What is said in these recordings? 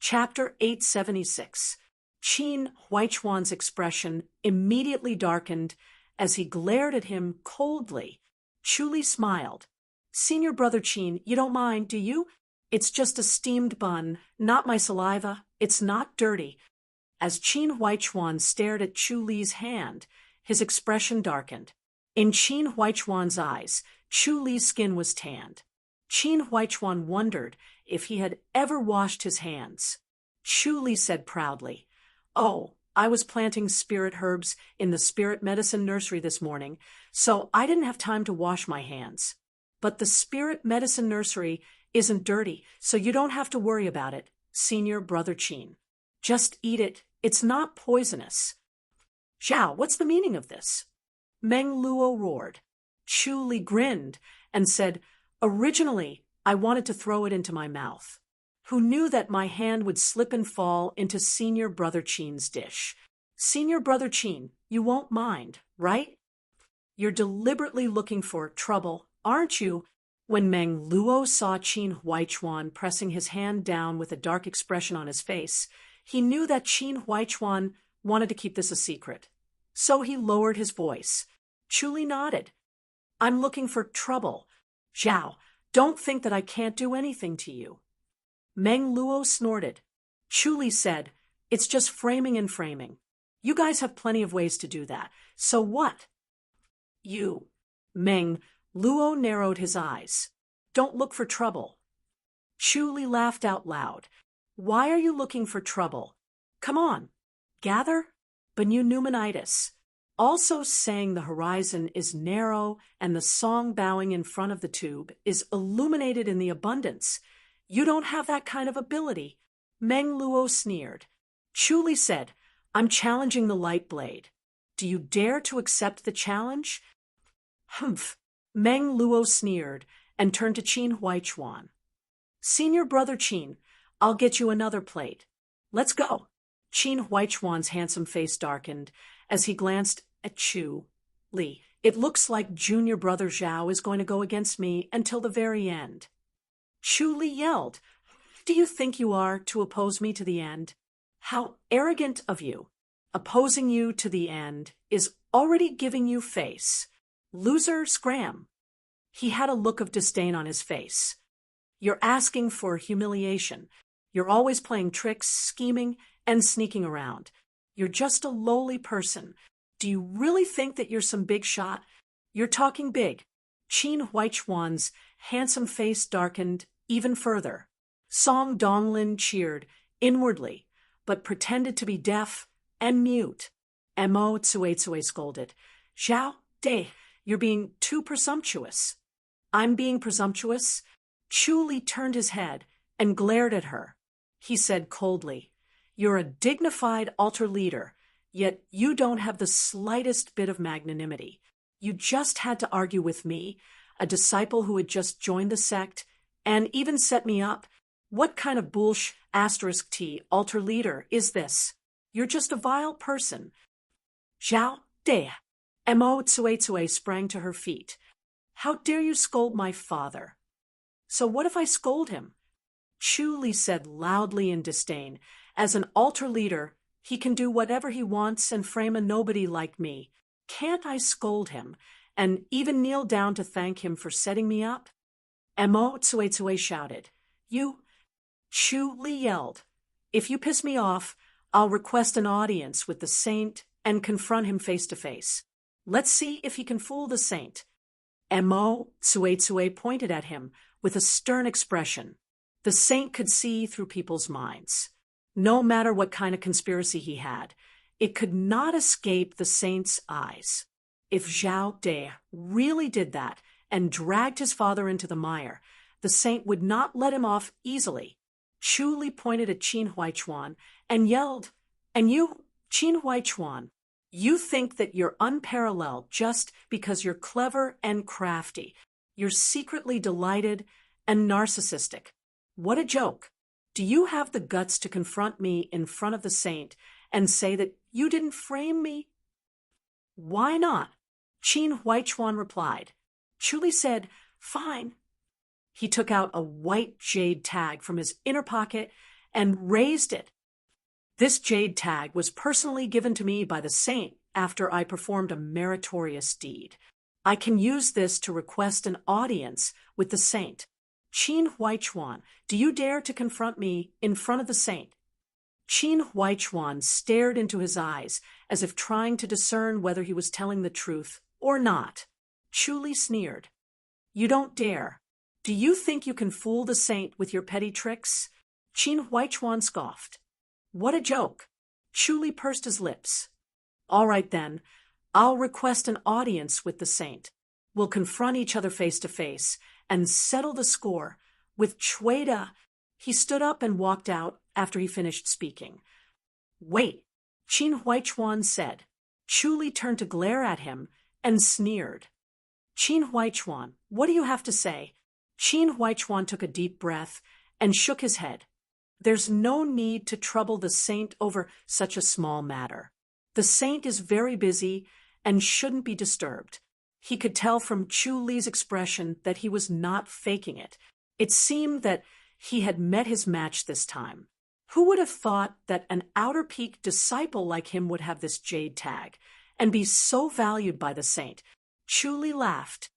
Chapter 876. Qin Huaichuan's expression immediately darkened as he glared at him coldly. Chu Li smiled. "Senior brother Qin, you don't mind, do you? It's just a steamed bun, not my saliva. It's not dirty." As Qin Huaichuan stared at Chu Li's hand, his expression darkened. In Qin Huaichuan's eyes, Chu Li's skin was tanned. Qin Huaichuan wondered if he had ever washed his hands. Chu Li said proudly, "Oh, I was planting spirit herbs in the spirit medicine nursery this morning, so I didn't have time to wash my hands. But the spirit medicine nursery isn't dirty, so you don't have to worry about it, senior brother Qin. Just eat it, it's not poisonous." "Zhao, what's the meaning of this?" Meng Luo roared. Chu Li grinned and said, "Originally, I wanted to throw it into my mouth. Who knew that my hand would slip and fall into senior brother Qin's dish? Senior brother Qin, you won't mind, right? You're deliberately looking for trouble, aren't you?" When Meng Luo saw Qin Huaichuan pressing his hand down with a dark expression on his face, he knew that Qin Huaichuan wanted to keep this a secret. So he lowered his voice. Chu Li nodded. "I'm looking for trouble. Zhao, don't think that I can't do anything to you." Meng Luo snorted. Chu Li said, "It's just framing and framing. You guys have plenty of ways to do that. So what?" "You." Meng Luo narrowed his eyes. "Don't look for trouble." Chu Li laughed out loud. "Why are you looking for trouble? Come on. Gather Benu Pneumonitis. Also saying the horizon is narrow and the song bowing in front of the tube is illuminated in the abundance. You don't have that kind of ability." Meng Luo sneered. Chu Li said, "I'm challenging the light blade. Do you dare to accept the challenge?" "Humph." Meng Luo sneered and turned to Qin Huaichuan. "Senior brother Qin, I'll get you another plate. Let's go." Qin Huaichuan's handsome face darkened as he glanced at Chu Li. "It looks like junior brother Zhao is going to go against me until the very end." Chu Li yelled, "Do you think you are to oppose me to the end? How arrogant of you. Opposing you to the end is already giving you face. Loser scram." He had a look of disdain on his face. "You're asking for humiliation. You're always playing tricks, scheming, and sneaking around. You're just a lowly person. Do you really think that you're some big shot? You're talking big." Qin Huaichuan's handsome face darkened even further. Song Donglin cheered inwardly, but pretended to be deaf and mute. Mo Tsue scolded, "Zhao De, you're being too presumptuous." "I'm being presumptuous?" Chu Li turned his head and glared at her. He said coldly, "You're a dignified altar leader, yet you don't have the slightest bit of magnanimity. You just had to argue with me, a disciple who had just joined the sect, and even set me up. What kind of **T altar leader is this? You're just a vile person." "Zhao De." Mo Tsue sprang to her feet. "How dare you scold my father?" "So what if I scold him?" Chu Li said loudly in disdain. "As an altar leader, he can do whatever he wants and frame a nobody like me. Can't I scold him and even kneel down to thank him for setting me up?" Mo Tsue shouted. "You..." Chu Li yelled, "If you piss me off, I'll request an audience with the saint and confront him face to face. Let's see if he can fool the saint." Mo Tsue pointed at him with a stern expression. The saint could see through people's minds. No matter what kind of conspiracy he had, it could not escape the saint's eyes. If Zhao De really did that and dragged his father into the mire, the saint would not let him off easily. Chu Li pointed at Qin Huaichuan and yelled, "And you, Qin Huaichuan, you think that you're unparalleled just because you're clever and crafty. You're secretly delighted and narcissistic. What a joke. Do you have the guts to confront me in front of the saint and say that you didn't frame me?" "Why not?" Qin Huaichuan replied. Chu Li said, "Fine." He took out a white jade tag from his inner pocket and raised it. This jade tag was personally given to me by the saint after I performed a meritorious deed. I can use this to request an audience with the saint. Qin Huaichuan, do you dare to confront me in front of the saint? Qin Huaichuan stared into his eyes as if trying to discern whether he was telling the truth or not. Chu Li sneered. You don't dare. Do you think you can fool the saint with your petty tricks? Qin Huaichuan scoffed. What a joke. Chu Li pursed his lips. All right then, I'll request an audience with the saint. We'll confront each other face to face and settle the score. With Chueda, he stood up and walked out after he finished speaking. Wait, Qin Huaichuan said. Chu Li turned to glare at him and sneered. Qin Huaichuan, what do you have to say? Qin Huaichuan took a deep breath and shook his head. There's no need to trouble the saint over such a small matter. The saint is very busy and shouldn't be disturbed. He could tell from Chu Li's expression that he was not faking it. It seemed that he had met his match this time. Who would have thought that an Outer Peak disciple like him would have this jade tag and be so valued by the saint? Chu Li laughed.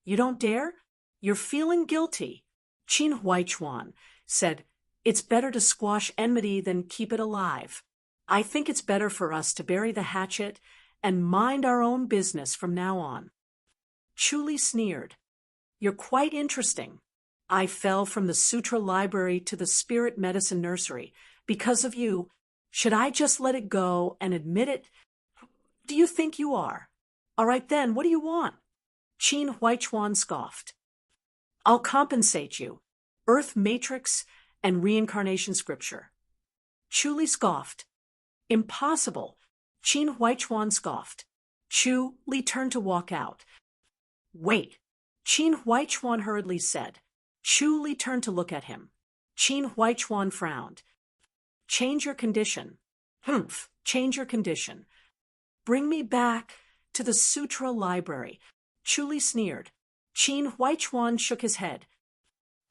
You don't dare? You're feeling guilty. Qin Huaichuan said, It's better to squash enmity than keep it alive. I think it's better for us to bury the hatchet and mind our own business from now on. Chu Li sneered. You're quite interesting. I fell from the sutra library to the spirit medicine nursery. Because of you, should I just let it go and admit it? Do you think you are? All right then, what do you want? Qin Huaichuan scoffed. I'll compensate you. Earth Matrix and Reincarnation Scripture. Chu Li scoffed. Impossible. Qin Huaichuan scoffed. Chu Li turned to walk out. Wait. Qin Huaichuan hurriedly said. Chu Li turned to look at him. Qin Huaichuan frowned. Change your condition. Humph, change your condition. Bring me back to the Sutra Library. Chu Li sneered. Qin Huaichuan shook his head.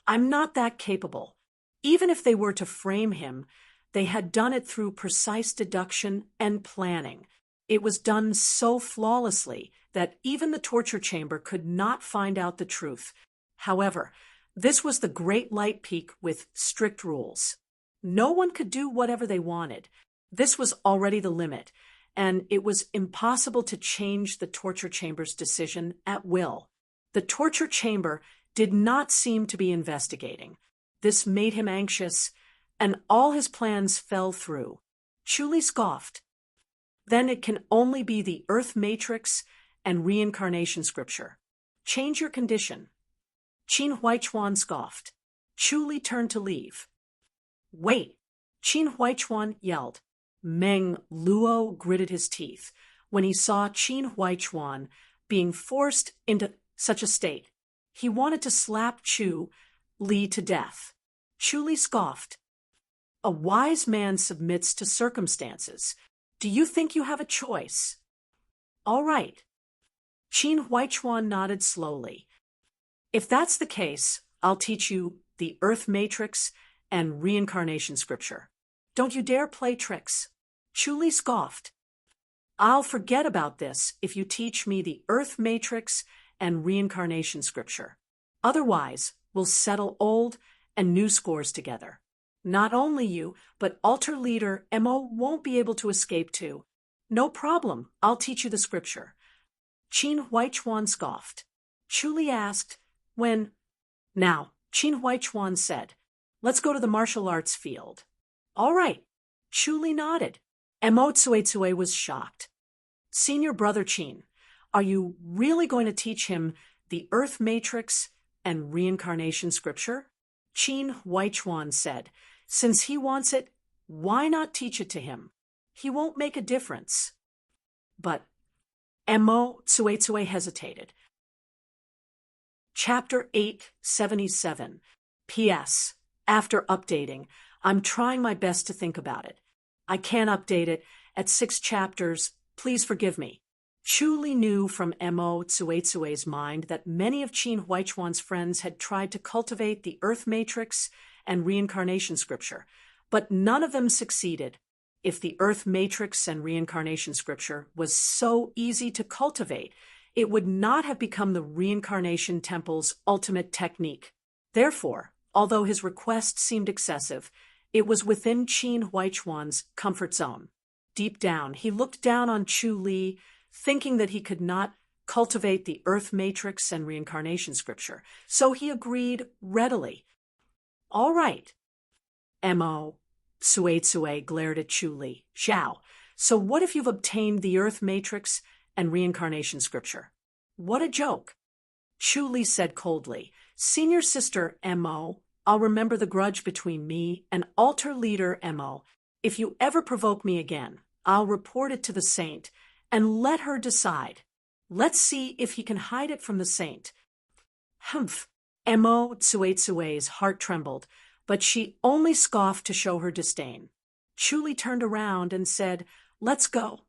I'm not that capable. Even if they were to frame him, they had done it through precise deduction and planning. It was done so flawlessly that even the torture chamber could not find out the truth. However, this was the Great Light Peak with strict rules. No one could do whatever they wanted. This was already the limit, and it was impossible to change the torture chamber's decision at will. The torture chamber did not seem to be investigating. This made him anxious, and all his plans fell through. Chu Li scoffed. Then it can only be the Earth Matrix and Reincarnation Scripture. Change your condition. Qin Huaichuan scoffed. Chu Li turned to leave. Wait! Qin Huaichuan yelled. Meng Luo gritted his teeth when he saw Qin Huaichuan being forced into such a state. He wanted to slap Chu Li to death. Chu Li scoffed. A wise man submits to circumstances. Do you think you have a choice? All right. Qin Huaichuan nodded slowly. If that's the case, I'll teach you the Earth Matrix and Reincarnation Scripture. Don't you dare play tricks. Chu Li scoffed. I'll forget about this if you teach me the Earth Matrix and Reincarnation Scripture. Otherwise, we'll settle old and new scores together. Not only you, but altar leader Mo won't be able to escape too. No problem, I'll teach you the scripture. Qin Huaichuan scoffed. Chu Li asked, when? Now, Qin Huaichuan said, let's go to the martial arts field. All right. Chu Li nodded. Mo Tsuetsue was shocked. Senior brother Qin, are you really going to teach him the Earth Matrix and Reincarnation Scripture? Qin Huaichuan said, since he wants it, why not teach it to him? He won't make a difference. But Mo Tsuetsue hesitated. Chapter 877. P.S. After updating, I'm trying my best to think about it. I can't update it at 6 chapters. Please forgive me. Chu Li knew from Mo Tsuetsue's mind that many of Qin Huaichuan's friends had tried to cultivate the Earth Matrix and Reincarnation Scripture, but none of them succeeded. If the Earth Matrix and reincarnation scripture was so easy to cultivate, it would not have become the reincarnation temple's ultimate technique. Therefore, although his request seemed excessive, it was within Qin Huaichuan's comfort zone. Deep down, he looked down on Chu Li, thinking that he could not cultivate the Earth Matrix and reincarnation scripture, so he agreed readily. All right. Mo. Sui glared at Chu Li. Zhao, so what if you've obtained the Earth Matrix and reincarnation scripture? What a joke. Chu Li said coldly, Senior Sister Mo, I'll remember the grudge between me and Altar Leader Mo. If you ever provoke me again, I'll report it to the saint and let her decide. Let's see if he can hide it from the saint. Humph. Mo Tsue's heart trembled, but she only scoffed to show her disdain. Chu Li turned around and said, Let's go.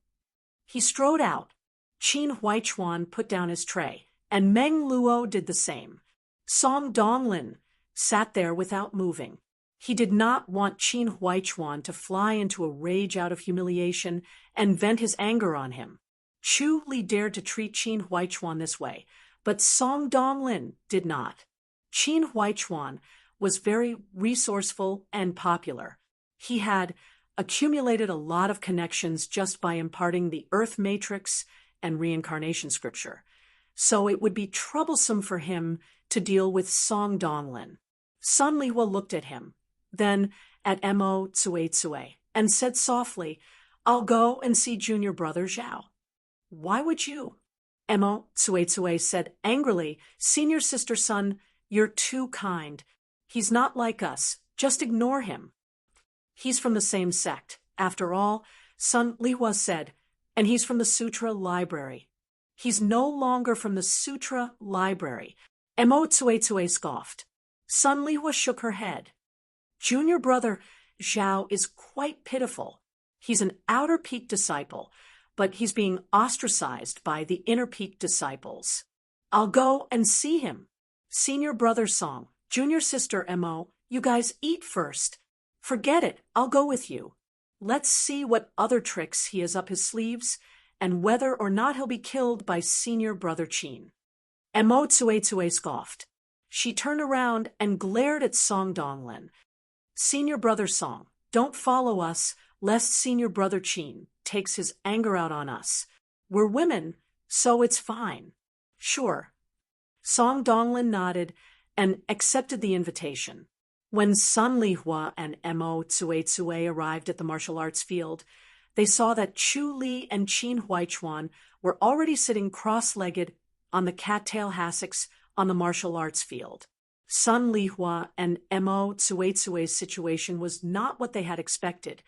He strode out. Qin Huaichuan put down his tray, and Meng Luo did the same. Song Donglin sat there without moving. He did not want Qin Huaichuan to fly into a rage out of humiliation and vent his anger on him. Chu Li dared to treat Qin Huaichuan this way, but Song Donglin did not. Qin Huaichuan was very resourceful and popular. He had accumulated a lot of connections just by imparting the Earth Matrix and reincarnation scripture, so it would be troublesome for him to deal with Song Donglin. Sun Lihua looked at him, then at Mo Tsue, and said softly, I'll go and see junior brother Zhao. Why would you? Mo Tsue said angrily, Senior Sister Sun, you're too kind. He's not like us. Just ignore him. He's from the same sect. After all, Sun Lihua said, and he's from the Sutra Library. He's no longer from the Sutra Library. Mo Tsue scoffed. Sun Lihua shook her head. Junior brother Zhao is quite pitiful. He's an outer peak disciple, but he's being ostracized by the inner peak disciples. I'll go and see him. Senior brother Song, junior sister Mo, you guys eat first. Forget it, I'll go with you. Let's see what other tricks he has up his sleeves, and whether or not he'll be killed by senior brother Qin. Mo Tsue scoffed. She turned around and glared at Song Donglin. Senior brother Song, don't follow us, lest senior brother Qin takes his anger out on us. We're women, so it's fine. Sure. Song Donglin nodded and accepted the invitation. When Sun Lihua and Mo Tsue arrived at the martial arts field, they saw that Chu Li and Qin Huaichuan were already sitting cross-legged on the cattail hassocks on the martial arts field. Sun Lihua and Mo Tsue's situation was not what they had expected.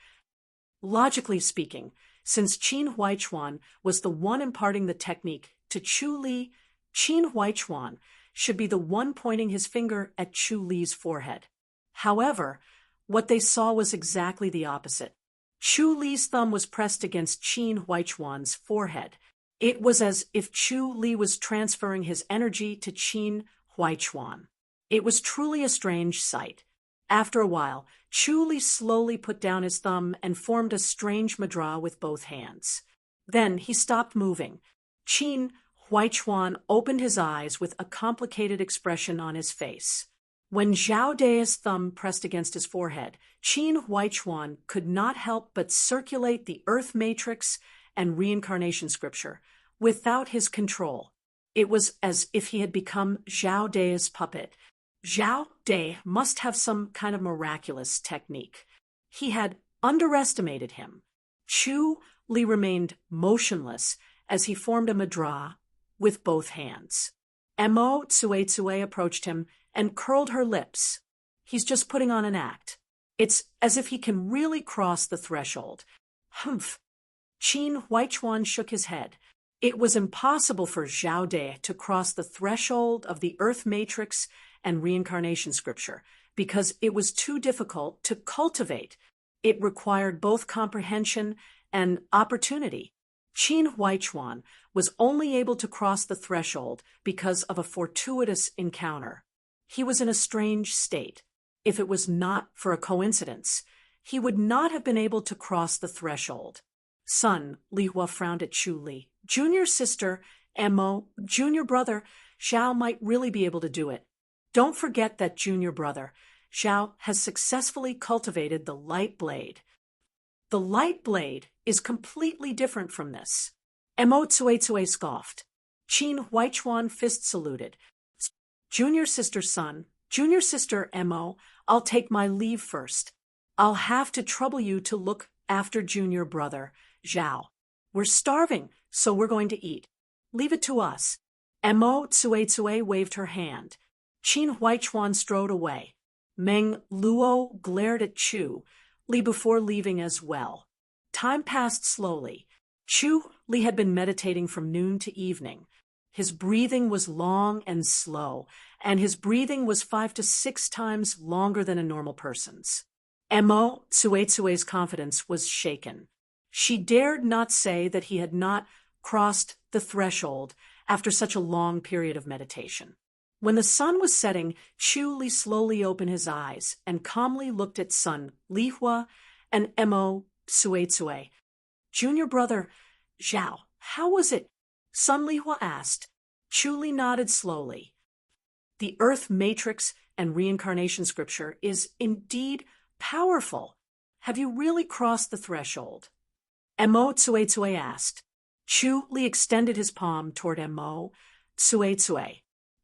Logically speaking, since Qin Huaichuan was the one imparting the technique to Chu Li, Qin Huaichuan should be the one pointing his finger at Chu Li's forehead. However, what they saw was exactly the opposite. Chu Li's thumb was pressed against Qin Huaichuan's forehead. It was as if Chu Li was transferring his energy to Qin Huaichuan. It was truly a strange sight. After a while, Chu Li slowly put down his thumb and formed a strange mudra with both hands. Then he stopped moving. Qin Huaichuan opened his eyes with a complicated expression on his face. When Zhao De's thumb pressed against his forehead, Qin Huaichuan could not help but circulate the Earth Matrix and reincarnation scripture without his control. It was as if he had become Zhao De's puppet. Zhao De must have some kind of miraculous technique. He had underestimated him. Chu Li remained motionless as he formed a mudra with both hands. Mo Tsue approached him and curled her lips. He's just putting on an act. It's as if he can really cross the threshold. Humph. Qin Huaichuan shook his head. It was impossible for Zhao De to cross the threshold of the Earth Matrix and reincarnation scripture because it was too difficult to cultivate. It required both comprehension and opportunity. Qin Huaichuan was only able to cross the threshold because of a fortuitous encounter. He was in a strange state. If it was not for a coincidence, he would not have been able to cross the threshold. Son, Li Hua frowned at Chu Li. Junior sister, Mo, junior brother, Xiao might really be able to do it. Don't forget that junior brother, Xiao, has successfully cultivated the light blade. The light blade is completely different from this. Mo Tsue scoffed. Qin Huaichuan fist saluted. Junior sister son, junior sister Mo, I'll take my leave first. I'll have to trouble you to look after junior brother, Zhao. We're starving, so we're going to eat. Leave it to us. Mo Tsue waved her hand. Qin Huaichuan strode away. Meng Luo glared at Chu Li before leaving as well. Time passed slowly. Chu Li had been meditating from noon to evening. His breathing was long and slow, and his breathing was 5 to 6 times longer than a normal person's. Mo Tsue's confidence was shaken. She dared not say that he had not crossed the threshold after such a long period of meditation. When the sun was setting, Chu Li slowly opened his eyes and calmly looked at son Li Hua and Mo Tsue. Junior brother, Zhao, how was it? Son Li Hua asked. Chu Li nodded slowly. The Earth Matrix and Reincarnation Scripture is indeed powerful. Have you really crossed the threshold? Mo Tsue asked. Chu Li extended his palm toward Mo Tsue.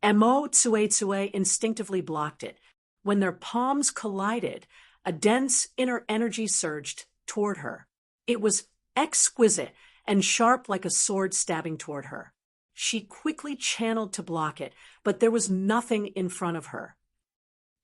Mo Tsue instinctively blocked it. When their palms collided, a dense inner energy surged toward her. It was exquisite and sharp like a sword stabbing toward her. She quickly channeled to block it, but there was nothing in front of her.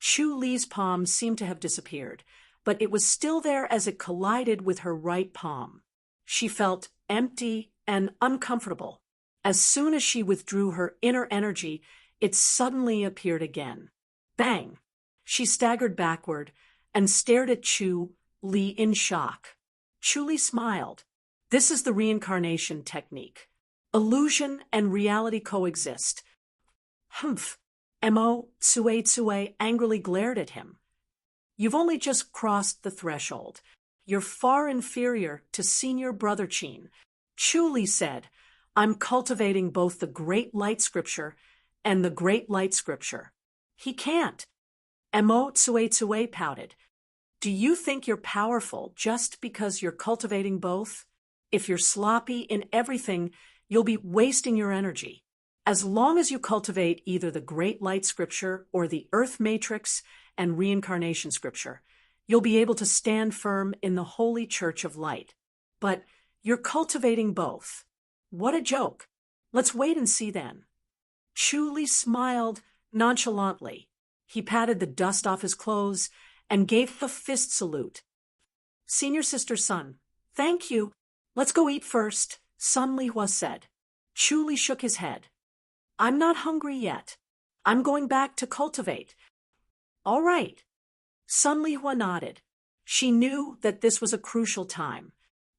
Chu Li's palm seemed to have disappeared, but it was still there as it collided with her right palm. She felt empty and uncomfortable. As soon as she withdrew her inner energy, it suddenly appeared again. Bang! She staggered backward and stared at Chu Li in shock. Chu Li smiled. This is the reincarnation technique. Illusion and reality coexist. Humph! Mo Tsue angrily glared at him. You've only just crossed the threshold. You're far inferior to senior brother Qin. Chu Li said, I'm cultivating both the Great Light Scripture and the Great Light Scripture. He can't. Mo Tsue pouted. Do you think you're powerful just because you're cultivating both? If you're sloppy in everything, you'll be wasting your energy. As long as you cultivate either the Great Light Scripture or the Earth Matrix and Reincarnation Scripture, you'll be able to stand firm in the Holy Church of Light. But you're cultivating both. What a joke. Let's wait and see then. Chu Li smiled nonchalantly. He patted the dust off his clothes and gave a fist salute. Senior sister son, thank you. Let's go eat first, Son Li Hua said. Chu Li shook his head. I'm not hungry yet. I'm going back to cultivate. All right. Son Li Hua nodded. She knew that this was a crucial time.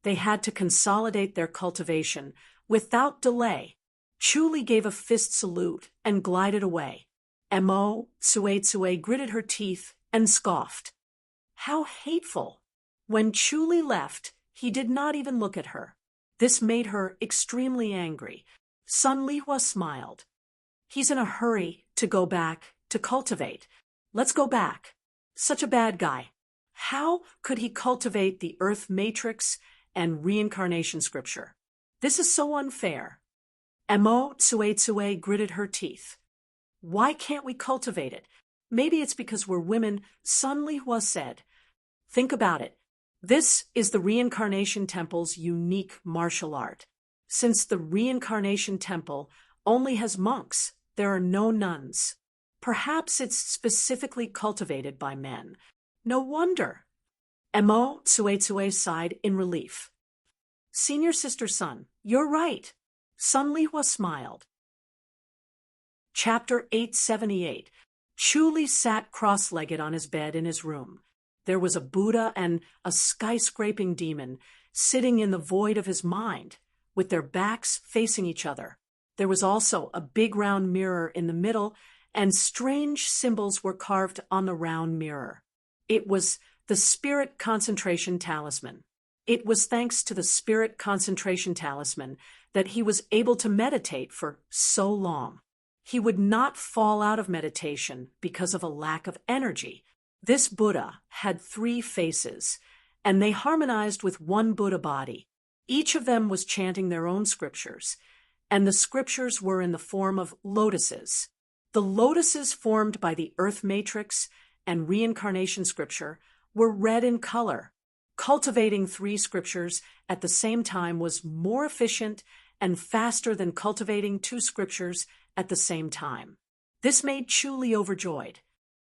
They had to consolidate their cultivation without delay. Chu Li gave a fist salute and glided away. Mo Tsue gritted her teeth and scoffed. How hateful! When Chu Li left, he did not even look at her. This made her extremely angry. Son Li Hua smiled. He's in a hurry to go back to cultivate. Let's go back. Such a bad guy. How could he cultivate the Earth Matrix and Reincarnation Scripture? This is so unfair. Mo Tsue gritted her teeth. Why can't we cultivate it? Maybe it's because we're women, Son Li Hua said. Think about it. This is the Reincarnation Temple's unique martial art. Since the Reincarnation Temple only has monks, there are no nuns. Perhaps it's specifically cultivated by men. No wonder. Mo Tsue sighed in relief. Senior sister son, you're right. Son Li Hua smiled. Chapter 878. Chu Li sat cross-legged on his bed in his room. There was a Buddha and a skyscraping demon sitting in the void of his mind, with their backs facing each other. There was also a big round mirror in the middle, and strange symbols were carved on the round mirror. It was the Spirit Concentration Talisman. It was thanks to the Spirit Concentration Talisman that he was able to meditate for so long. He would not fall out of meditation because of a lack of energy. This Buddha had 3 faces, and they harmonized with one Buddha body. Each of them was chanting their own scriptures, and the scriptures were in the form of lotuses. The lotuses formed by the earth matrix and reincarnation scripture were red in color. Cultivating 3 scriptures at the same time was more efficient and faster than cultivating 2 scriptures at the same time. This made Chu Li overjoyed.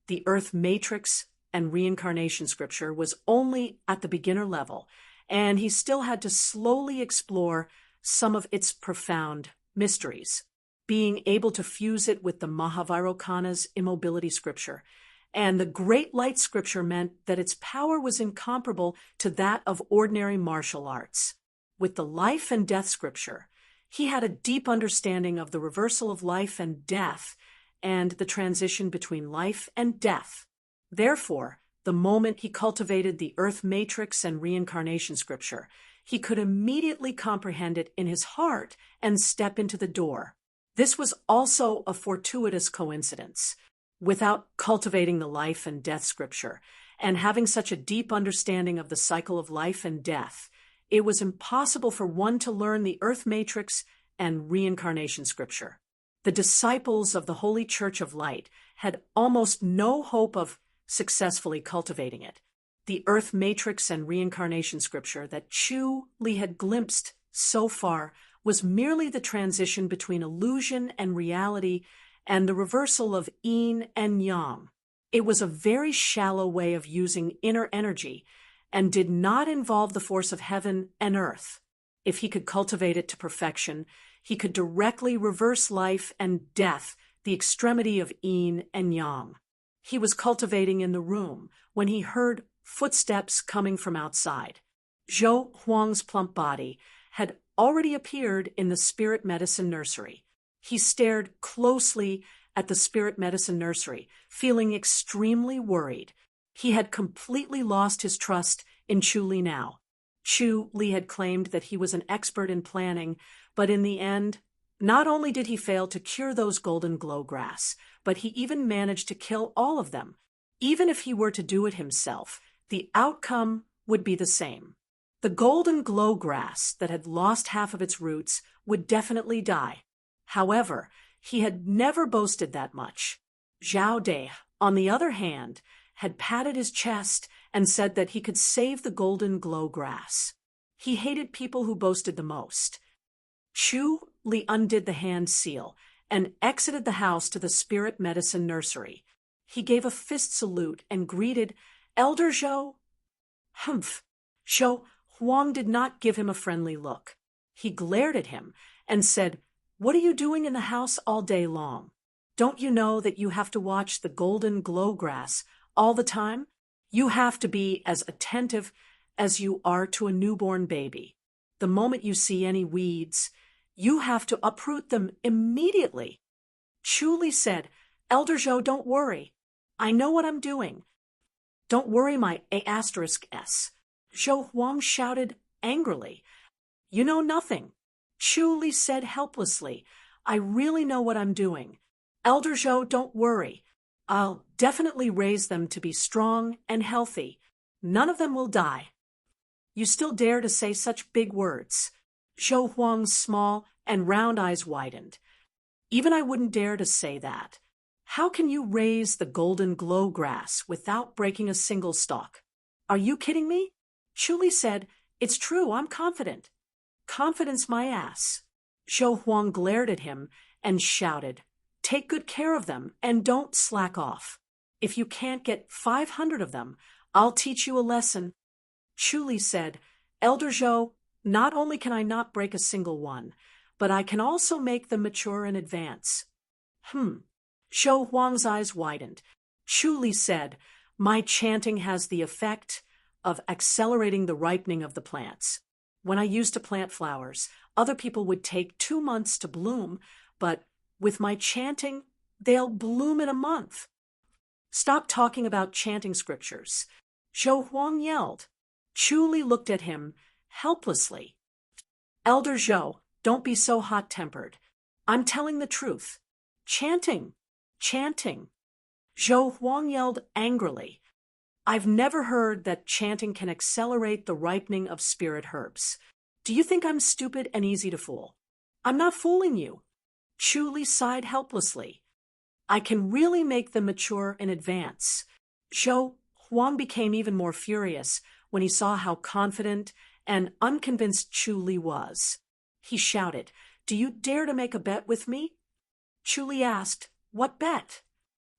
The earth matrix and reincarnation scripture was only at the beginner level, and he still had to slowly explore some of its profound mysteries. Being able to fuse it with the Mahavairokkana's immobility scripture and the Great Light scripture meant that its power was incomparable to that of ordinary martial arts. With the life and death scripture, he had a deep understanding of the reversal of life and death and the transition between life and death. Therefore, the moment he cultivated the earth matrix and reincarnation scripture, he could immediately comprehend it in his heart and step into the door. This was also a fortuitous coincidence. Without cultivating the life and death scripture and having such a deep understanding of the cycle of life and death, it was impossible for one to learn the earth matrix and reincarnation scripture. The disciples of the Holy Church of Light had almost no hope of successfully cultivating it. The earth matrix and reincarnation scripture that Chu Li had glimpsed so far was merely the transition between illusion and reality and the reversal of yin and yang. It was a very shallow way of using inner energy and did not involve the force of heaven and earth. If he could cultivate it to perfection, he could directly reverse life and death, the extremity of yin and yang. He was cultivating in the room when he heard footsteps coming from outside. Zhou Huang's plump body had already appeared in the spirit medicine nursery. He stared closely at the spirit medicine nursery, feeling extremely worried. He had completely lost his trust in Chu Li now. Chu Li had claimed that he was an expert in planning, but in the end, not only did he fail to cure those golden glow grass, but he even managed to kill all of them. Even if he were to do it himself, the outcome would be the same. The golden glow grass that had lost half of its roots would definitely die. However, he had never boasted that much. Zhao De, on the other hand, had patted his chest and said that he could save the golden glow grass. He hated people who boasted the most. Chu Li undid the hand seal and exited the house to the spirit medicine nursery. He gave a fist salute and greeted Elder Zhou. Humph! Zhou Huang did not give him a friendly look. He glared at him and said, "What are you doing in the house all day long? Don't you know that you have to watch the golden glow grass all the time? You have to be as attentive as you are to a newborn baby. The moment you see any weeds, you have to uproot them immediately." Chu Li said, "Elder Zhou, don't worry. I know what I'm doing. Don't worry my A*S." Zhou Huang shouted angrily, "You know nothing." Chu Li said helplessly, "I really know what I'm doing. Elder Zhou, don't worry. I'll definitely raise them to be strong and healthy. None of them will die." "You still dare to say such big words?" Zhou Huang's small and round eyes widened. "Even I wouldn't dare to say that. How can you raise the golden glow grass without breaking a single stalk? Are you kidding me?" Chu Li said, "It's true, I'm confident." "Confidence my ass." Zhou Huang glared at him and shouted, "Take good care of them and don't slack off. If you can't get 500 of them, I'll teach you a lesson." Chu Li said, "Elder Zhou, not only can I not break a single one, but I can also make them mature in advance." Zhou Huang's eyes widened. Chu Li said, "My chanting has the effect of accelerating the ripening of the plants. When I used to plant flowers, other people would take 2 months to bloom, but with my chanting, they'll bloom in a month." "Stop talking about chanting scriptures. Zhou Huang yelled. Chu Li looked at him helplessly. Elder Zhou, don't be so hot-tempered. I'm telling the truth. Chanting, chanting. Zhou Huang yelled angrily. I've never heard that chanting can accelerate the ripening of spirit herbs. Do you think I'm stupid and easy to fool? I'm not fooling you. Chu Li sighed helplessly. I can really make them mature in advance. Zhou Huang became even more furious when he saw how confident and unconvinced Chu Li was. He shouted, Do you dare to make a bet with me? Chu Li asked, What bet?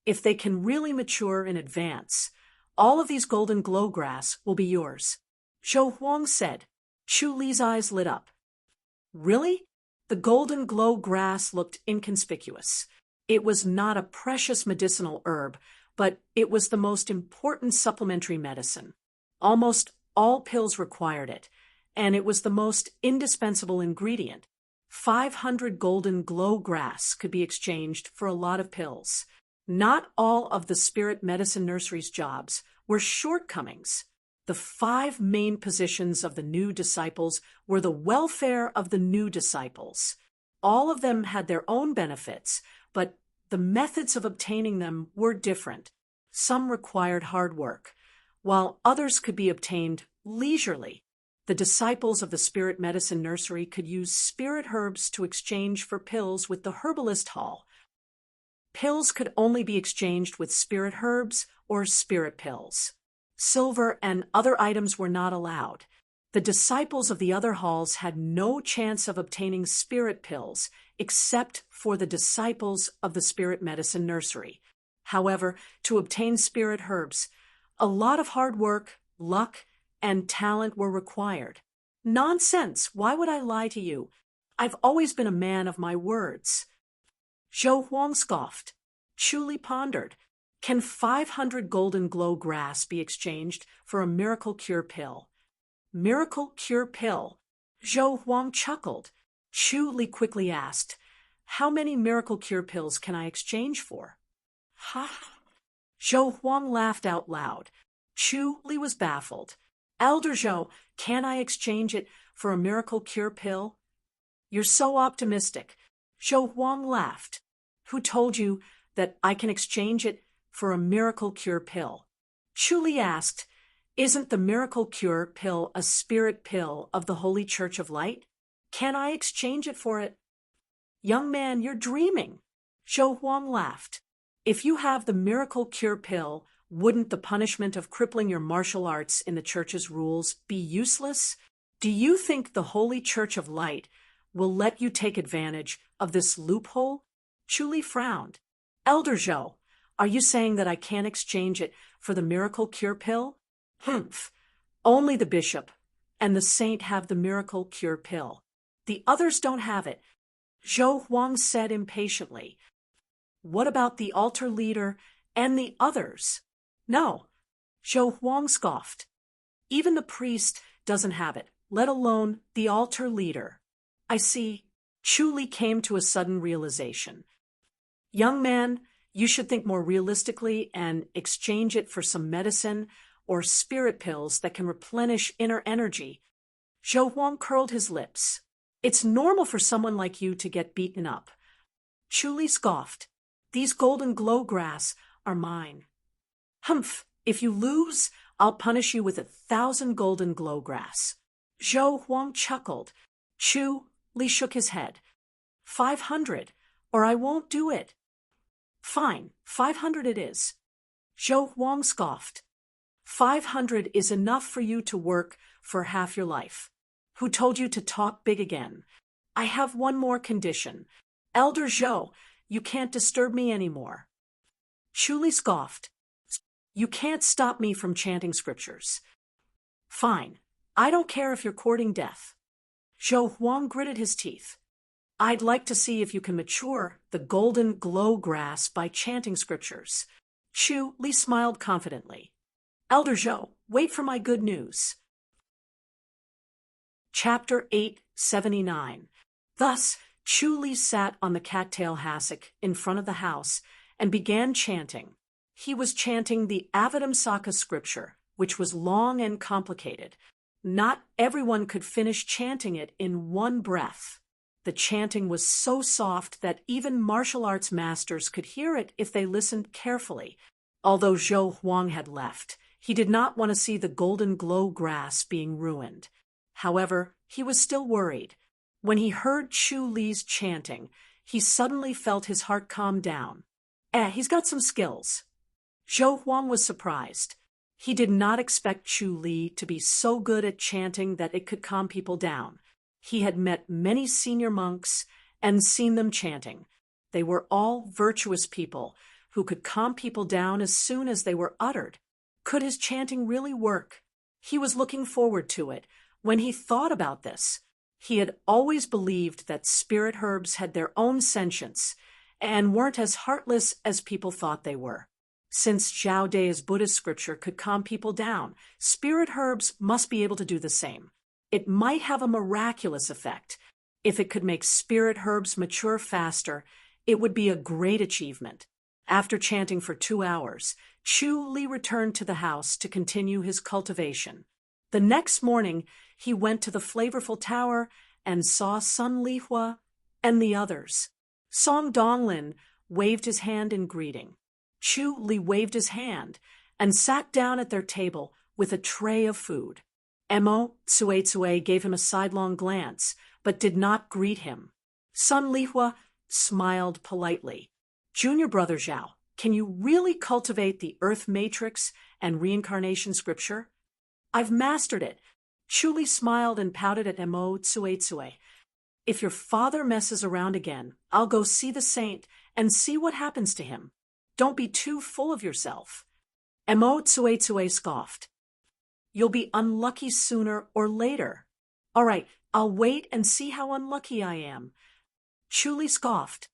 If they can really mature in advance, all of these golden glow grass will be yours. Zhou Huang said. Chu Li's eyes lit up. Really? The golden glow grass looked inconspicuous. It was not a precious medicinal herb, but it was the most important supplementary medicine. Almost all pills required it, and it was the most indispensable ingredient. 500 golden glow grass could be exchanged for a lot of pills. Not all of the spirit medicine nursery's jobs were shortcomings. The 5 main positions of the new disciples were the welfare of the new disciples. All of them had their own benefits, but the methods of obtaining them were different. Some required hard work, while others could be obtained leisurely. The disciples of the spirit medicine nursery could use spirit herbs to exchange for pills with the herbalist hall. Pills could only be exchanged with spirit herbs or spirit pills. Silver and other items were not allowed. The disciples of the other halls had no chance of obtaining spirit pills except for the disciples of the spirit medicine nursery. However, to obtain spirit herbs, a lot of hard work, luck, and talent were required. Nonsense! Why would I lie to you? I've always been a man of my words. Zhou Huang scoffed. Chu Li pondered. Can 500 golden glow grass be exchanged for a miracle cure pill? Miracle cure pill? Zhou Huang chuckled. Chu Li quickly asked, How many miracle cure pills can I exchange for? Ha! Zhou Huang laughed out loud. Chu Li was baffled. Elder Zhou, can I exchange it for a miracle cure pill? You're so optimistic. Zhou Huang laughed. Who told you that I can exchange it for a miracle cure pill? Chu Li asked, Isn't the miracle cure pill a spirit pill of the Holy Church of Light? Can I exchange it for it? Young man, you're dreaming. Zhou Huang laughed. If you have the miracle cure pill, wouldn't the punishment of crippling your martial arts in the Church's rules be useless? Do you think the Holy Church of Light will let you take advantage of this loophole? Chu Li frowned. Elder Zhou, are you saying that I can't exchange it for the miracle cure pill? Humph. Only the bishop and the saint have the miracle cure pill. The others don't have it. Zhou Huang said impatiently. What about the altar leader and the others? No. Zhou Huang scoffed. Even the priest doesn't have it, let alone the altar leader. I see. Chu Li came to a sudden realization. Young man, you should think more realistically and exchange it for some medicine or spirit pills that can replenish inner energy. Zhou Huang curled his lips. It's normal for someone like you to get beaten up. Chu Li scoffed. These golden glow grass are mine. Humph, if you lose, I'll punish you with 1,000 golden glow grass. Zhou Huang chuckled. Chu Li shook his head. 500, or I won't do it. Fine, 500 it is. Zhou Huang scoffed. 500 is enough for you to work for half your life. Who told you to talk big again? I have one more condition. Elder Zhou, you can't disturb me anymore. Chu Li scoffed. You can't stop me from chanting scriptures. Fine. I don't care if you're courting death. Zhou Huang gritted his teeth. I'd like to see if you can mature the golden glow grass by chanting scriptures. Chu Li smiled confidently. Elder Zhou, wait for my good news. Chapter 879. Thus, Chu Li sat on the cattail hassock in front of the house and began chanting. He was chanting the Avatamsaka scripture, which was long and complicated. Not everyone could finish chanting it in one breath. The chanting was so soft that even martial arts masters could hear it if they listened carefully. Although Zhou Huang had left, he did not want to see the golden glow grass being ruined. However, he was still worried. When he heard Chu Li's chanting, he suddenly felt his heart calm down. He's got some skills. Zhou Huang was surprised. He did not expect Chu Li to be so good at chanting that it could calm people down. He had met many senior monks and seen them chanting. They were all virtuous people who could calm people down as soon as they were uttered. Could his chanting really work? He was looking forward to it. When he thought about this, he had always believed that spirit herbs had their own sentience and weren't as heartless as people thought they were. Since Zhao De's Buddhist scripture could calm people down, spirit herbs must be able to do the same. It might have a miraculous effect. If it could make spirit herbs mature faster, it would be a great achievement. After chanting for 2 hours, Chu Li returned to the house to continue his cultivation. The next morning, he went to the flavorful tower and saw Sun Lihua and the others. Song Donglin waved his hand in greeting. Chu Li waved his hand and sat down at their table with a tray of food. Mo Tsue gave him a sidelong glance, but did not greet him. Sun Lihua smiled politely. Junior brother Zhao, can you really cultivate the Earth Matrix and reincarnation scripture? I've mastered it. Chu Li smiled and pouted at Mo Tsue. If your father messes around again, I'll go see the saint and see what happens to him. Don't be too full of yourself. Mo Tsue scoffed. You'll be unlucky sooner or later. All right, I'll wait and see how unlucky I am. Chu Li scoffed.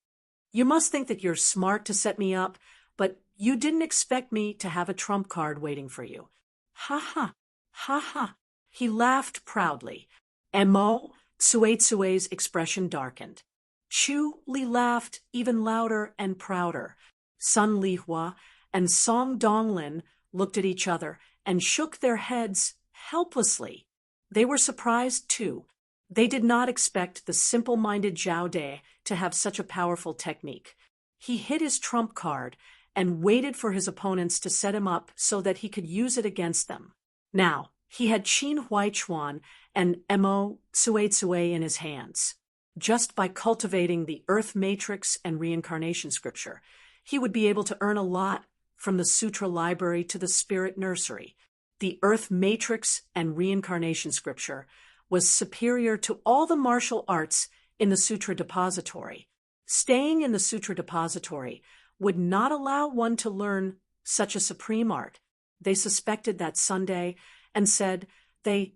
You must think that you're smart to set me up, but you didn't expect me to have a trump card waiting for you. Ha ha, ha ha. He laughed proudly. Mo Tsue's expression darkened. Chu Li laughed even louder and prouder. Sun Lihua and Song Donglin looked at each other and shook their heads helplessly. They were surprised, too. They did not expect the simple-minded Zhao De to have such a powerful technique. He hid his trump card and waited for his opponents to set him up so that he could use it against them. Now, he had Qin Huaichuan and Mo Tsue in his hands. Just by cultivating the Earth Matrix and reincarnation scripture, he would be able to earn a lot from the Sutra Library to the Spirit Nursery. The Earth Matrix and reincarnation scripture was superior to all the martial arts in the Sutra Depository. Staying in the Sutra Depository would not allow one to learn such a supreme art. They suspected that Sunday and said, they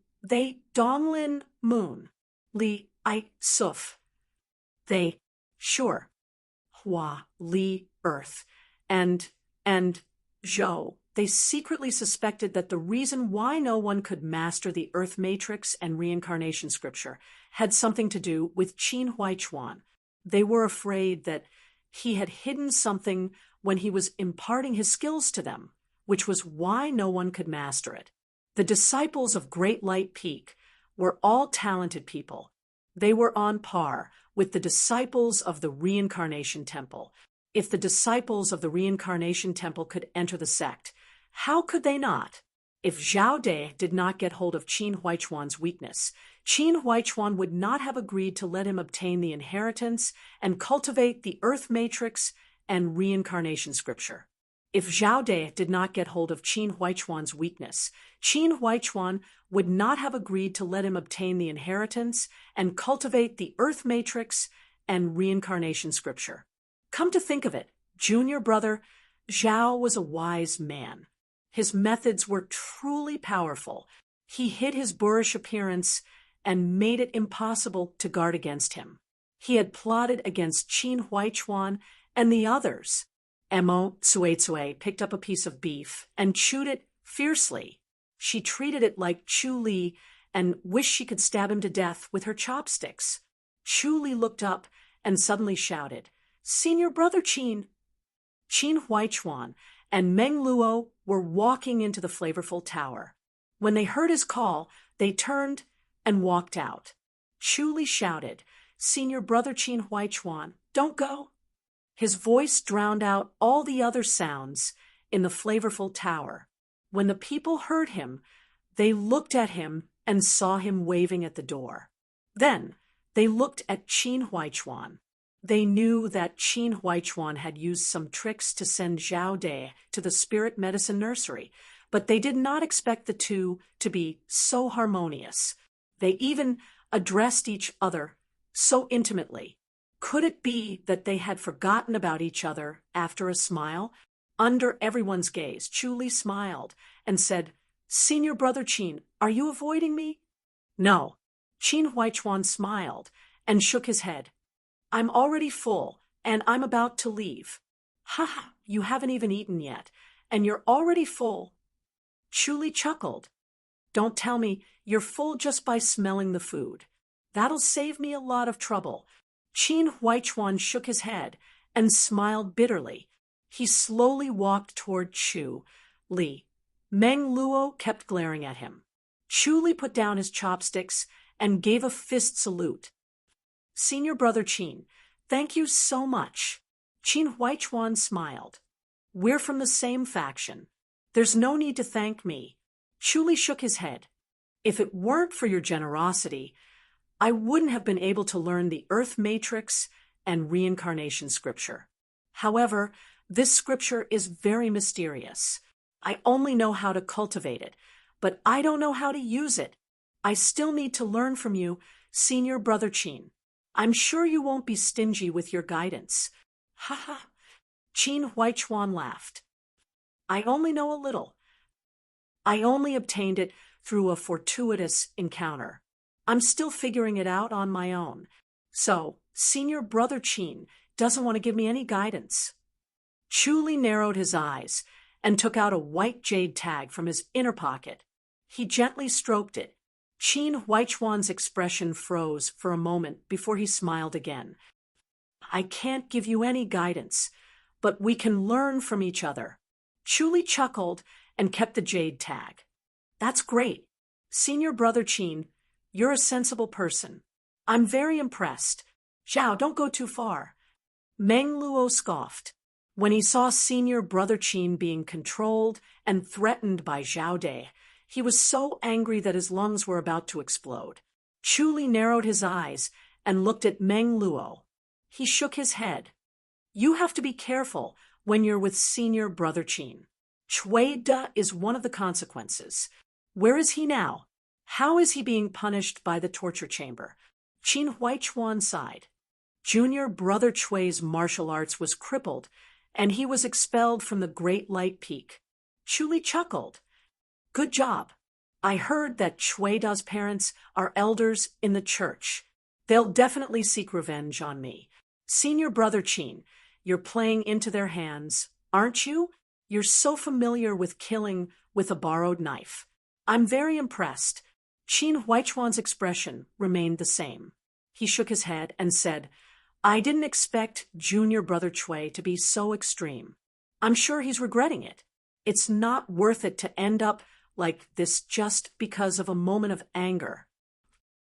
Donglin Moon, Li I Suf. They, sure, Hua Li Earth, and Zhou. They secretly suspected that the reason why no one could master the Earth Matrix and reincarnation scripture had something to do with Qin Huaichuan. They were afraid that he had hidden something when he was imparting his skills to them, which was why no one could master it. The disciples of Great Light Peak were all talented people. They were on par with the disciples of the Reincarnation Temple. If the disciples of the Reincarnation Temple could enter the sect, how could they not? If Zhao De did not get hold of Qin Huaichuan's weakness, Qin Huaichuan would not have agreed to let him obtain the inheritance and cultivate the Earth Matrix and reincarnation scripture. If Zhao De did not get hold of Qin Huaichuan's weakness, Qin Huaichuan would not have agreed to let him obtain the inheritance and cultivate the Earth Matrix and reincarnation scripture. Come to think of it, junior brother, Zhao was a wise man. His methods were truly powerful. He hid his boorish appearance and made it impossible to guard against him. He had plotted against Qin Huaichuan and the others. Mo Tsue picked up a piece of beef and chewed it fiercely. She treated it like Chu Li and wished she could stab him to death with her chopsticks. Chu Li looked up and suddenly shouted, "Senior brother Qin!" Qin Huaichuan and Meng Luo were walking into the flavorful tower. When they heard his call, they turned and walked out. Chu Li shouted, "Senior Brother Qin Huaichuan, don't go!" His voice drowned out all the other sounds in the flavorful tower. When the people heard him, they looked at him and saw him waving at the door. Then they looked at Qin Huaichuan. They knew that Qin Huaichuan had used some tricks to send Zhao De to the spirit medicine nursery, but they did not expect the two to be so harmonious. They even addressed each other so intimately. Could it be that they had forgotten about each other after a smile? Under everyone's gaze, Chu Li smiled and said, "Senior Brother Qin, are you avoiding me?" "No." Qin Huaichuan smiled and shook his head. "I'm already full, and I'm about to leave." "Ha ha, you haven't even eaten yet, and you're already full." Chu Li chuckled. "Don't tell me you're full just by smelling the food. That'll save me a lot of trouble." Qin Huaichuan shook his head and smiled bitterly. He slowly walked toward Chu Li. Meng Luo kept glaring at him. Chu Li put down his chopsticks and gave a fist salute. "Senior Brother Qin, thank you so much." Qin Huaichuan smiled. "We're from the same faction. There's no need to thank me." Chu Li shook his head. "If it weren't for your generosity, I wouldn't have been able to learn the Earth Matrix and reincarnation scripture. However, this scripture is very mysterious. I only know how to cultivate it, but I don't know how to use it. I still need to learn from you, Senior Brother Qin. I'm sure you won't be stingy with your guidance." "Ha ha." Qin Huaichuan laughed. "I only know a little. I only obtained it through a fortuitous encounter. I'm still figuring it out on my own. So, Senior Brother Qin doesn't want to give me any guidance." Chu Li narrowed his eyes and took out a white jade tag from his inner pocket. He gently stroked it. Qin Huaichuan's expression froze for a moment before he smiled again. "I can't give you any guidance, but we can learn from each other." Chu Li chuckled and kept the jade tag. "That's great. Senior Brother Qin, you're a sensible person. I'm very impressed. Zhao, don't go too far." Meng Luo scoffed. When he saw Senior Brother Qin being controlled and threatened by Zhao De, he was so angry that his lungs were about to explode. Chu Li narrowed his eyes and looked at Meng Luo. He shook his head. "You have to be careful when you're with Senior Brother Qin. Chui Da is one of the consequences. Where is he now? How is he being punished by the torture chamber?" Qin Huaichuan sighed. Junior Brother Chui's martial arts was crippled, and he was expelled from the Great Light Peak. Chu Li chuckled. "Good job. I heard that Chui Da's parents are elders in the church. They'll definitely seek revenge on me. Senior Brother Qin, you're playing into their hands, aren't you? You're so familiar with killing with a borrowed knife. I'm very impressed." Qin Huaichuan's expression remained the same. He shook his head and said, "I didn't expect Junior Brother Chui to be so extreme. I'm sure he's regretting it. It's not worth it to end up like this just because of a moment of anger."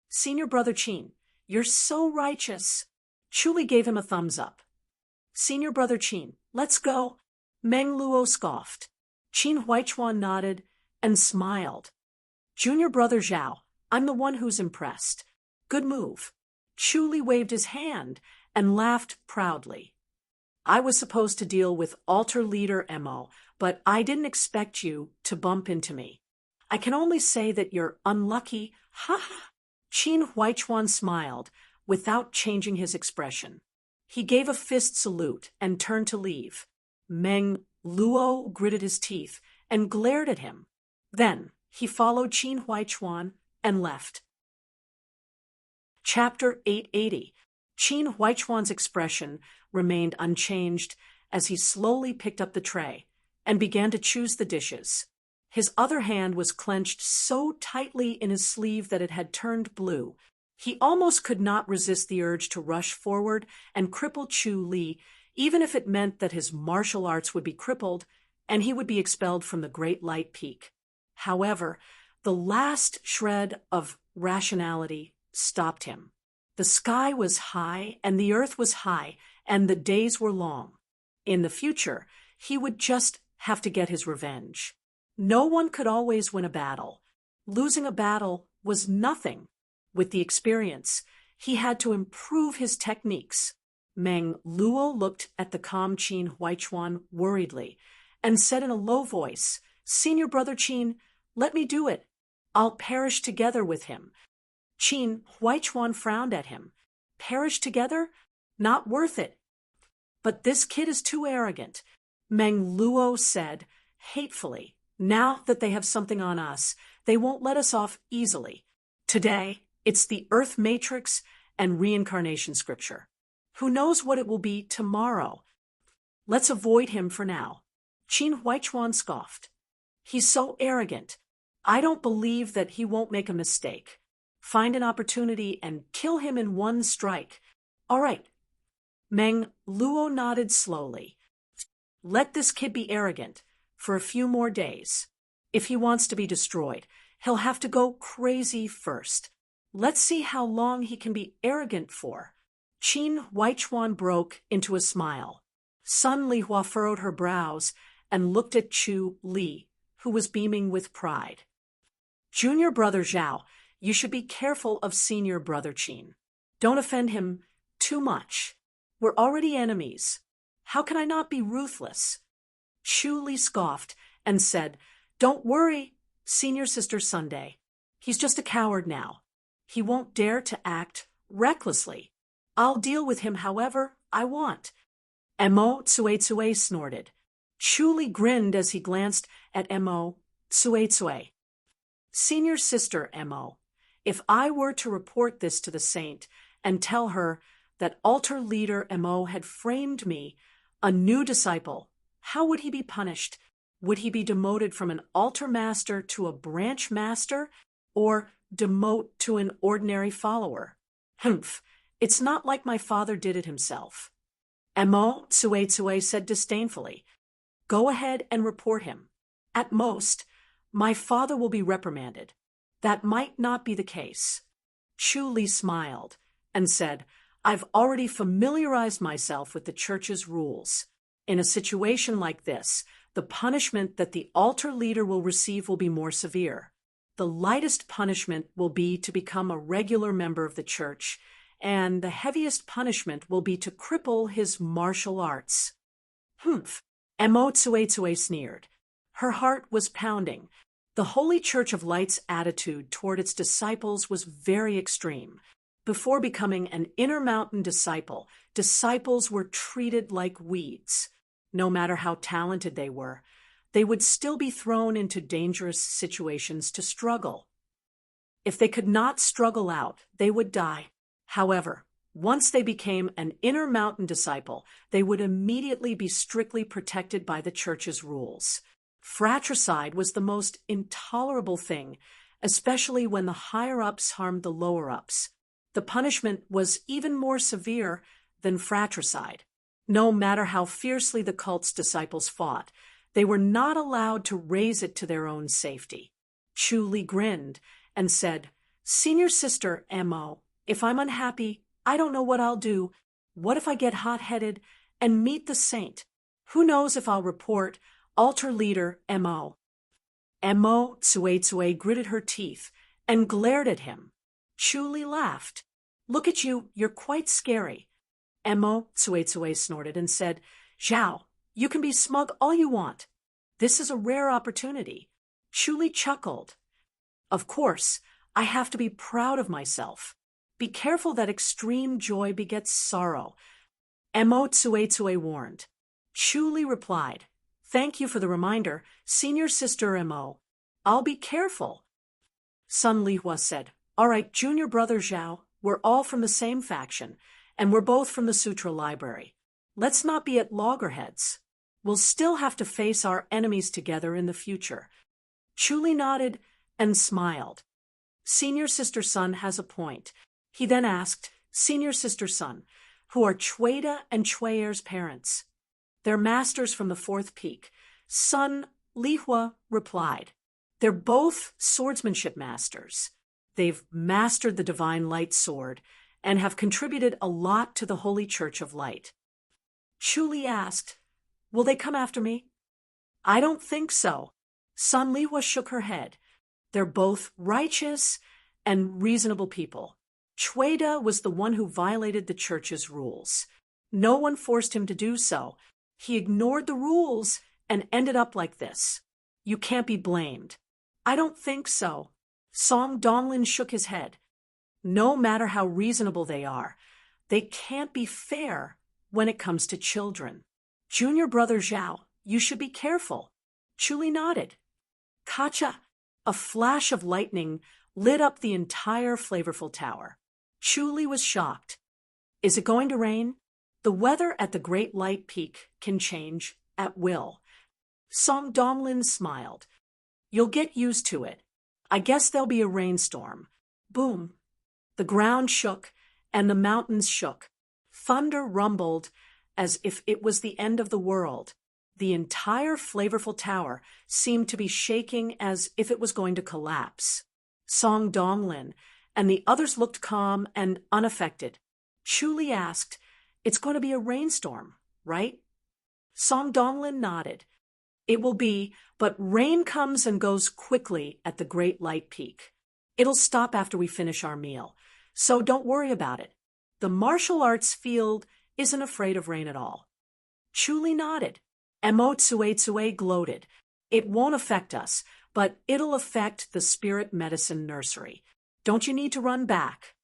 "Senior Brother Qin, you're so righteous." Chu Li gave him a thumbs up. "Senior Brother Qin, let's go." Meng Luo scoffed. Qin Huaichuan nodded and smiled. "Junior Brother Zhao, I'm the one who's impressed. Good move." Chu Li waved his hand and laughed proudly. "I was supposed to deal with Altar Leader Mo, but I didn't expect you to bump into me. I can only say that you're unlucky. Ha ha." Qin Huaichuan smiled without changing his expression. He gave a fist salute and turned to leave. Meng Luo gritted his teeth and glared at him. Then he followed Qin Huaichuan and left. Chapter 880. Qin Huaichuan's expression remained unchanged as he slowly picked up the tray and began to choose the dishes. His other hand was clenched so tightly in his sleeve that it had turned blue. He almost could not resist the urge to rush forward and cripple Chu Li, even if it meant that his martial arts would be crippled and he would be expelled from the Great Light Peak. However, the last shred of rationality stopped him. The sky was high, and the earth was high, and the days were long. In the future, he would just have to get his revenge. No one could always win a battle. Losing a battle was nothing. With the experience, he had to improve his techniques. Meng Luo looked at the calm Qin Huaichuan worriedly and said in a low voice, "Senior brother Qin, let me do it. I'll perish together with him." Qin Huaichuan frowned at him. "Perish together? Not worth it." "But this kid is too arrogant," Meng Luo said hatefully. "Now that they have something on us, they won't let us off easily. Today, it's the Earth Matrix and reincarnation scripture. Who knows what it will be tomorrow? Let's avoid him for now." Qin Huaichuan scoffed. "He's so arrogant. I don't believe that he won't make a mistake. Find an opportunity and kill him in one strike." "All right." Meng Luo nodded slowly. "Let this kid be arrogant for a few more days. If he wants to be destroyed, he'll have to go crazy first. Let's see how long he can be arrogant for." Qin Huaichuan broke into a smile. Sun Lihua furrowed her brows and looked at Chu Li, who was beaming with pride. "Junior brother Zhao, you should be careful of senior brother Qin. Don't offend him too much. We're already enemies. How can I not be ruthless?" Chu Li scoffed and said, "Don't worry, senior sister Sunday. He's just a coward now. He won't dare to act recklessly. I'll deal with him however I want." Mo Tsue snorted. Chu Li grinned as he glanced at Mo Tsue. "Senior sister Mo, if I were to report this to the saint and tell her that altar leader Mo had framed me, a new disciple, how would he be punished? Would he be demoted from an altar master to a branch master, or demote to an ordinary follower? Humph, it's not like my father did it himself." Mo Tsue said disdainfully, "Go ahead and report him. At most, my father will be reprimanded. That might not be the case." Chu Li smiled and said, "I've already familiarized myself with the church's rules. In a situation like this, the punishment that the altar leader will receive will be more severe. The lightest punishment will be to become a regular member of the church, and the heaviest punishment will be to cripple his martial arts." "Humph," Mo Tsue sneered. Her heart was pounding. The Holy Church of Light's attitude toward its disciples was very extreme. Before becoming an Inner Mountain disciple, disciples were treated like weeds. No matter how talented they would still be thrown into dangerous situations to struggle. If they could not struggle out, they would die. However, once they became an Inner Mountain disciple, they would immediately be strictly protected by the church's rules. Fratricide was the most intolerable thing, especially when the higher-ups harmed the lower-ups. The punishment was even more severe than fratricide. No matter how fiercely the cult's disciples fought, they were not allowed to raise it to their own safety. Chu Li grinned and said, "Senior sister Mo, if I'm unhappy, I don't know what I'll do. What if I get hot-headed and meet the saint? Who knows if I'll report altar leader Mo." Mo Tsue gritted her teeth and glared at him. Chu Li laughed. "Look at you, you're quite scary." Mo Tsue snorted and said, "Zhao, you can be smug all you want. This is a rare opportunity." Chu Li chuckled. "Of course, I have to be proud of myself. Be careful that extreme joy begets sorrow," Mo Tsue warned. Chu Li replied, "Thank you for the reminder, senior sister Mo. I'll be careful." Sun Lihua said, "All right, junior brother Zhao, we're all from the same faction, and we're both from the Sutra Library. Let's not be at loggerheads. We'll still have to face our enemies together in the future." Chu Li nodded and smiled. Senior sister Sun has a point. He then asked, "Senior sister Sun, who are Chueda and Chueyer's parents?" "They're masters from the fourth peak. Son Lihua replied, "They're both swordsmanship masters. They've mastered the divine light sword and have contributed a lot to the Holy Church of Light." Chu asked, "Will they come after me?" "I don't think so." Son Lihua shook her head. "They're both righteous and reasonable people. Chueda was the one who violated the church's rules. No one forced him to do so. He ignored the rules and ended up like this. You can't be blamed." "I don't think so." Song Donglin shook his head. "No matter how reasonable they can't be fair when it comes to children. Junior brother Zhao, you should be careful." Chuli nodded. Kacha, a flash of lightning lit up the entire flavorful tower. Chuli was shocked. "Is it going to rain?" "The weather at the Great Light Peak can change at will." Song Donglin smiled. "You'll get used to it. I guess there'll be a rainstorm." Boom. The ground shook and the mountains shook. Thunder rumbled as if it was the end of the world. The entire flavorful tower seemed to be shaking as if it was going to collapse. Song Donglin and the others looked calm and unaffected. Chuli asked, "It's going to be a rainstorm, right?" Song Donglin nodded. "It will be, but rain comes and goes quickly at the Great Light Peak. It'll stop after we finish our meal, so don't worry about it. The martial arts field isn't afraid of rain at all." Chuli nodded. Mo Tsue gloated. "It won't affect us, but it'll affect the spirit medicine nursery. Don't you need to run back?"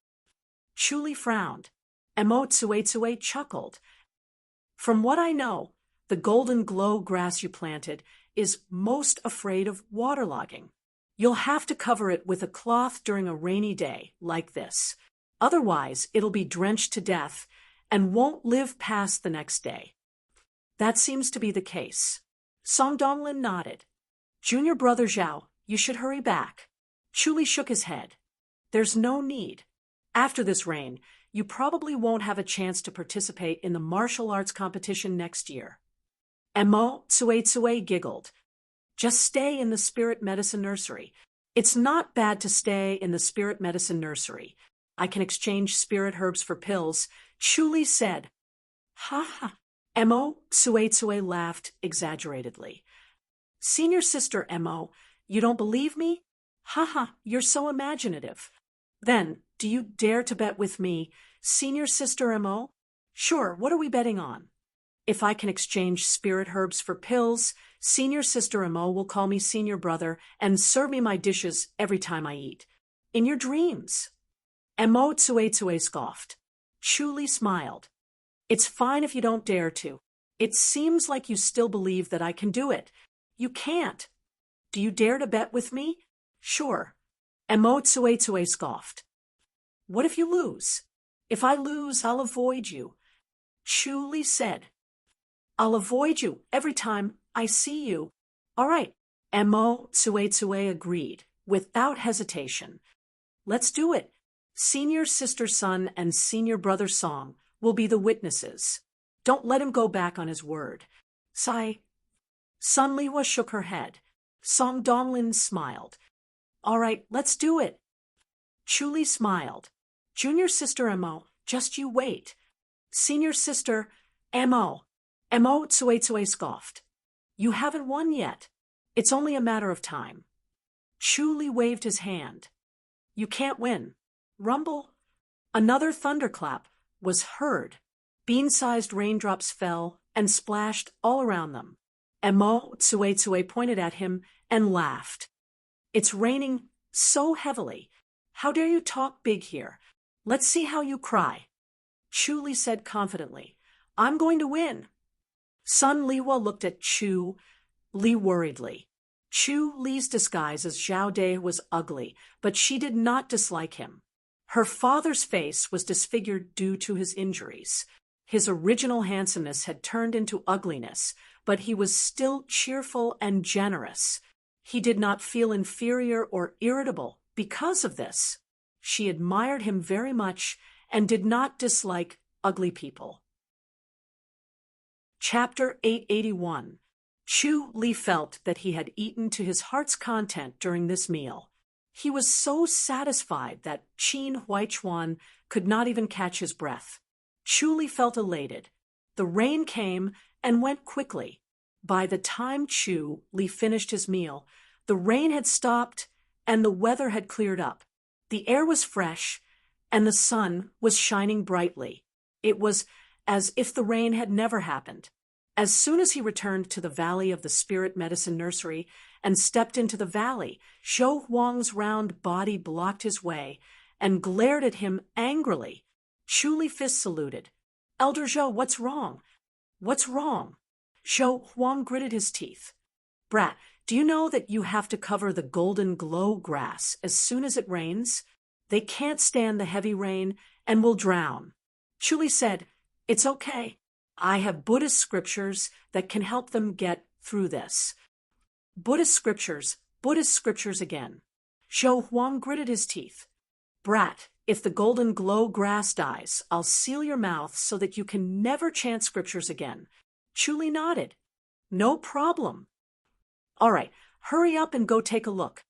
Chuli frowned. Mo Tsue chuckled. "From what I know, the golden glow grass you planted is most afraid of waterlogging. You'll have to cover it with a cloth during a rainy day like this. Otherwise, it'll be drenched to death and won't live past the next day." "That seems to be the case." Song Donglin nodded. "Junior brother Zhao, you should hurry back." Chuli shook his head. "There's no need. After this rain, you probably won't have a chance to participate in the martial arts competition next year." Mo Tsue giggled. "Just stay in the spirit medicine nursery. It's not bad to stay in the spirit medicine nursery. I can exchange spirit herbs for pills," Chuli said. "Ha ha." Mo Tsue laughed exaggeratedly. "Senior sister Mo, you don't believe me? Ha ha, you're so imaginative. Then, do you dare to bet with me, senior sister Mo?" "Sure, what are we betting on?" "If I can exchange spirit herbs for pills, senior sister Mo will call me senior brother and serve me my dishes every time I eat. In your dreams." Mo Tsue scoffed. Chuli smiled. "It's fine if you don't dare to. It seems like you still believe that I can do it. You can't. Do you dare to bet with me?" "Sure." Mo Tsue scoffed. "What if you lose?" "If I lose, I'll avoid you." Chuli said. "I'll avoid you every time I see you." "All right." Mo Tsue agreed, without hesitation. "Let's do it. Senior sister Sun and senior brother Song will be the witnesses. Don't let him go back on his word." Sigh. Sun Lihua shook her head. Song Donglin smiled. "All right, let's do it." Chuli smiled. "Junior sister Mo, just you wait." "Senior sister Mo." Mo Tsue scoffed. "You haven't won yet. It's only a matter of time." Chuli waved his hand. "You can't win." Rumble. Another thunderclap was heard. Bean-sized raindrops fell and splashed all around them. Mo Tsue pointed at him and laughed. "It's raining so heavily. How dare you talk big here? Let's see how you cry." Chuli said confidently, "I'm going to win." Sun Lihua looked at Chu Li worriedly. Chu Li's disguise as Zhao De was ugly, but she did not dislike him. Her father's face was disfigured due to his injuries. His original handsomeness had turned into ugliness, but he was still cheerful and generous. He did not feel inferior or irritable because of this. She admired him very much and did not dislike ugly people. Chapter 881. Chu Li felt that he had eaten to his heart's content during this meal. He was so satisfied that Qin Huaichuan could not even catch his breath. Chu Li felt elated. The rain came and went quickly. By the time Chu Li finished his meal, the rain had stopped and the weather had cleared up. The air was fresh and the sun was shining brightly. It was as if the rain had never happened. As soon as he returned to the valley of the spirit medicine nursery and stepped into the valley, Zhou Huang's round body blocked his way and glared at him angrily. Chu Li fist saluted. "Elder Zhou, what's wrong? What's wrong?" Zhou Huang gritted his teeth. "Brat, do you know that you have to cover the golden glow grass as soon as it rains? They can't stand the heavy rain and will drown." Chu Li said, "It's okay. I have Buddhist scriptures that can help them get through this." Buddhist scriptures again. Zhou Huang gritted his teeth. "Brat, if the golden glow grass dies, I'll seal your mouth so that you can never chant scriptures again." Chu Li nodded. "No problem." "All right, hurry up and go take a look."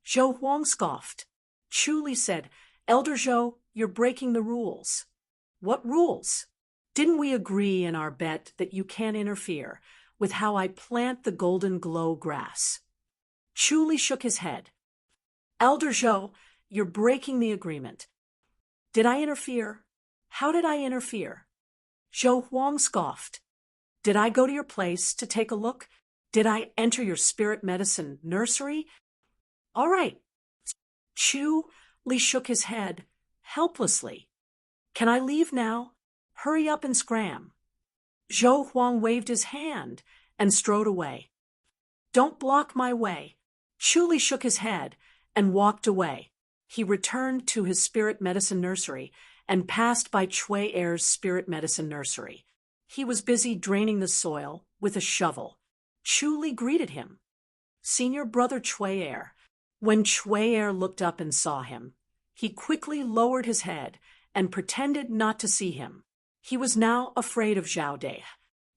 Zhou Huang scoffed. Chu Li said, "Elder Zhou, you're breaking the rules." "What rules?" "Didn't we agree in our bet that you can't interfere with how I plant the golden glow grass?" Chu Li shook his head. "Elder Zhou, you're breaking the agreement." "Did I interfere? How did I interfere?" Zhou Huang scoffed. "Did I go to your place to take a look? Did I enter your spirit medicine nursery?" "All right." Chu Li shook his head helplessly. "Can I leave now? Hurry up and scram." Zhou Huang waved his hand and strode away. "Don't block my way." Chu Li shook his head and walked away. He returned to his spirit medicine nursery and passed by Cui Er's spirit medicine nursery. He was busy draining the soil with a shovel. Chu Li greeted him. "Senior brother Cui Er." When Cui Er looked up and saw him, he quickly lowered his head and pretended not to see him. He was now afraid of Zhao De.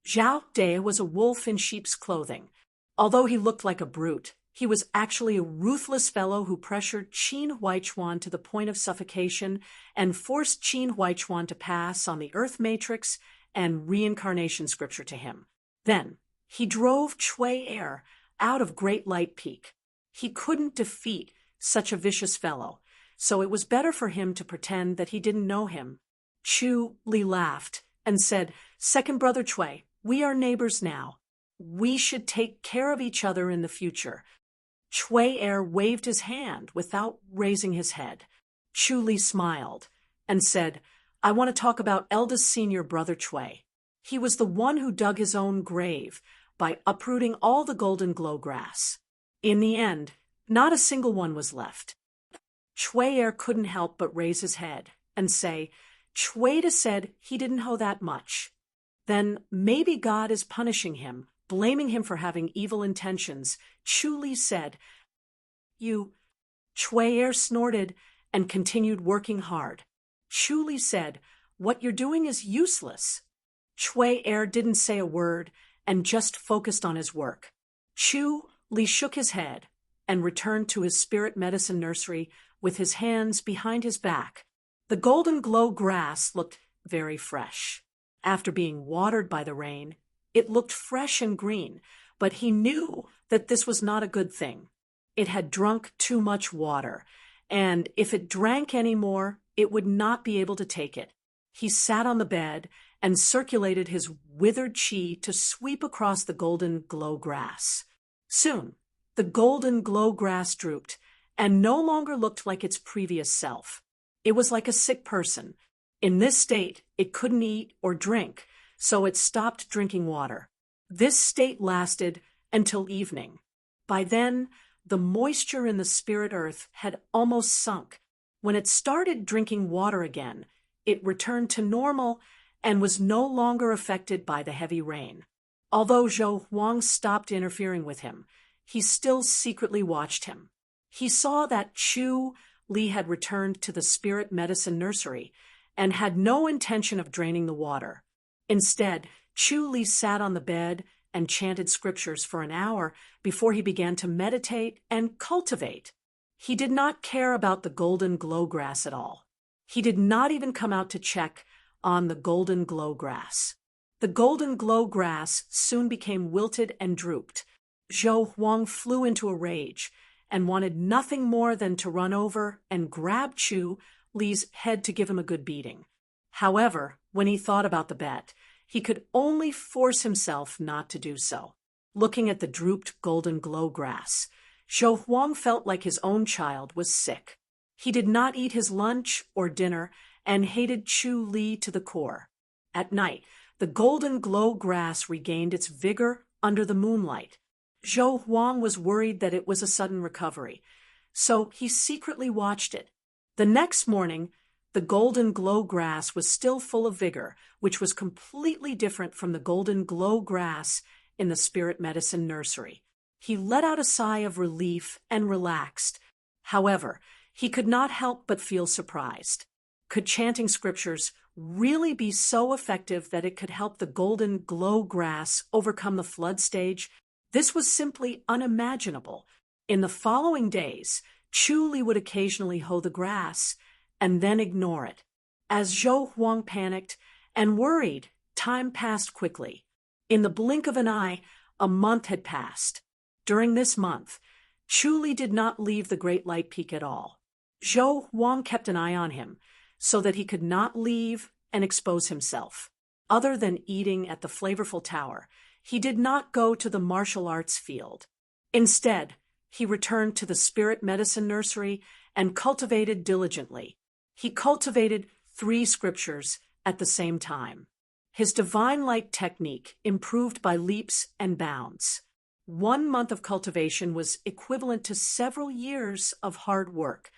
Zhao De was a wolf in sheep's clothing. Although he looked like a brute, he was actually a ruthless fellow who pressured Qin Huaichuan to the point of suffocation and forced Qin Huaichuan to pass on the Earth Matrix and reincarnation scripture to him. Then, he drove Cui Er out of Great Light Peak. He couldn't defeat such a vicious fellow, so it was better for him to pretend that he didn't know him. Chu Li laughed and said, "Second brother Cui, we are neighbors now. We should take care of each other in the future." Cui Er waved his hand without raising his head. Chu Li smiled and said, "I want to talk about eldest senior brother Cui. He was the one who dug his own grave by uprooting all the golden glow grass. In the end, not a single one was left." Cui Er couldn't help but raise his head and say, "Cui said he didn't know that much. Then maybe God is punishing him, blaming him for having evil intentions." Chu Li said, "You..." Cui Er snorted and continued working hard. Chu Li said, "What you're doing is useless." Cui Er didn't say a word and just focused on his work. Chu Li shook his head and returned to his spirit medicine nursery with his hands behind his back. The golden glow grass looked very fresh. After being watered by the rain, it looked fresh and green, but he knew that this was not a good thing. It had drunk too much water, and if it drank any more, it would not be able to take it. He sat on the bed and circulated his withered chi to sweep across the golden glow grass. Soon, the golden glow grass drooped and no longer looked like its previous self. It was like a sick person. In this state, it couldn't eat or drink, so it stopped drinking water. This state lasted until evening. By then, the moisture in the spirit earth had almost sunk. When it started drinking water again, it returned to normal and was no longer affected by the heavy rain. Although Zhou Huang stopped interfering with him, he still secretly watched him. He saw that Chu Li had returned to the spirit medicine nursery and had no intention of draining the water. Instead, Chu Li sat on the bed and chanted scriptures for an hour before he began to meditate and cultivate. He did not care about the golden glow grass at all. He did not even come out to check on the golden glow grass. The golden glow grass soon became wilted and drooped. Zhou Huang flew into a rage and wanted nothing more than to run over and grab Chu Li's head to give him a good beating. However, when he thought about the bet, he could only force himself not to do so. Looking at the drooped golden glow grass, Zhou Huang felt like his own child was sick. He did not eat his lunch or dinner and hated Chu Li to the core. At night, the golden glow grass regained its vigor under the moonlight. Zhou Huang was worried that it was a sudden recovery, so he secretly watched it. The next morning, the golden glow grass was still full of vigor, which was completely different from the golden glow grass in the spirit medicine nursery. He let out a sigh of relief and relaxed. However, he could not help but feel surprised. Could chanting scriptures really be so effective that it could help the golden glow grass overcome the flood stage? This was simply unimaginable. In the following days, Chu Li would occasionally hoe the grass and then ignore it. As Zhou Huang panicked and worried, time passed quickly. In the blink of an eye, a month had passed. During this month, Chu Li did not leave the Great Light Peak at all. Zhou Huang kept an eye on him so that he could not leave and expose himself. Other than eating at the flavorful tower, he did not go to the martial arts field. Instead, he returned to the spirit medicine nursery and cultivated diligently. He cultivated 3 scriptures at the same time. His divine light technique improved by leaps and bounds. 1 month of cultivation was equivalent to several years of hard work.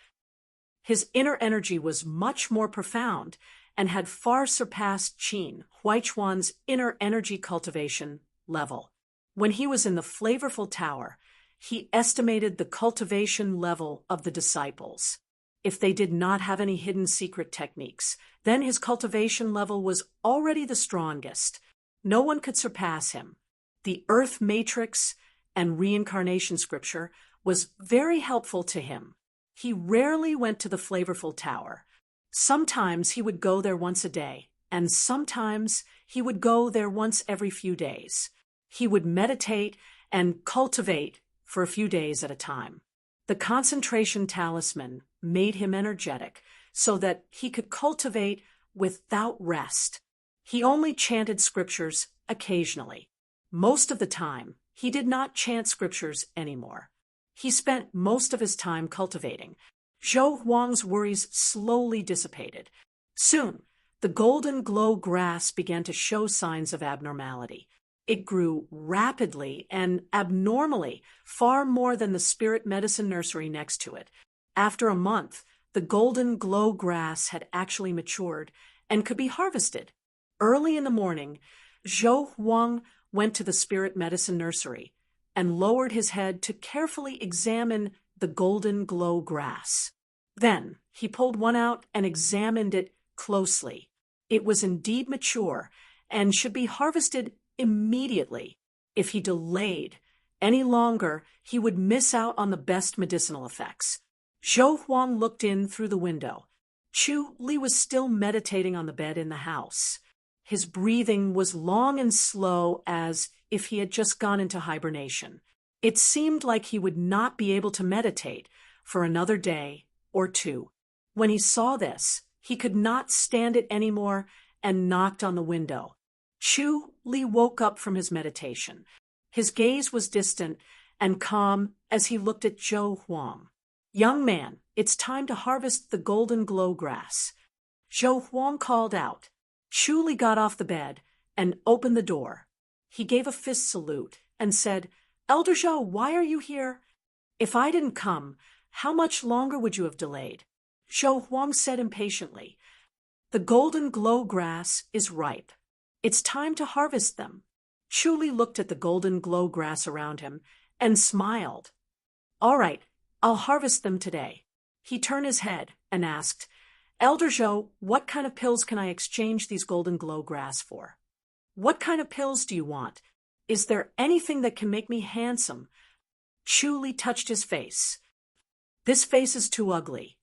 His inner energy was much more profound and had far surpassed Qin Huaichuan's inner energy cultivation level. When he was in the flavorful tower, he estimated the cultivation level of the disciples. If they did not have any hidden secret techniques, then his cultivation level was already the strongest. No one could surpass him. The Earth Matrix and Reincarnation Scripture was very helpful to him. He rarely went to the flavorful tower. Sometimes he would go there once a day, and sometimes he would go there once every few days. He would meditate and cultivate for a few days at a time. The concentration talisman made him energetic so that he could cultivate without rest. He only chanted scriptures occasionally. Most of the time, he did not chant scriptures anymore. He spent most of his time cultivating. Zhou Huang's worries slowly dissipated. Soon, the golden glow grass began to show signs of abnormality. It grew rapidly and abnormally, far more than the spirit medicine nursery next to it. After a month, the golden glow grass had actually matured and could be harvested. Early in the morning, Zhou Huang went to the spirit medicine nursery and lowered his head to carefully examine the golden glow grass. Then he pulled one out and examined it closely. It was indeed mature and should be harvested immediately. If he delayed any longer, he would miss out on the best medicinal effects. Zhou Huang looked in through the window. Chu Li was still meditating on the bed in the house. His breathing was long and slow, as if he had just gone into hibernation. It seemed like he would not be able to meditate for another day or 2. When he saw this, he could not stand it anymore and knocked on the window. Chu Li woke up from his meditation. His gaze was distant and calm as he looked at Zhou Huang. "Young man, it's time to harvest the golden glow grass." Zhou Huang called out. Chu Li got off the bed and opened the door. He gave a fist salute and said, "Elder Zhou, why are you here? If I didn't come, how much longer would you have delayed?" Zhou Huang said impatiently, "The golden glow grass is ripe. It's time to harvest them." Chu Li looked at the golden glow grass around him and smiled. "All right, I'll harvest them today." He turned his head and asked, "Elder Zhou, what kind of pills can I exchange these golden glow grass for?" "What kind of pills do you want?" Is there anything that can make me handsome? Chu Li touched his face. This face is too ugly.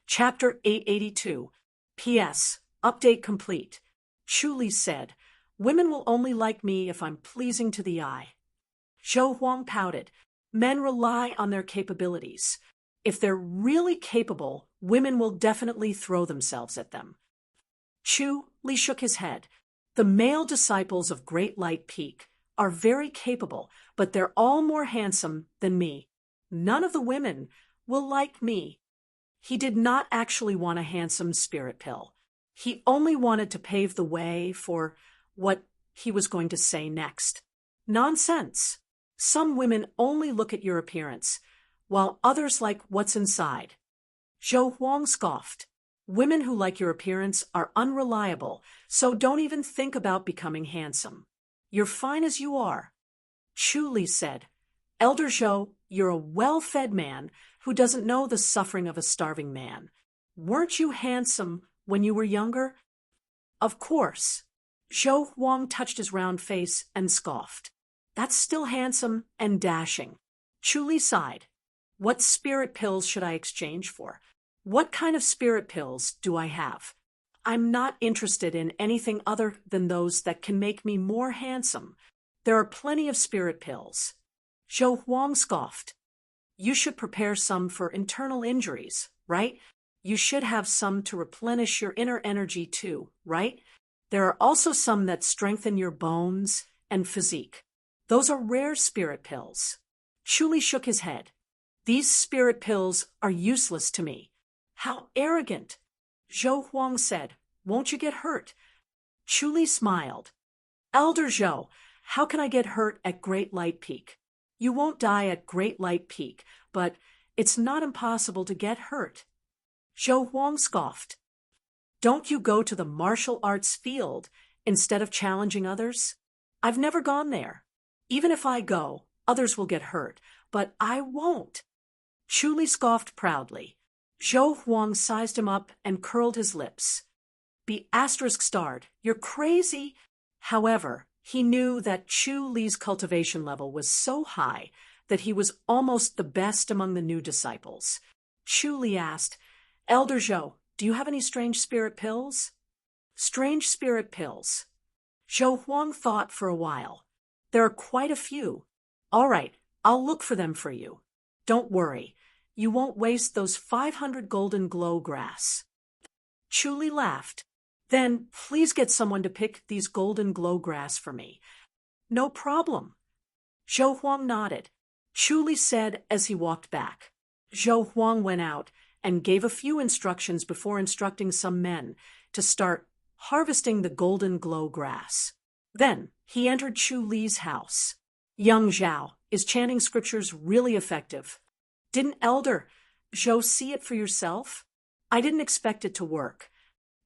Chapter 882. P.S. Update complete. Chu Li said, women will only like me if I'm pleasing to the eye. Zhou Huang pouted. Men rely on their capabilities. If they're really capable, women will definitely throw themselves at them. Chu Li shook his head. The male disciples of Great Light Peak are very capable, but they're all more handsome than me. None of the women will like me. He did not actually want a handsome spirit pill. He only wanted to pave the way for what he was going to say next. Nonsense. Some women only look at your appearance, while others like what's inside. Zhou Huang scoffed. Women who like your appearance are unreliable, so don't even think about becoming handsome. You're fine as you are. Chu Li said, Elder Zhou, you're a well-fed man who doesn't know the suffering of a starving man. Weren't you handsome when you were younger? Of course. Zhou Huang touched his round face and scoffed. That's still handsome and dashing. Chu Li sighed. What spirit pills should I exchange for? What kind of spirit pills do I have? I'm not interested in anything other than those that can make me more handsome. There are plenty of spirit pills. Zhou Huang scoffed. You should prepare some for internal injuries, right? You should have some to replenish your inner energy too, right? There are also some that strengthen your bones and physique. Those are rare spirit pills. Chu Li shook his head. These spirit pills are useless to me. How arrogant! Zhou Huang said, won't you get hurt? Chu Li smiled. Elder Zhou, how can I get hurt at Great Light Peak? You won't die at Great Light Peak, but it's not impossible to get hurt. Zhou Huang scoffed. Don't you go to the martial arts field instead of challenging others? I've never gone there. Even if I go, others will get hurt, but I won't. Chu Li scoffed proudly. Zhou Huang sized him up and curled his lips. Be *starred, you're crazy. However, he knew that Chu Li's cultivation level was so high that he was almost the best among the new disciples. Chu Li asked, Elder Zhou, do you have any strange spirit pills? Strange spirit pills. Zhou Huang thought for a while. There are quite a few. All right, I'll look for them for you. Don't worry. You won't waste those 500 golden glow grass. Chu Li laughed. Then please get someone to pick these golden glow grass for me. No problem. Zhou Huang nodded. Chu Li said as he walked back. Zhou Huang went out and gave a few instructions before instructing some men to start harvesting the golden glow grass. Then he entered Chu Li's house. Young Zhao, is chanting scriptures really effective? Didn't Elder Zhou see it for yourself? I didn't expect it to work.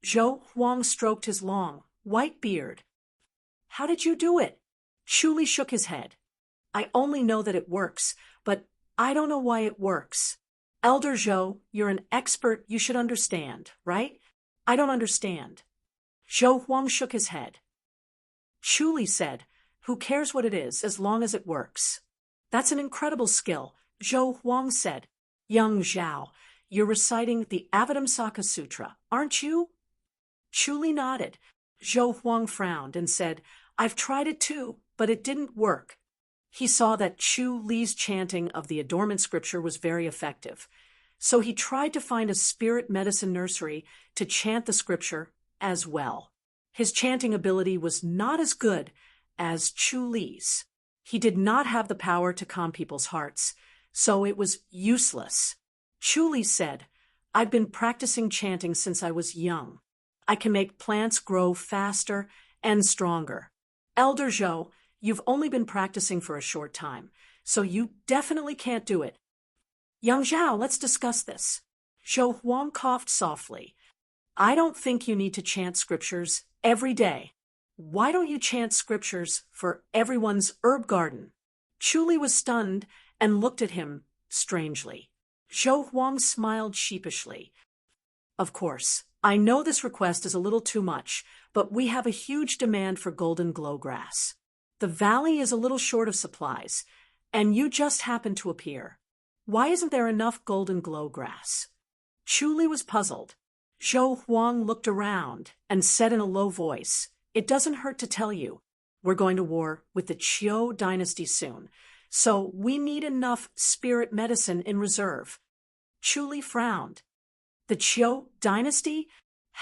Zhou Huang stroked his long, white beard. How did you do it? Chu Li shook his head. I only know that it works, but I don't know why it works. Elder Zhou, you're an expert, you should understand, right? I don't understand. Zhou Huang shook his head. Chu Li said, who cares what it is as long as it works? That's an incredible skill. Zhou Huang said, Young Zhao, you're reciting the Avatamsaka Sutra, aren't you? Chu Li nodded. Zhou Huang frowned and said, I've tried it too, but it didn't work. He saw that Chu Li's chanting of the adornment scripture was very effective, so he tried to find a spirit medicine nursery to chant the scripture as well. His chanting ability was not as good as Chu Li's. He did not have the power to calm people's hearts, so it was useless. Chu Li said, I've been practicing chanting since I was young. I can make plants grow faster and stronger. Elder Zhou, you've only been practicing for a short time, so you definitely can't do it. Young Zhao, let's discuss this. Zhou Huang coughed softly. I don't think you need to chant scriptures every day. Why don't you chant scriptures for everyone's herb garden? Chu Li was stunned and looked at him strangely. Zhou Huang smiled sheepishly. Of course, I know this request is a little too much, but we have a huge demand for golden glow grass. The valley is a little short of supplies, and you just happen to appear. Why isn't there enough golden glow grass?" Chu Li was puzzled. Zhou Huang looked around and said in a low voice, "It doesn't hurt to tell you. We're going to war with the Qiu dynasty soon, so we need enough spirit medicine in reserve." Chu Li frowned. "The Qiu dynasty?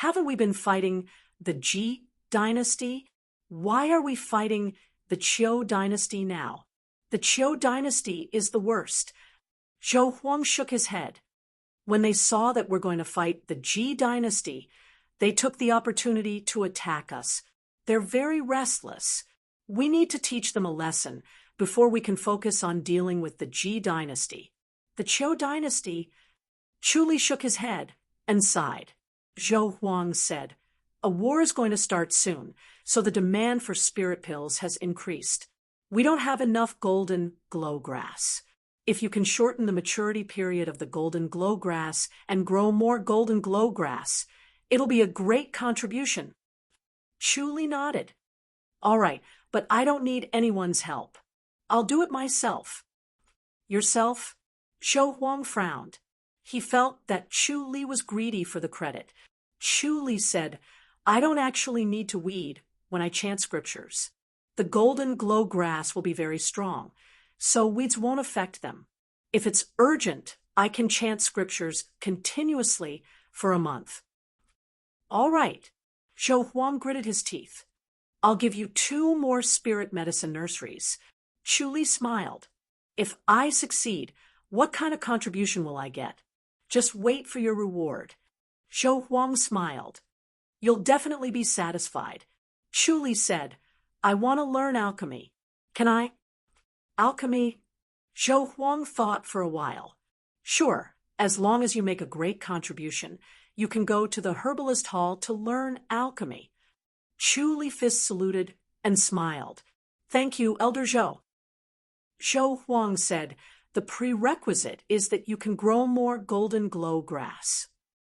Haven't we been fighting the Ji dynasty? Why are we fighting the Qiu dynasty now? The Qiu dynasty is the worst." Zhou Huang shook his head. "When they saw that we're going to fight the Ji dynasty, they took the opportunity to attack us. They're very restless. We need to teach them a lesson before we can focus on dealing with the Ji dynasty. The Qiu dynasty—" Chu Li shook his head and sighed. Zhou Huang said, "A war is going to start soon, so the demand for spirit pills has increased. We don't have enough golden glow grass. If you can shorten the maturity period of the golden glow grass and grow more golden glow grass, it'll be a great contribution." Chu Li nodded. "All right, but I don't need anyone's help. I'll do it myself." "Yourself?" Zhou Huang frowned. He felt that Chu Li was greedy for the credit. Chu Li said, "I don't actually need to weed when I chant scriptures. The golden glow grass will be very strong, so weeds won't affect them. If it's urgent, I can chant scriptures continuously for a month." "All right." Zhou Huang gritted his teeth. "I'll give you 2 more spirit medicine nurseries." Chu Li smiled. "If I succeed, what kind of contribution will I get?" "Just wait for your reward." Zhou Huang smiled. "You'll definitely be satisfied." Chu Li said, "I want to learn alchemy. Can I?" "Alchemy?" Zhou Huang thought for a while. "Sure, as long as you make a great contribution, you can go to the herbalist hall to learn alchemy." Chu Li fist saluted and smiled. "Thank you, Elder Zhou." Zhou Huang said, "The prerequisite is that you can grow more golden glow grass."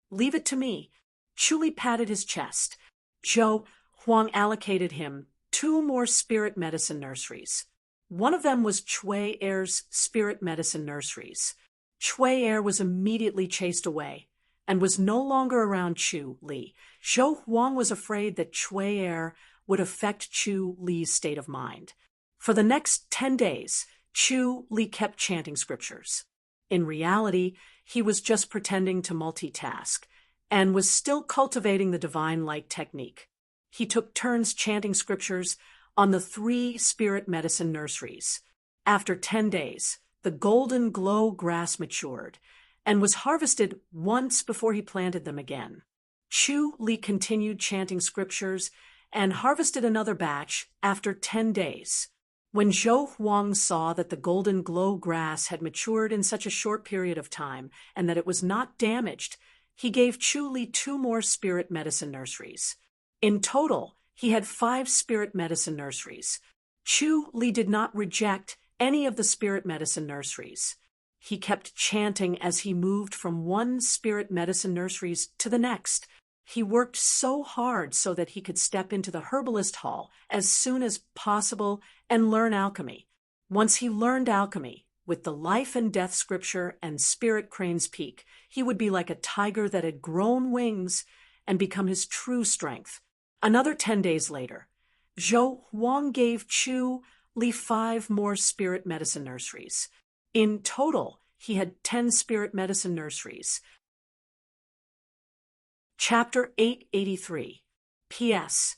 "Leave it to me." Chu Li patted his chest. Zhou Huang allocated him 2 more spirit medicine nurseries. One of them was Cui Er's spirit medicine nurseries. Cui Er was immediately chased away and was no longer around Chu Li. Zhou Huang was afraid that Cui Er would affect Chu Li's state of mind. For the next 10 days, Chu Li kept chanting scriptures. In reality, he was just pretending to multitask and was still cultivating the divine light technique. He took turns chanting scriptures on the 3 spirit medicine nurseries. After 10 days, the golden glow grass matured and was harvested once before he planted them again. Chu Li continued chanting scriptures and harvested another batch after 10 days. When Zhou Huang saw that the golden glow grass had matured in such a short period of time and that it was not damaged, he gave Chu Li 2 more spirit medicine nurseries. In total, he had 5 spirit medicine nurseries. Chu Li did not reject any of the spirit medicine nurseries. He kept chanting as he moved from one spirit medicine nurseries to the next. He worked so hard so that he could step into the herbalist hall as soon as possible and learn alchemy. Once he learned alchemy, with the life and death scripture and spirit crane's peak, he would be like a tiger that had grown wings and become his true strength. Another 10 days later, Zhou Huang gave Chu Li 5 more spirit medicine nurseries. In total, he had 10 spirit medicine nurseries. Chapter 883. P.S.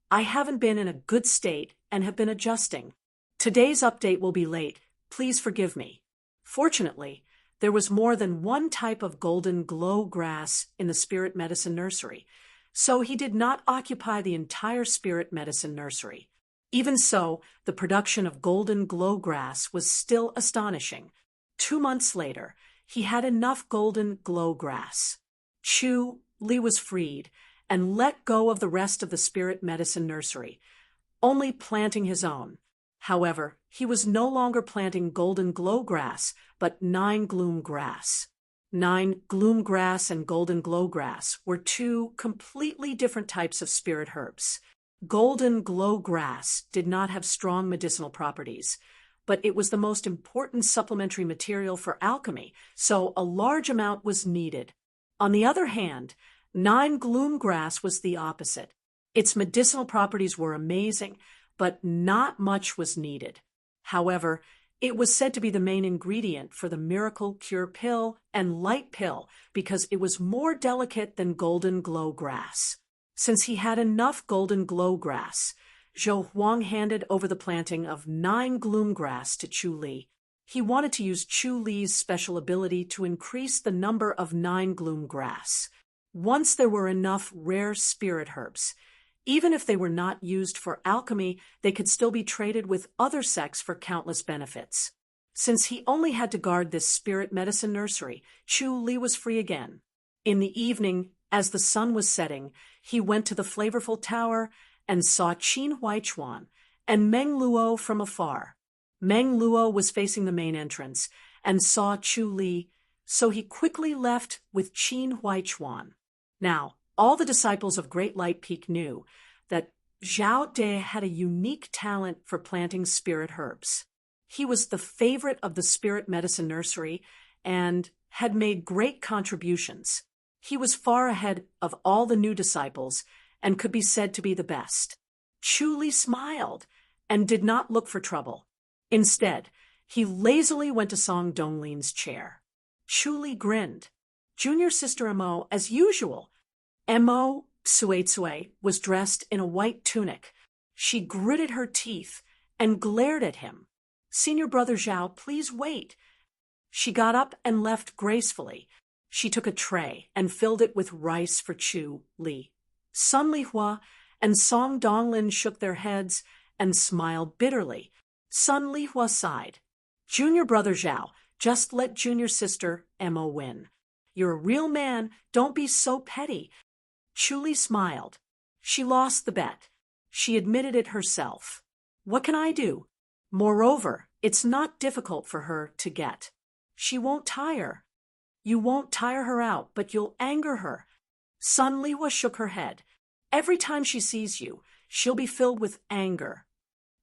I haven't been in a good state and have been adjusting. Today's update will be late. Please forgive me. Fortunately, there was more than one type of golden glow grass in the spirit medicine nursery, so he did not occupy the entire spirit medicine nursery. Even so, the production of golden glow grass was still astonishing. 2 months later, he had enough golden glow grass. Chu Li was freed and let go of the rest of the spirit medicine nursery, only planting his own. However, he was no longer planting golden glow grass, but 9 gloom grass. 9 gloom grass and golden glow grass were two completely different types of spirit herbs. Golden glow grass did not have strong medicinal properties, but it was the most important supplementary material for alchemy, so a large amount was needed. On the other hand, 9 gloom grass was the opposite. Its medicinal properties were amazing, but not much was needed. However, it was said to be the main ingredient for the miracle cure pill and light pill because it was more delicate than golden glow grass. Since he had enough golden glow grass, Zhou Huang handed over the planting of 9 gloom grass to Chu Li. He wanted to use Chu Li's special ability to increase the number of 9 gloom grass. Once there were enough rare spirit herbs, even if they were not used for alchemy, they could still be traded with other sects for countless benefits. Since he only had to guard this spirit medicine nursery, Chu Li was free again. In the evening, as the sun was setting, he went to the flavorful tower and saw Qin Huaichuan and Meng Luo from afar. Meng Luo was facing the main entrance and saw Chu Li, so he quickly left with Qin Huaichuan. Now, all the disciples of Great Light Peak knew that Zhao De had a unique talent for planting spirit herbs. He was the favorite of the spirit medicine nursery and had made great contributions. He was far ahead of all the new disciples and could be said to be the best. Chu Li smiled and did not look for trouble. Instead, he lazily went to Song Donglin's chair. Chu Li grinned. Junior sister Mo, as usual. Mo Tsuetsue was dressed in a white tunic. She gritted her teeth and glared at him. Senior brother Zhao, please wait. She got up and left gracefully. She took a tray and filled it with rice for Chu Li. Sun Lihua and Song Donglin shook their heads and smiled bitterly. Sun Lihua sighed. Junior brother Zhao, just let junior sister Mo win. You're a real man, don't be so petty. Chu Li smiled. She lost the bet. She admitted it herself. What can I do? Moreover, it's not difficult for her to get. She won't tire. You won't tire her out, but you'll anger her. Sun Lihua shook her head. Every time she sees you, she'll be filled with anger.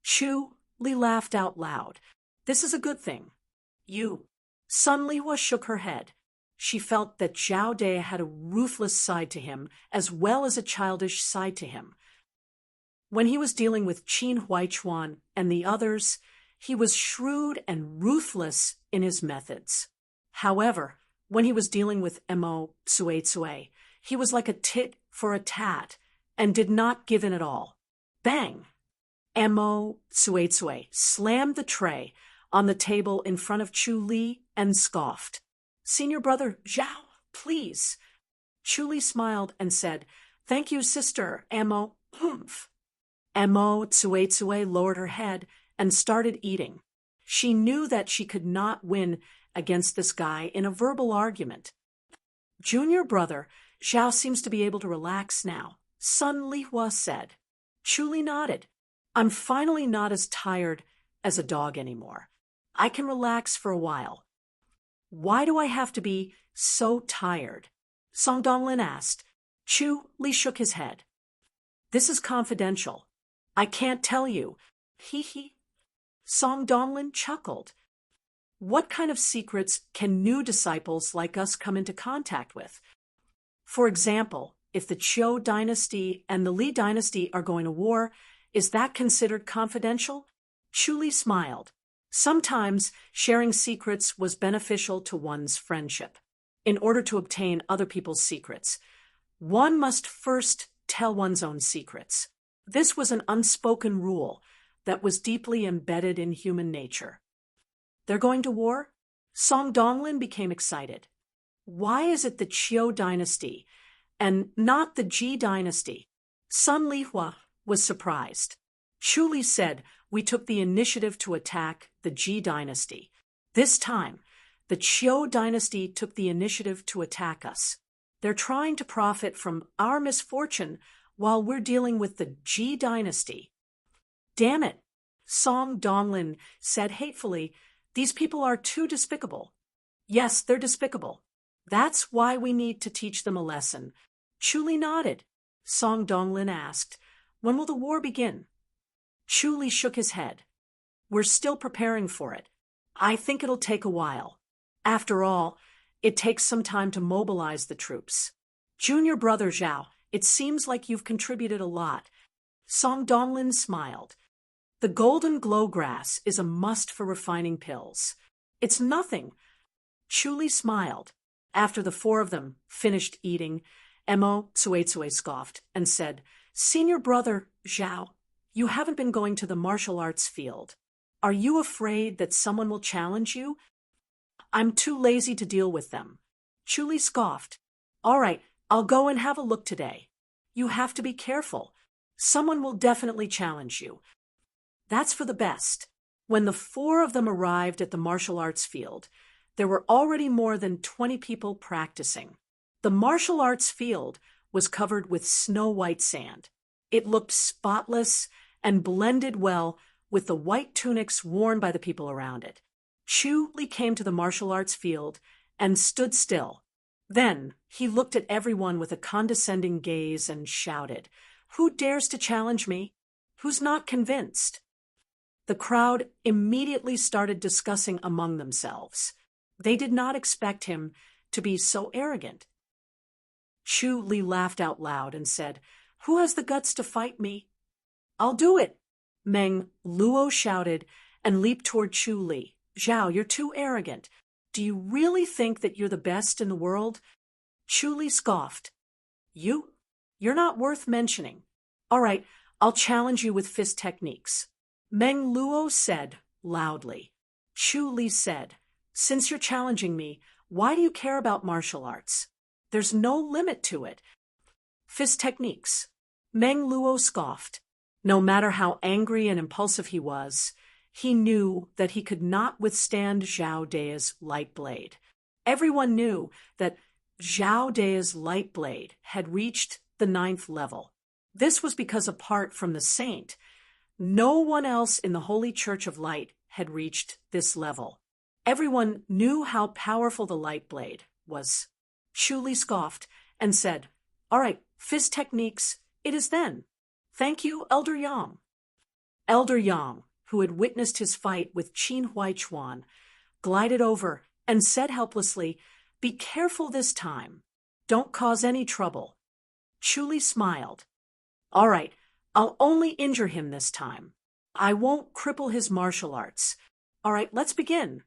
Chu Li laughed out loud. This is a good thing. You. Sun Lihua shook her head. She felt that Zhao De had a ruthless side to him as well as a childish side to him. When he was dealing with Qin Huaichuan and the others, he was shrewd and ruthless in his methods. However, when he was dealing with Mo Tsuetsue, he was like a tit for a tat and did not give in at all. Bang! Mo Tsuetsue slammed the tray on the table in front of Chu Li and scoffed. Senior brother Zhao, please. Chu Li smiled and said, Thank you, sister, Mo. Humph. Mo Tsuetsue lowered her head and started eating. She knew that she could not win against this guy in a verbal argument. Junior brother Zhao seems to be able to relax now, Sun Lihua said. Chu Li nodded. I'm finally not as tired as a dog anymore. I can relax for a while. Why do I have to be so tired? Song Donglin asked. Chu Li shook his head. This is confidential. I can't tell you. Hee hee. Song Donglin chuckled. What kind of secrets can new disciples like us come into contact with? For example, if the Qiu dynasty and the Li dynasty are going to war, is that considered confidential? Chu Li smiled. Sometimes sharing secrets was beneficial to one's friendship. In order to obtain other people's secrets, one must first tell one's own secrets. This was an unspoken rule that was deeply embedded in human nature. They're going to war? Song Donglin became excited. Why is it the Qiu dynasty and not the Ji dynasty? Sun Lihua was surprised. Chu Li said, we took the initiative to attack the Ji dynasty. This time, the Qiu dynasty took the initiative to attack us. They're trying to profit from our misfortune while we're dealing with the Ji dynasty. Damn it, Song Donglin said hatefully, these people are too despicable. Yes, they're despicable. That's why we need to teach them a lesson. Chu Li nodded. Song Donglin asked, "When will the war begin?" Chu Li shook his head. "We're still preparing for it. I think it'll take a while. After all, it takes some time to mobilize the troops. Junior brother Zhao, it seems like you've contributed a lot." Song Donglin smiled. "The golden glow grass is a must for refining pills. It's nothing." Chu Li smiled. After the four of them finished eating, Emo Tsuetsue scoffed and said, "Senior brother Zhao, you haven't been going to the martial arts field. Are you afraid that someone will challenge you?" "I'm too lazy to deal with them." Chu Li scoffed. "All right, I'll go and have a look today. You have to be careful. Someone will definitely challenge you." That's for the best. When the four of them arrived at the martial arts field, there were already more than 20 people practicing. The martial arts field was covered with snow-white sand. It looked spotless and blended well with the white tunics worn by the people around it. Chu Li came to the martial arts field and stood still. Then he looked at everyone with a condescending gaze and shouted, "Who dares to challenge me? Who's not convinced?" The crowd immediately started discussing among themselves. They did not expect him to be so arrogant. Chu Li laughed out loud and said, "Who has the guts to fight me?" "I'll do it," Meng Luo shouted and leaped toward Chu Li. "Zhao, you're too arrogant. Do you really think that you're the best in the world?" Chu Li scoffed. You're not worth mentioning. All right, I'll challenge you with fist techniques," Meng Luo said loudly. Chu Li said, "Since you're challenging me, why do you care about martial arts? There's no limit to it." "Fist techniques," Meng Luo scoffed. No matter how angry and impulsive he was, he knew that he could not withstand Zhao De's light blade. Everyone knew that Zhao De's light blade had reached the 9th level. This was because apart from the saint, no one else in the Holy Church of Light had reached this level. Everyone knew how powerful the light blade was. Chu Li scoffed and said, "All right, fist techniques, it is then. Thank you, Elder Yang." Elder Yang, who had witnessed his fight with Qin Huaichuan, glided over and said helplessly, "Be careful this time. Don't cause any trouble." Chu Li smiled. "All right, I'll only injure him this time. I won't cripple his martial arts. All right, let's begin."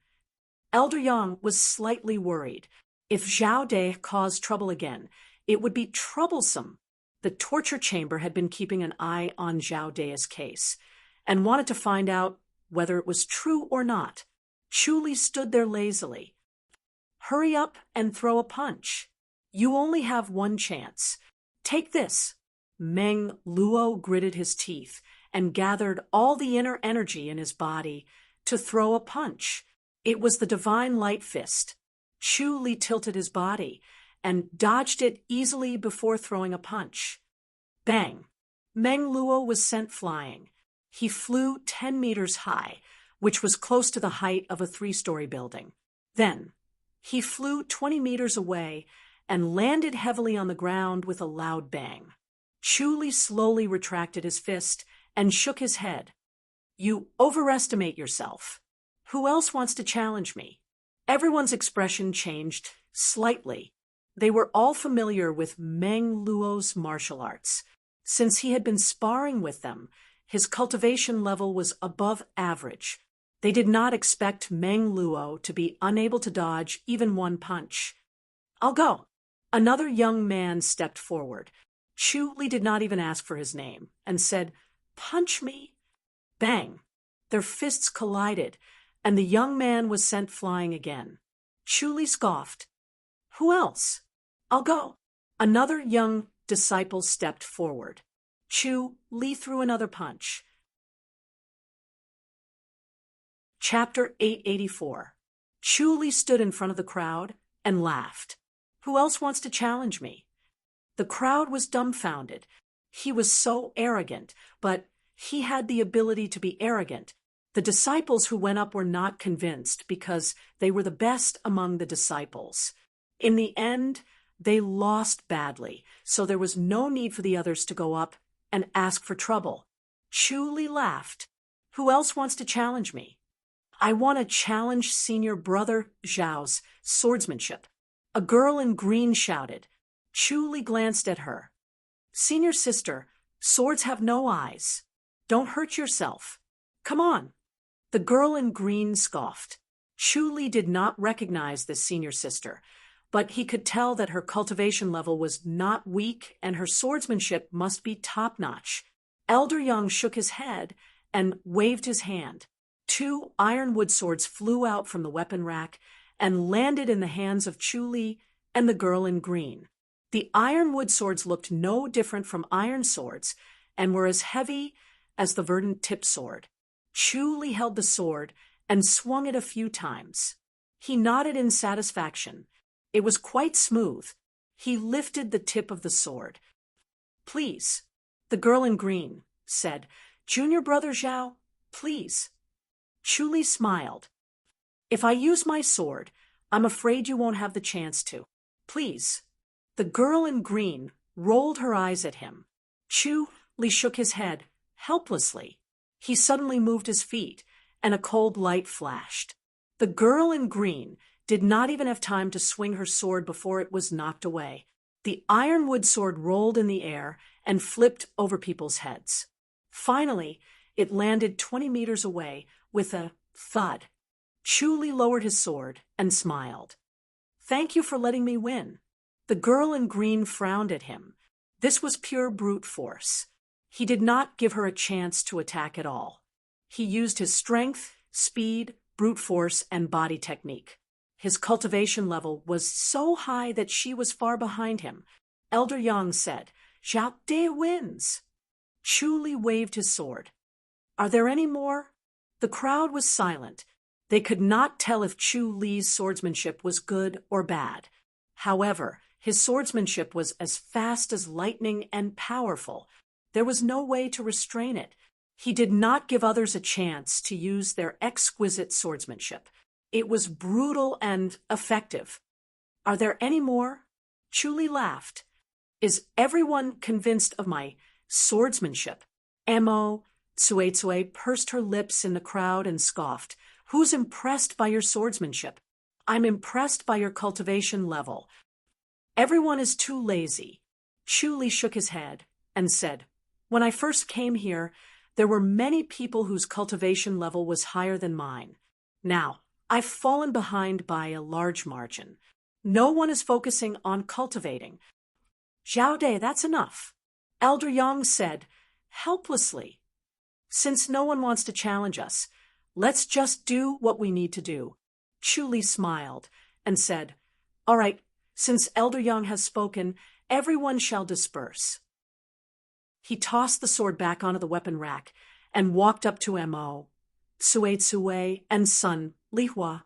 Elder Yang was slightly worried. If Zhao De caused trouble again, it would be troublesome. The torture chamber had been keeping an eye on Zhao De's case and wanted to find out whether it was true or not. Chu Li stood there lazily. "Hurry up and throw a punch. You only have one chance. Take this." Meng Luo gritted his teeth and gathered all the inner energy in his body to throw a punch. It was the divine light fist. Chu Li tilted his body and dodged it easily before throwing a punch. Bang! Meng Luo was sent flying. He flew 10 meters high, which was close to the height of a 3-story building. Then, he flew 20 meters away and landed heavily on the ground with a loud bang. Chu Li slowly retracted his fist and shook his head. "You overestimate yourself. Who else wants to challenge me?" Everyone's expression changed slightly. They were all familiar with Meng Luo's martial arts. Since he had been sparring with them, his cultivation level was above average. They did not expect Meng Luo to be unable to dodge even one punch. "I'll go." Another young man stepped forward. Chu Li did not even ask for his name and said, "Punch me." Bang! Their fists collided, and the young man was sent flying again. Chu Li scoffed. "Who else?" "I'll go." Another young disciple stepped forward. Chu Li threw another punch. Chapter 884. Chu Li stood in front of the crowd and laughed. "Who else wants to challenge me?" The crowd was dumbfounded. He was so arrogant, but he had the ability to be arrogant. The disciples who went up were not convinced because they were the best among the disciples. In the end, they lost badly, so there was no need for the others to go up and ask for trouble. Chu Li laughed. Who else wants to challenge me? I want to challenge senior brother Zhao's swordsmanship. A girl in green shouted. Chu Li glanced at her. Senior sister, swords have no eyes. Don't hurt yourself. Come on. The girl in green scoffed. Chu Li did not recognize this senior sister, but he could tell that her cultivation level was not weak and her swordsmanship must be top-notch. Elder Young shook his head and waved his hand. 2 ironwood swords flew out from the weapon rack and landed in the hands of Chu Li and the girl in green. The ironwood swords looked no different from iron swords and were as heavy as the verdant tip sword. Chu Li held the sword and swung it a few times. He nodded in satisfaction. It was quite smooth. He lifted the tip of the sword. Please, the girl in green said. Junior brother Zhao, please. Chu Li smiled. If I use my sword, I'm afraid you won't have the chance to. Please. The girl in green rolled her eyes at him. Chu Li shook his head helplessly. He suddenly moved his feet, and a cold light flashed. The girl in green did not even have time to swing her sword before it was knocked away. The ironwood sword rolled in the air and flipped over people's heads. Finally, it landed 20 meters away with a thud. Chu Li lowered his sword and smiled. Thank you for letting me win. The girl in green frowned at him. This was pure brute force. He did not give her a chance to attack at all. He used his strength, speed, brute force, and body technique. His cultivation level was so high that she was far behind him. Elder Yang said, Zhao De wins. Chu Li waved his sword. Are there any more? The crowd was silent. They could not tell if Chu Li's swordsmanship was good or bad. However, his swordsmanship was as fast as lightning and powerful. There was no way to restrain it. He did not give others a chance to use their exquisite swordsmanship. It was brutal and effective. Are there any more? Chu Li laughed. Is everyone convinced of my swordsmanship? Mo Tsue pursed her lips in the crowd and scoffed. Who's impressed by your swordsmanship? I'm impressed by your cultivation level. Everyone is too lazy. Chu Li shook his head and said, When I first came here, there were many people whose cultivation level was higher than mine. Now, I've fallen behind by a large margin. No one is focusing on cultivating. Zhao De, that's enough. Elder Yang said, helplessly. Since no one wants to challenge us, let's just do what we need to do. Chu Li smiled and said, All right, since Elder Yang has spoken, everyone shall disperse. He tossed the sword back onto the weapon rack and walked up to Mo Tsue and son Lihua.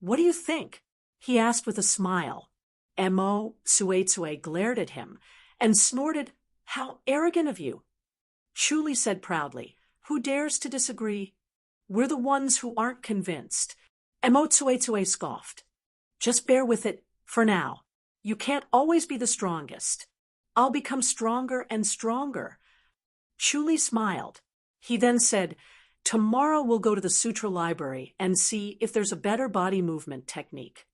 What do you think? He asked with a smile. Mo Tsue glared at him and snorted, How arrogant of you! Chu Li said proudly, Who dares to disagree? We're the ones who aren't convinced. Mo Tsue scoffed. Just bear with it for now. You can't always be the strongest. I'll become stronger and stronger. Chu Li smiled. He then said, Tomorrow we'll go to the sutra library and see if there's a better body movement technique.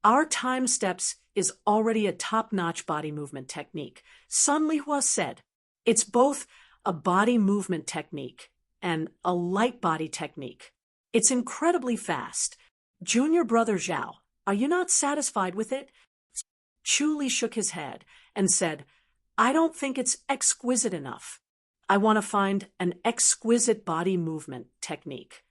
Our time steps is already a top-notch body movement technique. Sun Lihua said, It's both a body movement technique and a light body technique. It's incredibly fast. Junior brother Zhao, are you not satisfied with it? Chu Li shook his head and said, I don't think it's exquisite enough. I want to find an exquisite body movement technique.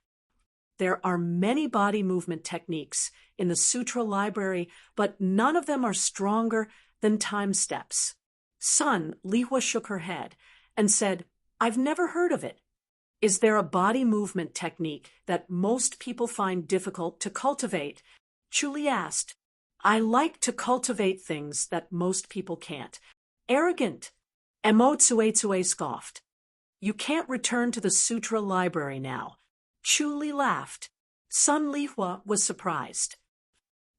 There are many body movement techniques in the sutra library, but none of them are stronger than time steps. Sun Lihua shook her head and said, I've never heard of it. Is there a body movement technique that most people find difficult to cultivate? Chu Li asked. I like to cultivate things that most people can't. Arrogant. Mo Tsue scoffed. You can't return to the sutra library now. Chu Li laughed. Sun Lihua was surprised.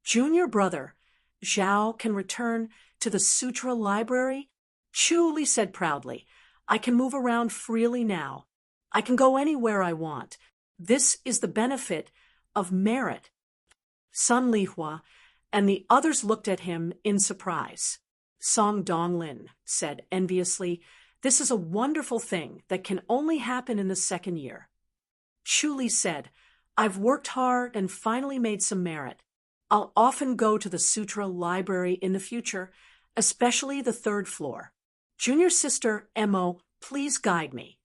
Junior brother, Zhao can return to the sutra library? Chu Li said proudly. I can move around freely now. I can go anywhere I want. This is the benefit of merit. Sun Lihua and the others looked at him in surprise. Song Donglin said enviously, this is a wonderful thing that can only happen in the second year. Chu Li said, I've worked hard and finally made some merit. I'll often go to the sutra library in the future, especially the third floor. Junior sister Emo, please guide me.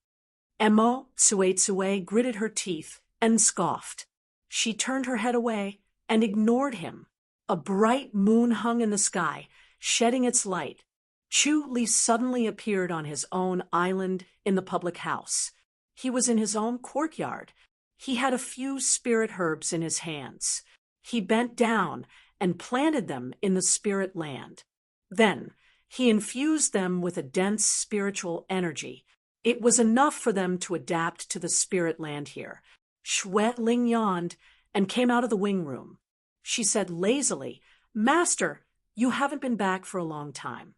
Emo, Tsue gritted her teeth and scoffed. She turned her head away and ignored him. A bright moon hung in the sky, shedding its light. Chu Li suddenly appeared on his own island in the public house. He was in his own courtyard. He had a few spirit herbs in his hands. He bent down and planted them in the spirit land. Then he infused them with a dense spiritual energy. It was enough for them to adapt to the spirit land here. Xue Ling yawned and came out of the wing room. She said lazily, Master, you haven't been back for a long time.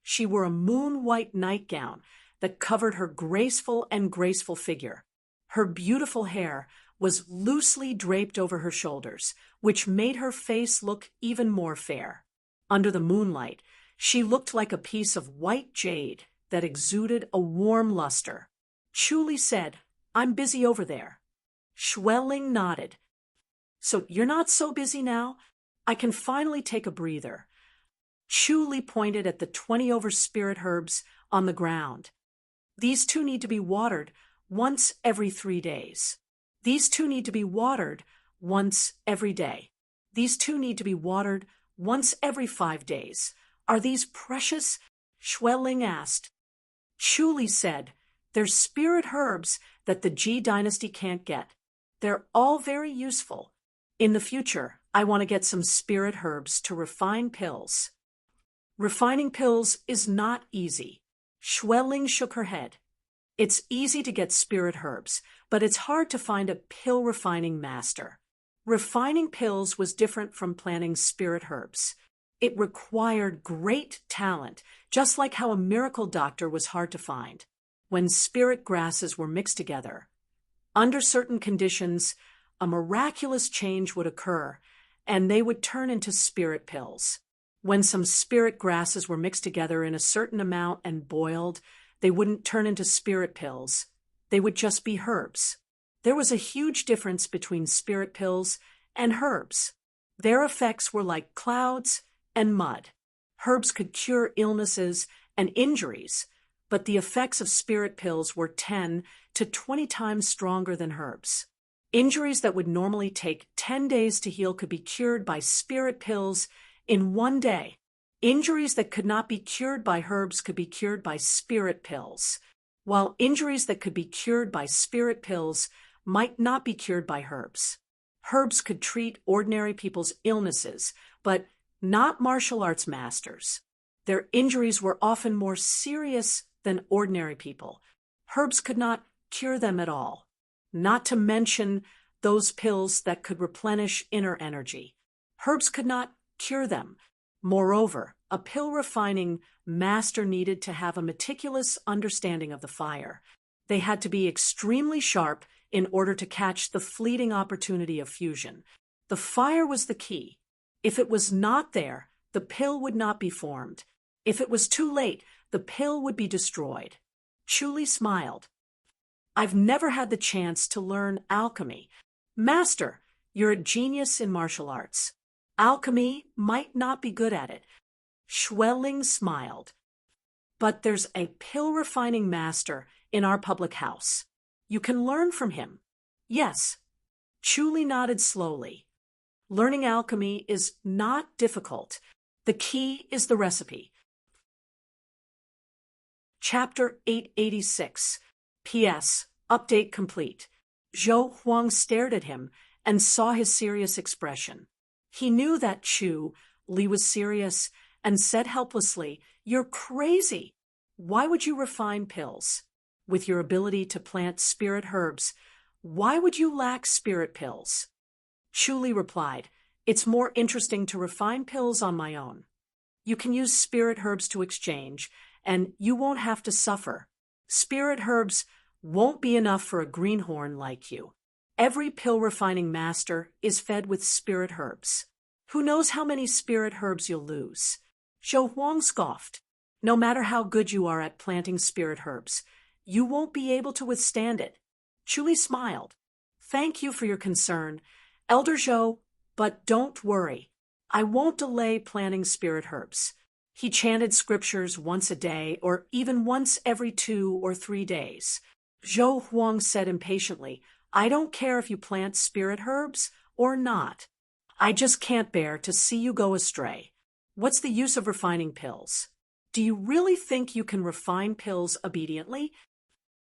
She wore a moon-white nightgown that covered her graceful figure. Her beautiful hair was loosely draped over her shoulders, which made her face look even more fair. Under the moonlight, she looked like a piece of white jade that exuded a warm luster. Chu Li said, I'm busy over there. Xue Ling nodded. So you're not so busy now? I can finally take a breather. Chu Li pointed at the 20 over spirit herbs on the ground. These two need to be watered once every 3 days. These two need to be watered once every day. These two need to be watered once every 5 days. Are these precious? Xue Ling asked. Chu Li said, they're spirit herbs that the Ji dynasty can't get. They're all very useful. In the future, I want to get some spirit herbs to refine pills. Refining pills is not easy. Xue Ling shook her head. It's easy to get spirit herbs, but it's hard to find a pill refining master. Refining pills was different from planting spirit herbs. It required great talent, just like how a miracle doctor was hard to find. When spirit grasses were mixed together, under certain conditions, a miraculous change would occur, and they would turn into spirit pills. When some spirit grasses were mixed together in a certain amount and boiled, they wouldn't turn into spirit pills. They would just be herbs. There was a huge difference between spirit pills and herbs. Their effects were like clouds and mud. Herbs could cure illnesses and injuries, but the effects of spirit pills were 10 to 20 times stronger than herbs. Injuries that would normally take 10 days to heal could be cured by spirit pills in 1 day. Injuries that could not be cured by herbs could be cured by spirit pills, while injuries that could be cured by spirit pills might not be cured by herbs. Herbs could treat ordinary people's illnesses, but not martial arts masters. Their injuries were often more serious than ordinary people. Herbs could not cure them at all, not to mention those pills that could replenish inner energy. Herbs could not cure them. Moreover, a pill refining master needed to have a meticulous understanding of the fire. They had to be extremely sharp in order to catch the fleeting opportunity of fusion. The fire was the key. If it was not there, the pill would not be formed. If it was too late, the pill would be destroyed. Chu Li smiled. I've never had the chance to learn alchemy. Master, you're a genius in martial arts. Alchemy might not be good at it. Xue Ling smiled. But there's a pill refining master in our public house. You can learn from him. Yes. Chu Li nodded slowly. Learning alchemy is not difficult. The key is the recipe. Chapter 886. P.S. Update complete. Zhou Huang stared at him and saw his serious expression. He knew that Chu Li was serious and said helplessly, You're crazy. Why would you refine pills? With your ability to plant spirit herbs, why would you lack spirit pills? Chu Li replied, It's more interesting to refine pills on my own. You can use spirit herbs to exchange, and you won't have to suffer. Spirit herbs won't be enough for a greenhorn like you. Every pill refining master is fed with spirit herbs. Who knows how many spirit herbs you'll lose? Zhou Huang scoffed. No matter how good you are at planting spirit herbs, you won't be able to withstand it. Chu Li smiled. Thank you for your concern, Elder Zhou, but don't worry. I won't delay planting spirit herbs. He chanted scriptures once a day or even once every 2 or 3 days. Zhou Huang said impatiently, I don't care if you plant spirit herbs or not. I just can't bear to see you go astray. What's the use of refining pills? Do you really think you can refine pills obediently?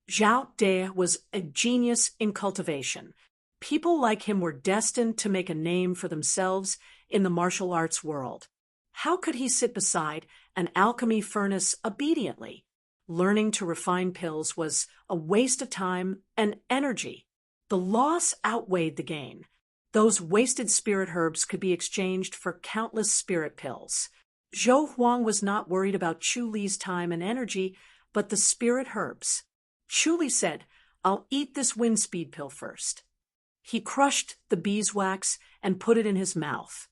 Zhao De was a genius in cultivation. People like him were destined to make a name for themselves in the martial arts world. How could he sit beside an alchemy furnace obediently? Learning to refine pills was a waste of time and energy. The loss outweighed the gain. Those wasted spirit herbs could be exchanged for countless spirit pills. Zhou Huang was not worried about Chu Li's time and energy, but the spirit herbs. Chu Li said, I'll eat this wind speed pill first. He crushed the beeswax and put it in his mouth.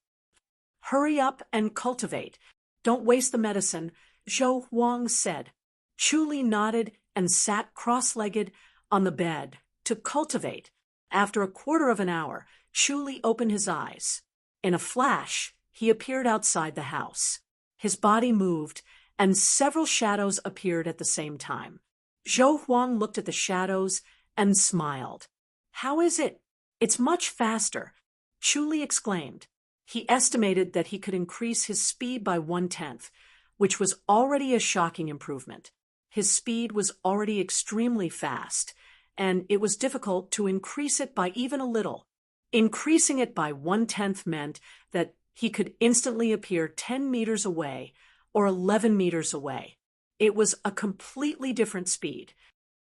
Hurry up and cultivate. Don't waste the medicine, Zhou Huang said. Chu Li nodded and sat cross-legged on the bed to cultivate. After a quarter of an hour, Chu Li opened his eyes. In a flash, he appeared outside the house. His body moved, and several shadows appeared at the same time. Zhou Huang looked at the shadows and smiled. How is it? It's much faster, Chu Li exclaimed. He estimated that he could increase his speed by 1/10, which was already a shocking improvement. His speed was already extremely fast, and it was difficult to increase it by even a little. Increasing it by 1/10 meant that he could instantly appear 10 meters away or 11 meters away. It was a completely different speed.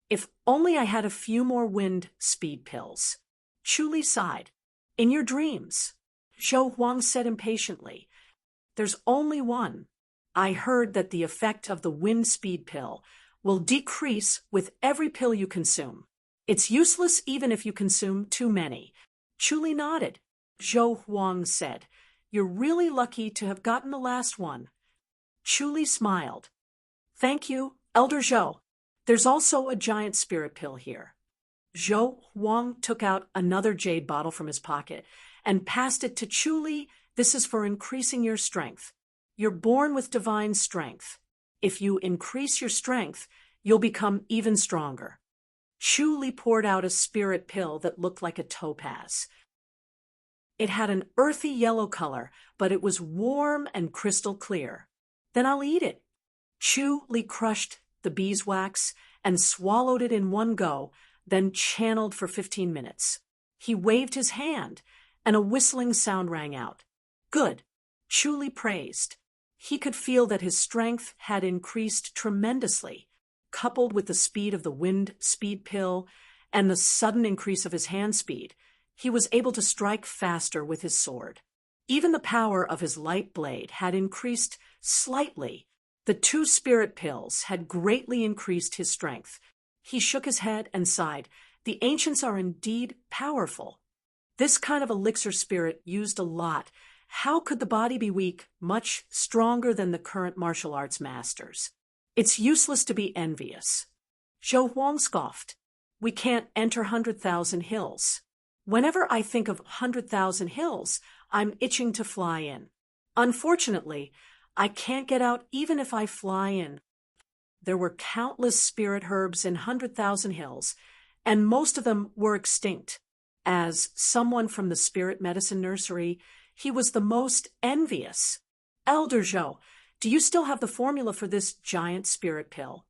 If only I had a few more wind speed pills. Chu Li sighed. In your dreams, Zhou Huang said impatiently. There's only one. I heard that the effect of the wind speed pill will decrease with every pill you consume. It's useless even if you consume too many. Chu Li nodded. Zhou Huang said, You're really lucky to have gotten the last one. Chu Li smiled. Thank you, Elder Zhou. There's also a giant spirit pill here. Zhou Huang took out another jade bottle from his pocket and passed it to Chu Li. This is for increasing your strength. You're born with divine strength. If you increase your strength, you'll become even stronger. Chu Li poured out a spirit pill that looked like a topaz. It had an earthy yellow color, but it was warm and crystal clear. Then I'll eat it. Chu Li crushed the beeswax and swallowed it in one go, then channeled for 15 minutes. He waved his hand, and a whistling sound rang out. Good, Chu Li praised. He could feel that his strength had increased tremendously, coupled with the speed of the wind speed pill and the sudden increase of his hand speed. He was able to strike faster with his sword. Even the power of his light blade had increased slightly. The 2 spirit pills had greatly increased his strength. He shook his head and sighed. The ancients are indeed powerful. This kind of elixir spirit used a lot. How could the body be weak, much stronger than the current martial arts masters? It's useless to be envious. Zhou Huang scoffed. We can't enter 100,000 hills. Whenever I think of 100,000 hills, I'm itching to fly in. Unfortunately, I can't get out even if I fly in. There were countless spirit herbs in 100,000 hills, and most of them were extinct. As someone from the spirit medicine nursery, he was the most envious. Elder Zhou, do you still have the formula for this giant spirit pill?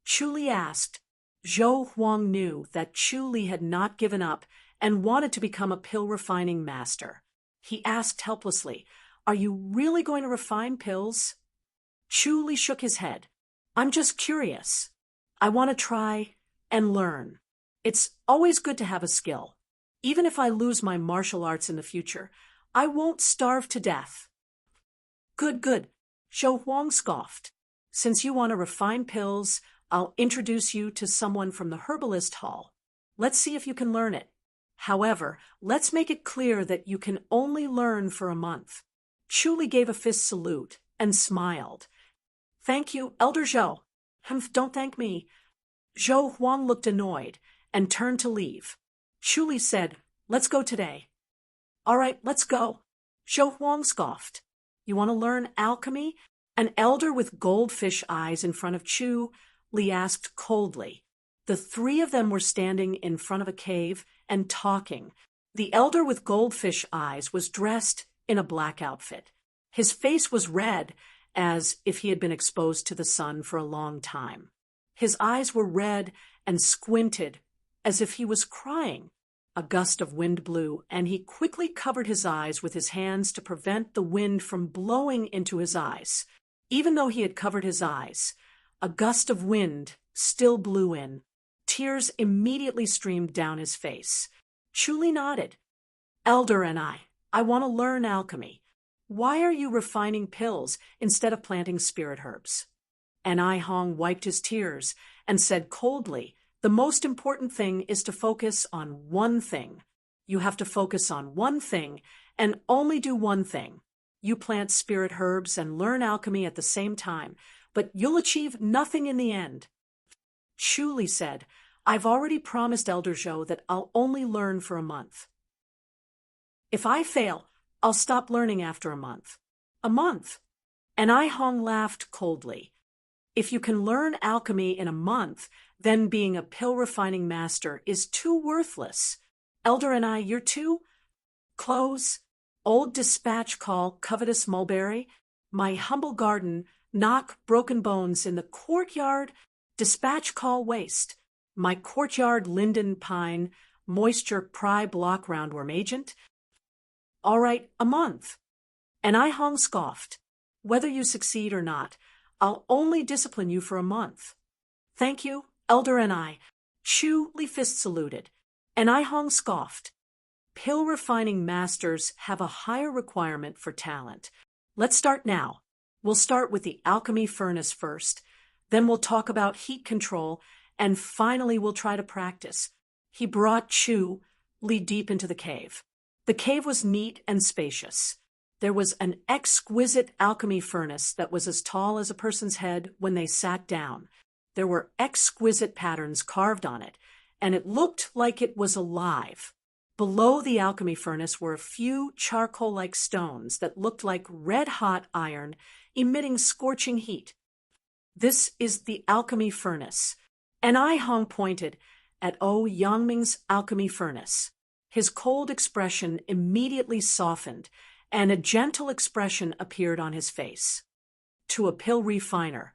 Chu Li asked. Zhou Huang knew that Chu Li had not given up and wanted to become a pill-refining master. He asked helplessly, Are you really going to refine pills? Chu Li shook his head. I'm just curious. I want to try and learn. It's always good to have a skill. Even if I lose my martial arts in the future, I won't starve to death. Good, good, Zhou Huang scoffed. Since you want to refine pills, I'll introduce you to someone from the herbalist hall. Let's see if you can learn it. However, let's make it clear that you can only learn for a month. Chuli gave a fist salute and smiled. Thank you, Elder Zhou. Don't thank me. Zhou Huang looked annoyed and turned to leave. Chuli said, let's go today. All right, let's go. Zhou Huang scoffed. You want to learn alchemy? An elder with goldfish eyes in front of Chu Li asked coldly. The three of them were standing in front of a cave and talking. The elder with goldfish eyes was dressed in a black outfit. His face was red, as if he had been exposed to the sun for a long time. His eyes were red and squinted, as if he was crying. A gust of wind blew, and he quickly covered his eyes with his hands to prevent the wind from blowing into his eyes. Even though he had covered his eyes, a gust of wind still blew in. Tears immediately streamed down his face. Chuli nodded. Elder and I want to learn alchemy. Why are you refining pills instead of planting spirit herbs? And I Hong wiped his tears and said coldly, the most important thing is to focus on one thing. You have to focus on one thing and only do one thing. You plant spirit herbs and learn alchemy at the same time, but you'll achieve nothing in the end. Chuli said, I've already promised Elder Zhou that I'll only learn for a month. If I fail, I'll stop learning after a month. A month? And I Hong laughed coldly. If you can learn alchemy in a month, then being a pill-refining master is too worthless. Elder and you're too? Clothes, old dispatch call, covetous mulberry, my humble garden, knock, broken bones in the courtyard, dispatch call waste, my courtyard linden pine, moisture pry block roundworm agent. All right, a month. And I Hong scoffed. Whether you succeed or not, I'll only discipline you for a month. Thank you, Elder and Chu Li fist saluted. And I Hong scoffed. Pill refining masters have a higher requirement for talent. Let's start now. We'll start with the alchemy furnace first, then we'll talk about heat control, and finally we'll try to practice. He brought Chu Li deep into the cave. The cave was neat and spacious. There was an exquisite alchemy furnace that was as tall as a person's head when they sat down. There were exquisite patterns carved on it, and it looked like it was alive. Below the alchemy furnace were a few charcoal-like stones that looked like red-hot iron, emitting scorching heat. This is the alchemy furnace. And I Hong pointed at Yangming's alchemy furnace. His cold expression immediately softened, and a gentle expression appeared on his face. To a pill refiner,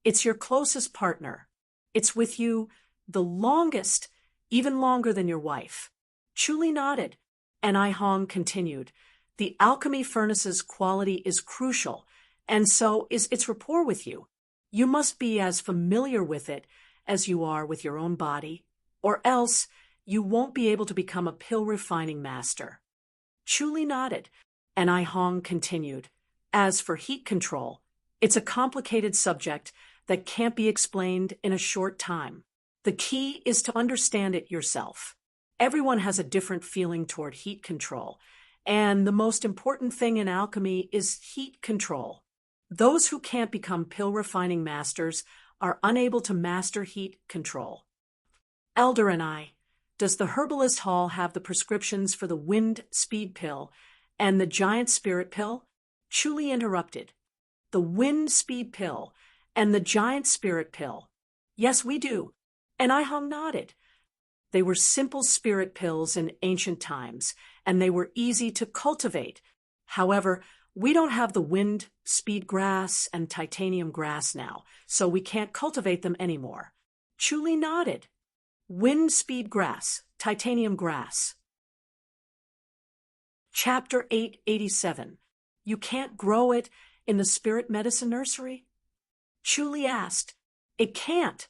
it's your closest partner. It's with you the longest, even longer than your wife. Chuli nodded, and I Hong continued. The alchemy furnace's quality is crucial, and so is its rapport with you. You must be as familiar with it as you are with your own body, or else you won't be able to become a pill refining master. Chuli nodded, and I Hong continued. As for heat control, it's a complicated subject that can't be explained in a short time. The key is to understand it yourself. Everyone has a different feeling toward heat control, and the most important thing in alchemy is heat control. Those who can't become pill refining masters are unable to master heat control. Elder and does the herbalist hall have the prescriptions for the wind speed pill and the giant spirit pill? Chuli interrupted. The wind speed pill and the giant spirit pill. Yes, we do. And I Hong nodded. They were simple spirit pills in ancient times, and they were easy to cultivate. However, we don't have the wind speed grass and titanium grass now, so we can't cultivate them anymore. Chuli nodded. Wind speed grass, titanium grass. Chapter 887. You can't grow it in the spirit medicine nursery? Chuli asked. It can't.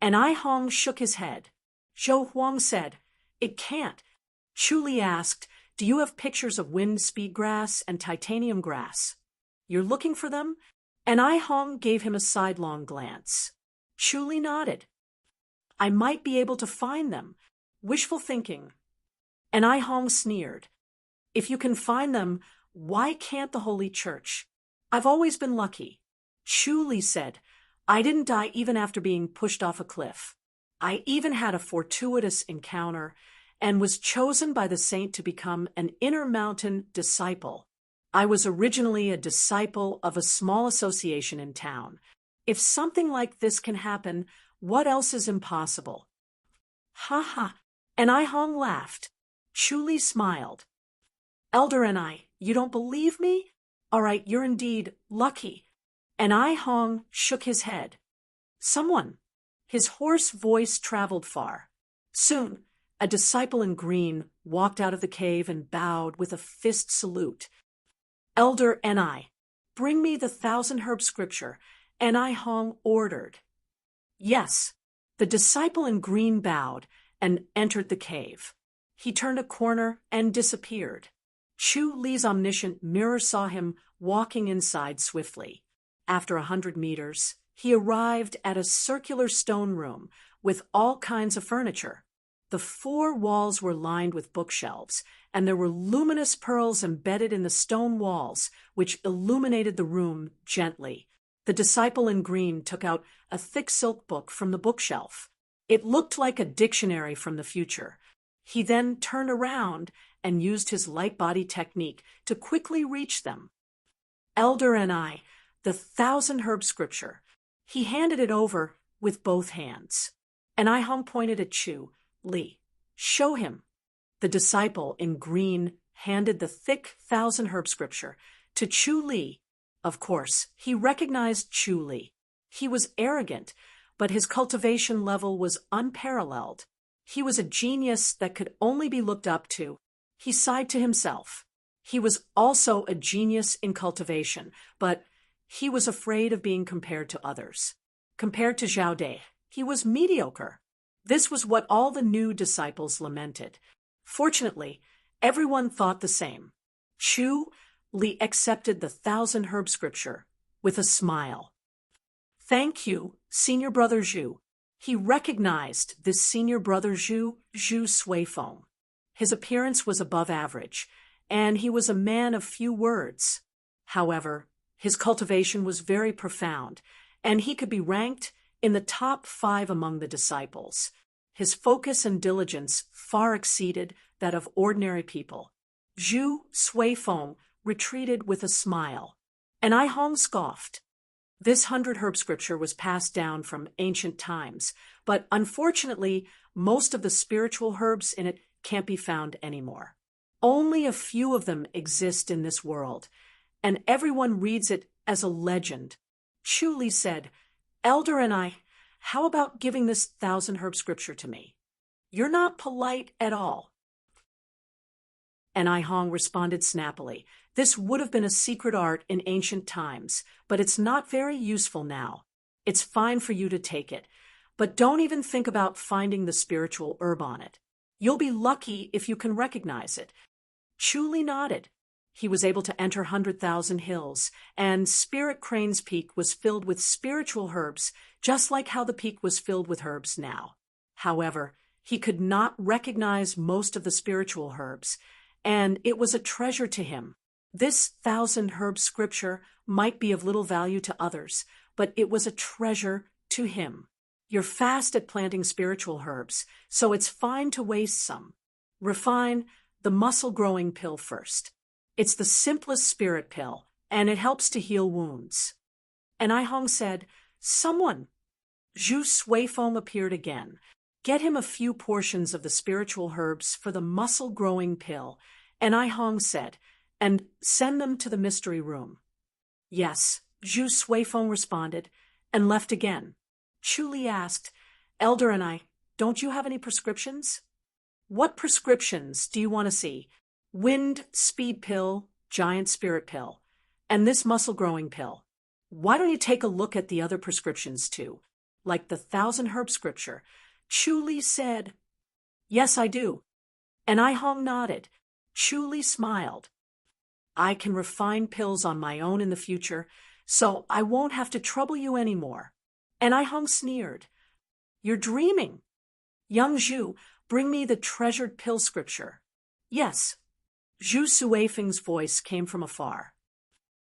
And I Hong shook his head. Zhou Huang said, It can't. Chuli asked, Do you have pictures of wind speed grass and titanium grass? You're looking for them? And I Hong gave him a sidelong glance. Chu Li nodded. I might be able to find them. Wishful thinking. And I Hong sneered. If you can find them, why can't the Holy Church? I've always been lucky. Chu Li said, I didn't die even after being pushed off a cliff. I even had a fortuitous encounter and was chosen by the saint to become an inner mountain disciple. I was originally a disciple of a small association in town. If something like this can happen, what else is impossible? Ha ha. And I Hong laughed. Chu Li smiled. Elder and I, you don't believe me? All right, you're indeed lucky. And I Hong shook his head. Someone. His hoarse voice traveled far. Soon, a disciple in green walked out of the cave and bowed with a fist salute. Elder and I, bring me the 1,000 herb scripture, and I Hong ordered. Yes, the disciple in green bowed and entered the cave. He turned a corner and disappeared. Chu Li's omniscient mirror saw him walking inside swiftly. After 100 meters, he arrived at a circular stone room with all kinds of furniture. The 4 walls were lined with bookshelves, and there were luminous pearls embedded in the stone walls, which illuminated the room gently. The disciple in green took out a thick silk book from the bookshelf. It looked like a dictionary from the future. He then turned around and used his light body technique to quickly reach them. Elder and I, the 1,000 herb scripture. He handed it over with both hands. And I Hong pointed at Chu Li. Show him. The disciple in green handed the thick 1,000 herb scripture to Chu Li. Of course, he recognized Chu Li. He was arrogant, but his cultivation level was unparalleled. He was a genius that could only be looked up to. He sighed to himself. He was also a genius in cultivation, but he was afraid of being compared to others. Compared to Zhao Dai, he was mediocre. This was what all the new disciples lamented. Fortunately, everyone thought the same. Chu Li accepted the 1,000 herb scripture with a smile. Thank you, Senior Brother Zhu. He recognized this Senior Brother Zhu Suifeng. His appearance was above average, and he was a man of few words. However, his cultivation was very profound, and he could be ranked in the top 5 among the disciples. His focus and diligence far exceeded that of ordinary people. Zhu Suifeng retreated with a smile, and I Hong scoffed. This 100 herb scripture was passed down from ancient times, but unfortunately, most of the spiritual herbs in it can't be found anymore. Only a few of them exist in this world, and everyone reads it as a legend. Chu Li said, Elder and I, how about giving this 1,000 herb scripture to me? You're not polite at all. And I Hong responded snappily, this would have been a secret art in ancient times, but it's not very useful now. It's fine for you to take it, but don't even think about finding the spiritual herb on it. You'll be lucky if you can recognize it. Chu Li nodded. He was able to enter 100,000 hills, and Spirit Crane's Peak was filled with spiritual herbs, just like how the peak was filled with herbs now. However, he could not recognize most of the spiritual herbs, and it was a treasure to him. This 1,000 herb scripture might be of little value to others, but it was a treasure to him. You're fast at planting spiritual herbs, so it's fine to waste some. Refine the muscle-growing pill first. It's the simplest spirit pill, and it helps to heal wounds. And I Hong said, Someone. Zhu Suifeng appeared again. Get him a few portions of the spiritual herbs for the muscle-growing pill. And I Hong said, and send them to the mystery room. Yes, Zhu Suifeng responded, and left again. Chu Li asked, Elder and I, don't you have any prescriptions? What prescriptions do you want to see? Wind speed pill, giant spirit pill, and this muscle-growing pill. Why don't you take a look at the other prescriptions too, like the 1,000 herb scripture? Chu Li said, Yes, I do. And I Hong nodded. Chu smiled. I can refine pills on my own in the future, so I won't have to trouble you anymore. And I sneered. You're dreaming. Young Zhu, bring me the treasured pill scripture. Yes. Zhu Suifeng's voice came from afar.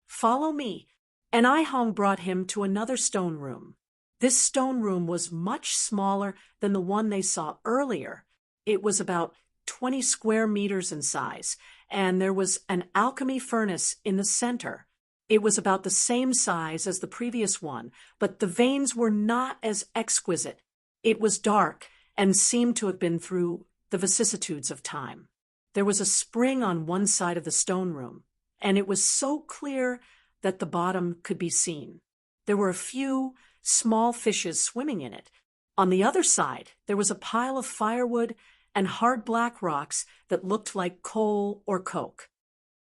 Follow me, and I brought him to another stone room. This stone room was much smaller than the one they saw earlier. It was about 20 square meters in size, and there was an alchemy furnace in the center. It was about the same size as the previous one, but the veins were not as exquisite. It was dark and seemed to have been through the vicissitudes of time. There was a spring on one side of the stone room, and it was so clear that the bottom could be seen. There were a few small fishes swimming in it. On the other side, there was a pile of firewood and hard black rocks that looked like coal or coke.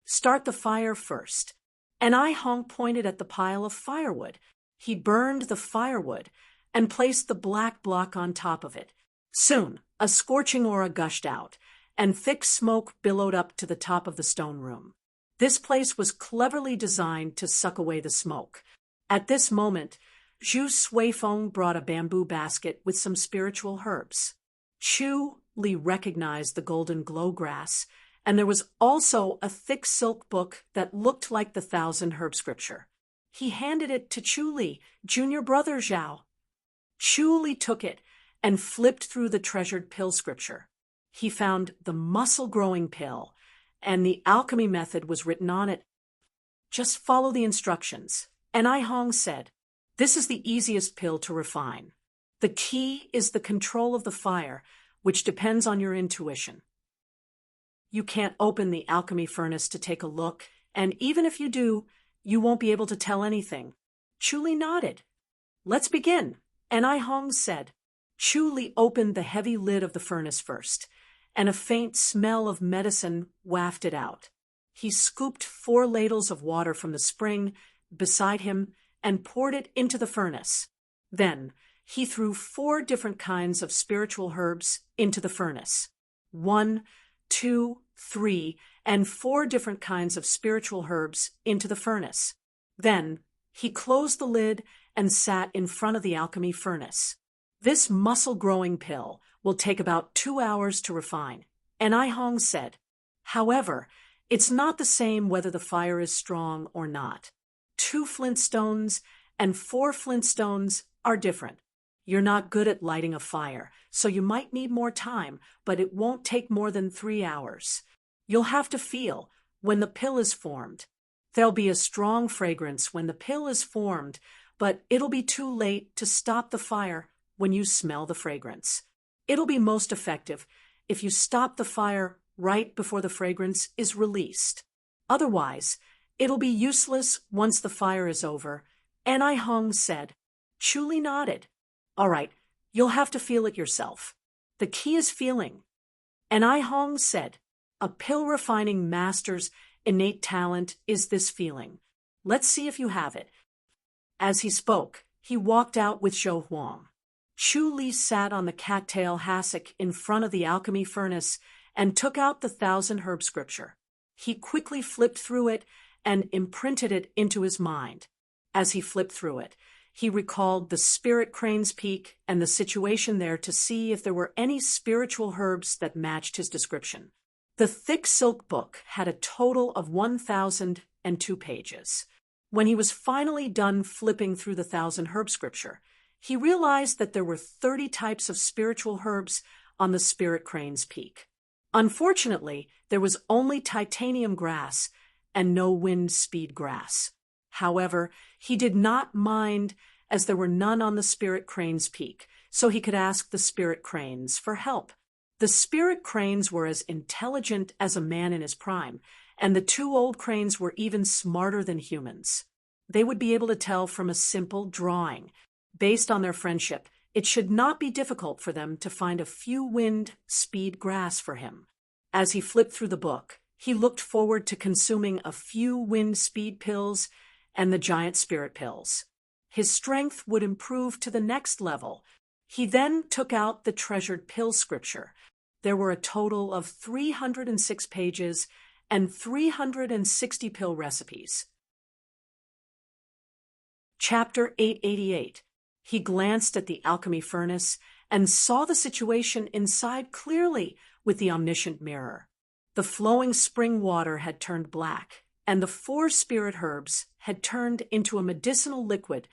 Start the fire first. And I pointed at the pile of firewood. He burned the firewood and placed the black block on top of it. Soon, a scorching aura gushed out, and thick smoke billowed up to the top of the stone room. This place was cleverly designed to suck away the smoke. At this moment, Zhu Suifeng brought a bamboo basket with some spiritual herbs. Chu Li recognized the golden glow grass, and there was also a thick silk book that looked like the 1,000 herb scripture. He handed it to Chu Li, junior brother Zhao. Chu Li took it and flipped through the treasured pill scripture. He found the muscle-growing pill, and the alchemy method was written on it. Just follow the instructions. And I said, this is the easiest pill to refine. The key is the control of the fire, which depends on your intuition. You can't open the alchemy furnace to take a look, and even if you do, you won't be able to tell anything. Chu Li nodded. Let's begin. And I said. Chu Li opened the heavy lid of the furnace first, and a faint smell of medicine wafted out. He scooped 4 ladles of water from the spring beside him and poured it into the furnace. Then he threw 4 different kinds of spiritual herbs into the furnace. 1, 2, 3, and 4 different kinds of spiritual herbs into the furnace. Then he closed the lid and sat in front of the alchemy furnace. This muscle-growing pill will take about 2 hours to refine. And I said, however, it's not the same whether the fire is strong or not. 2 flint stones and 4 flint stones are different. You're not good at lighting a fire, so you might need more time, but it won't take more than 3 hours. You'll have to feel when the pill is formed. There'll be a strong fragrance when the pill is formed, but it'll be too late to stop the fire when you smell the fragrance. It'll be most effective if you stop the fire right before the fragrance is released. Otherwise, it'll be useless once the fire is over. And I said. Chu Li nodded. All right, you'll have to feel it yourself. The key is feeling. And I said, a pill refining master's innate talent is this feeling. Let's see if you have it. As he spoke, he walked out with Zhou Huang. Chu Li sat on the cattail hassock in front of the alchemy furnace and took out the 1,000 herb scripture. He quickly flipped through it and imprinted it into his mind. As he flipped through it, he recalled the spirit crane's peak and the situation there to see if there were any spiritual herbs that matched his description. The thick silk book had a total of 1,002 pages. When he was finally done flipping through the 1,000 herb scripture, he realized that there were 30 types of spiritual herbs on the spirit crane's peak. Unfortunately, there was only titanium grass and no wind speed grass. However, he did not mind as there were none on the spirit crane's peak, so he could ask the spirit cranes for help. The spirit cranes were as intelligent as a man in his prime, and the 2 old cranes were even smarter than humans. They would be able to tell from a simple drawing. Based on their friendship, it should not be difficult for them to find a few wind speed grass for him. As he flipped through the book, he looked forward to consuming a few wind speed pills and the giant spirit pills. His strength would improve to the next level. He then took out the treasured pill scripture. there were a total of 306 pages and 360 pill recipes. Chapter 888. He glanced at the alchemy furnace and saw the situation inside clearly with the omniscient mirror. The flowing spring water had turned black, and the 4 spirit herbs had turned into a medicinal liquid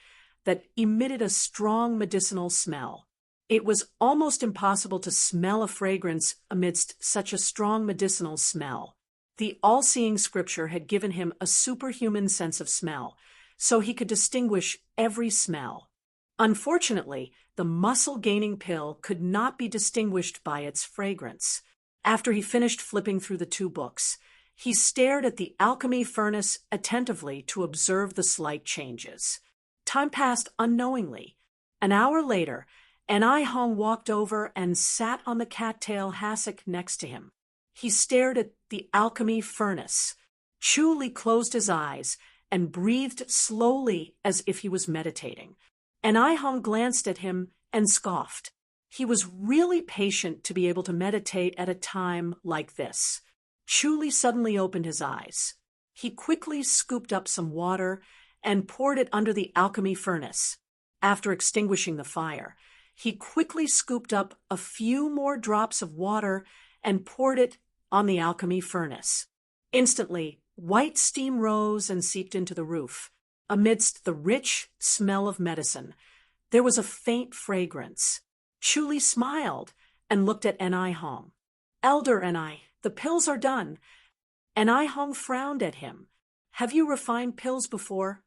that emitted a strong medicinal smell. It was almost impossible to smell a fragrance amidst such a strong medicinal smell. The all-seeing scripture had given him a superhuman sense of smell, so he could distinguish every smell. Unfortunately, the muscle-gaining pill could not be distinguished by its fragrance. After he finished flipping through the 2 books, he stared at the alchemy furnace attentively to observe the slight changes. Time passed unknowingly. An hour later, An-I Hong walked over and sat on the cattail hassock next to him. He stared at the alchemy furnace. Chu Li closed his eyes and breathed slowly as if he was meditating. An-I Hong glanced at him and scoffed. He was really patient to be able to meditate at a time like this. Chu Li suddenly opened his eyes. He quickly scooped up some water and poured it under the alchemy furnace. After extinguishing the fire, he quickly scooped up a few more drops of water and poured it on the alchemy furnace. Instantly, white steam rose and seeped into the roof. Amidst the rich smell of medicine, there was a faint fragrance. Chu Li smiled and looked at An-I Hong. "Elder An-I, the pills are done." An-I Hong frowned at him. "Have you refined pills before?"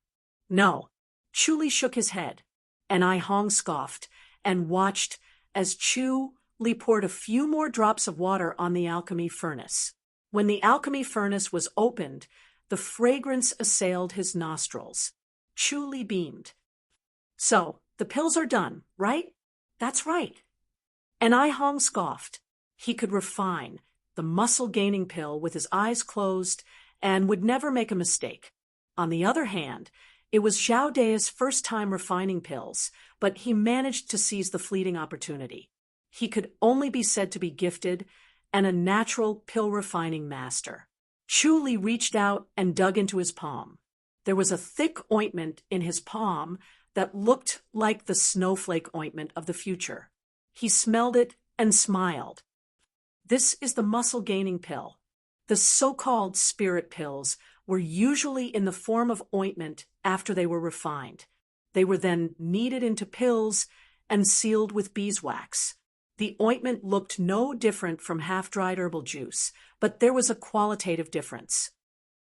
"No." Chu Li shook his head. An-I Hong scoffed and watched as Chu Li poured a few more drops of water on the alchemy furnace. When the alchemy furnace was opened, the fragrance assailed his nostrils. Chu Li beamed. "So, the pills are done, right?" "That's right." An-I Hong scoffed. He could refine the muscle-gaining pill with his eyes closed and would never make a mistake. On the other hand, it was Xiao Dai's first time refining pills, but he managed to seize the fleeting opportunity. He could only be said to be gifted and a natural pill-refining master. Chu Li reached out and dug into his palm. There was a thick ointment in his palm that looked like the snowflake ointment of the future. He smelled it and smiled. This is the muscle-gaining pill. The so-called spirit pills were usually in the form of ointment after they were refined. They were then kneaded into pills and sealed with beeswax. The ointment looked no different from half-dried herbal juice, but there was a qualitative difference.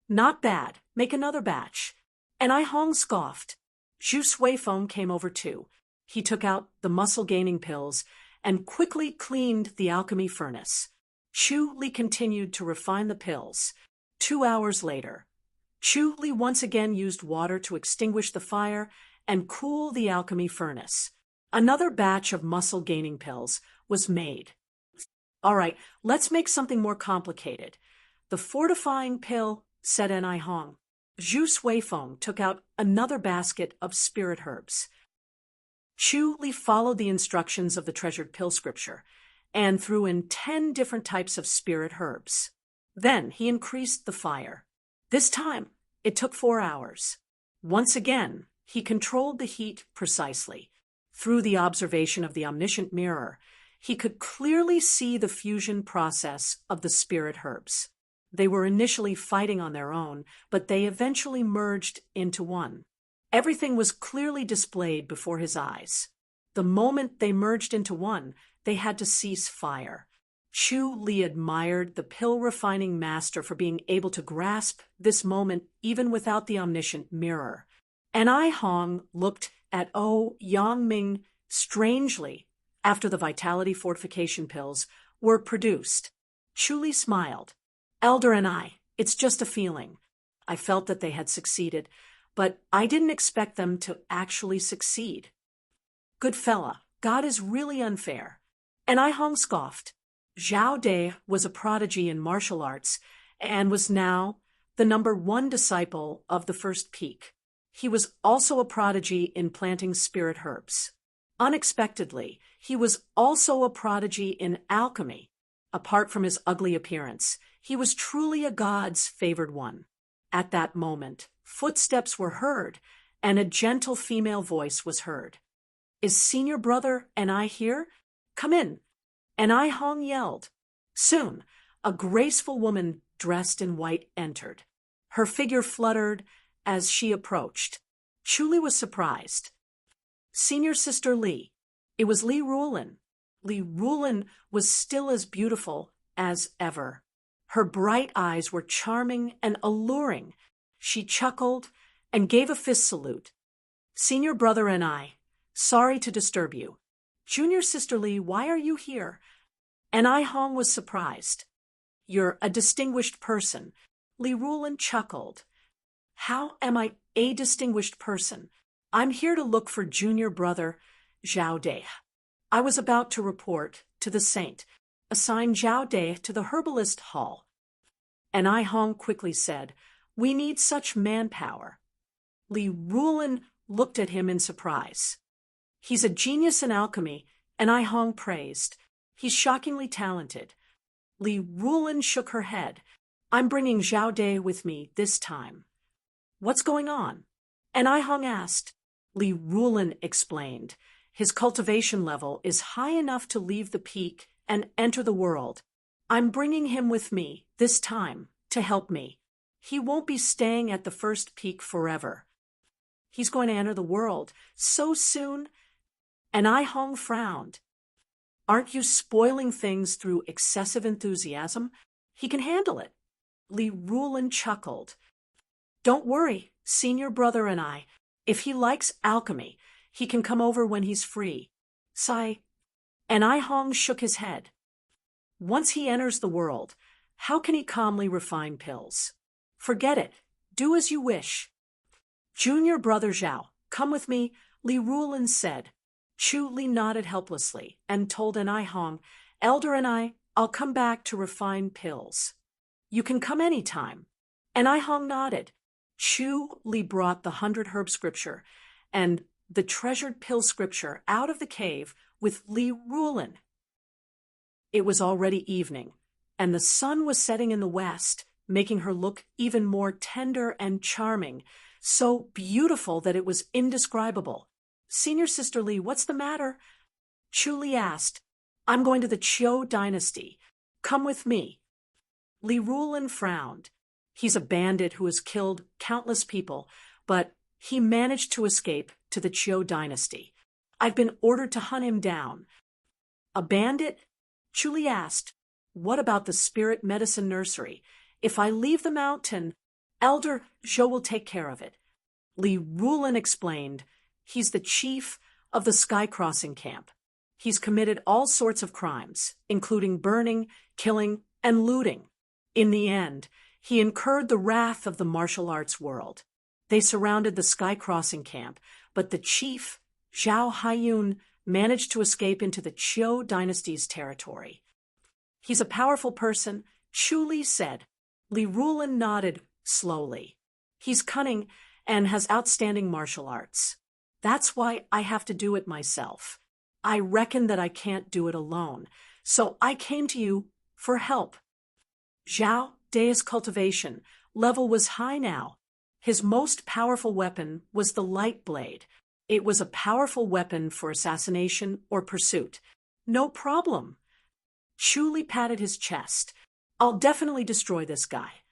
"Not bad. Make another batch." An-I Hong scoffed. Zhu Suifeng came over too. He took out the muscle-gaining pills and quickly cleaned the alchemy furnace. Chu Li continued to refine the pills. 2 hours later, Chu Li once again used water to extinguish the fire and cool the alchemy furnace. Another batch of muscle-gaining pills was made. "All right, let's make something more complicated. The fortifying pill," said An-I Hong. Zhu Suifeng took out another basket of spirit herbs. Chu Li followed the instructions of the treasured pill scripture and threw in 10 different types of spirit herbs. Then he increased the fire. This time, it took 4 hours. Once again, he controlled the heat precisely. Through the observation of the omniscient mirror, he could clearly see the fusion process of the spirit herbs. They were initially fighting on their own, but they eventually merged into one. Everything was clearly displayed before his eyes. The moment they merged into one, they had to cease fire. Chu Li admired the pill-refining master for being able to grasp this moment even without the omniscient mirror. An-I Hong looked at Yang-Ming strangely after the vitality fortification pills were produced. Chu Li smiled. "Elder An-I, it's just a feeling. I felt that they had succeeded, but I didn't expect them to actually succeed." "Good fella, God is really unfair." An-I Hong scoffed. Xiao Dai was a prodigy in martial arts and was now the #1 disciple of the first peak. He was also a prodigy in planting spirit herbs. Unexpectedly, he was also a prodigy in alchemy. Apart from his ugly appearance, he was truly a god's favored one. At that moment, footsteps were heard, and a gentle female voice was heard. "Is senior brother and I here? Come in." And I Hong yelled. Soon, a graceful woman dressed in white entered. Her figure fluttered as she approached. Chuli was surprised. "Senior Sister Li." It was Li Rulin. Li Rulin was still as beautiful as ever. Her bright eyes were charming and alluring. She chuckled and gave a fist salute. "Senior brother and I, sorry to disturb you. Junior Sister Li, why are you here?" And I Hong was surprised. "You're a distinguished person." Li Rulin chuckled. "How am I a distinguished person? I'm here to look for junior brother Zhao De. I was about to report to the saint, assign Zhao De to the herbalist hall." And I Hong quickly said, "We need such manpower." Li Rulin looked at him in surprise. "He's a genius in alchemy," and I Hong praised. "He's shockingly talented." Li Rulin shook her head. "I'm bringing Zhao De with me this time." "What's going on?" And I Hong asked. Li Rulin explained. "His cultivation level is high enough to leave the peak and enter the world. I'm bringing him with me this time to help me. He won't be staying at the first peak forever. He's going to enter the world so soon." And I Hong frowned. "Aren't you spoiling things through excessive enthusiasm? He can handle it." Li Rulin chuckled. "Don't worry, senior brother and I. If he likes alchemy, he can come over when he's free." Sigh. And I Hong shook his head. "Once he enters the world, how can he calmly refine pills? Forget it. Do as you wish." "Junior brother Zhao, come with me," Li Rulin said. Chu Li nodded helplessly and told an I Hong, "Elder and I'll come back to refine pills." "You can come any time." And I Hong nodded. Chu Li brought the 100 herb scripture and the treasured pill scripture out of the cave with Li Rulin. It was already evening, and the sun was setting in the west, making her look even more tender and charming, so beautiful that it was indescribable. "Senior Sister Li, what's the matter?" Chu Li asked. "I'm going to the Qiu dynasty. Come with me." Li Rulin frowned. He's a bandit who has killed countless people, but he managed to escape to the Qiu dynasty. I've been ordered to hunt him down. "A bandit?" Chu Li asked. "What about the spirit medicine nursery? If I leave the mountain, Elder Zhou will take care of it." Li Rulin explained. "He's the chief of the sky crossing camp. He's committed all sorts of crimes, including burning, killing, and looting. In the end, he incurred the wrath of the martial arts world. They surrounded the sky crossing camp, but the chief, Zhao Haiyun, managed to escape into the Qiu dynasty's territory." "He's a powerful person," Chu Li said. Li Rulin nodded slowly. "He's cunning and has outstanding martial arts. That's why I have to do it myself. I reckon that I can't do it alone, so I came to you for help." Zhao De's cultivation level was high now. His most powerful weapon was the light blade. It was a powerful weapon for assassination or pursuit. "No problem." Chu Li patted his chest. "I'll definitely destroy this guy.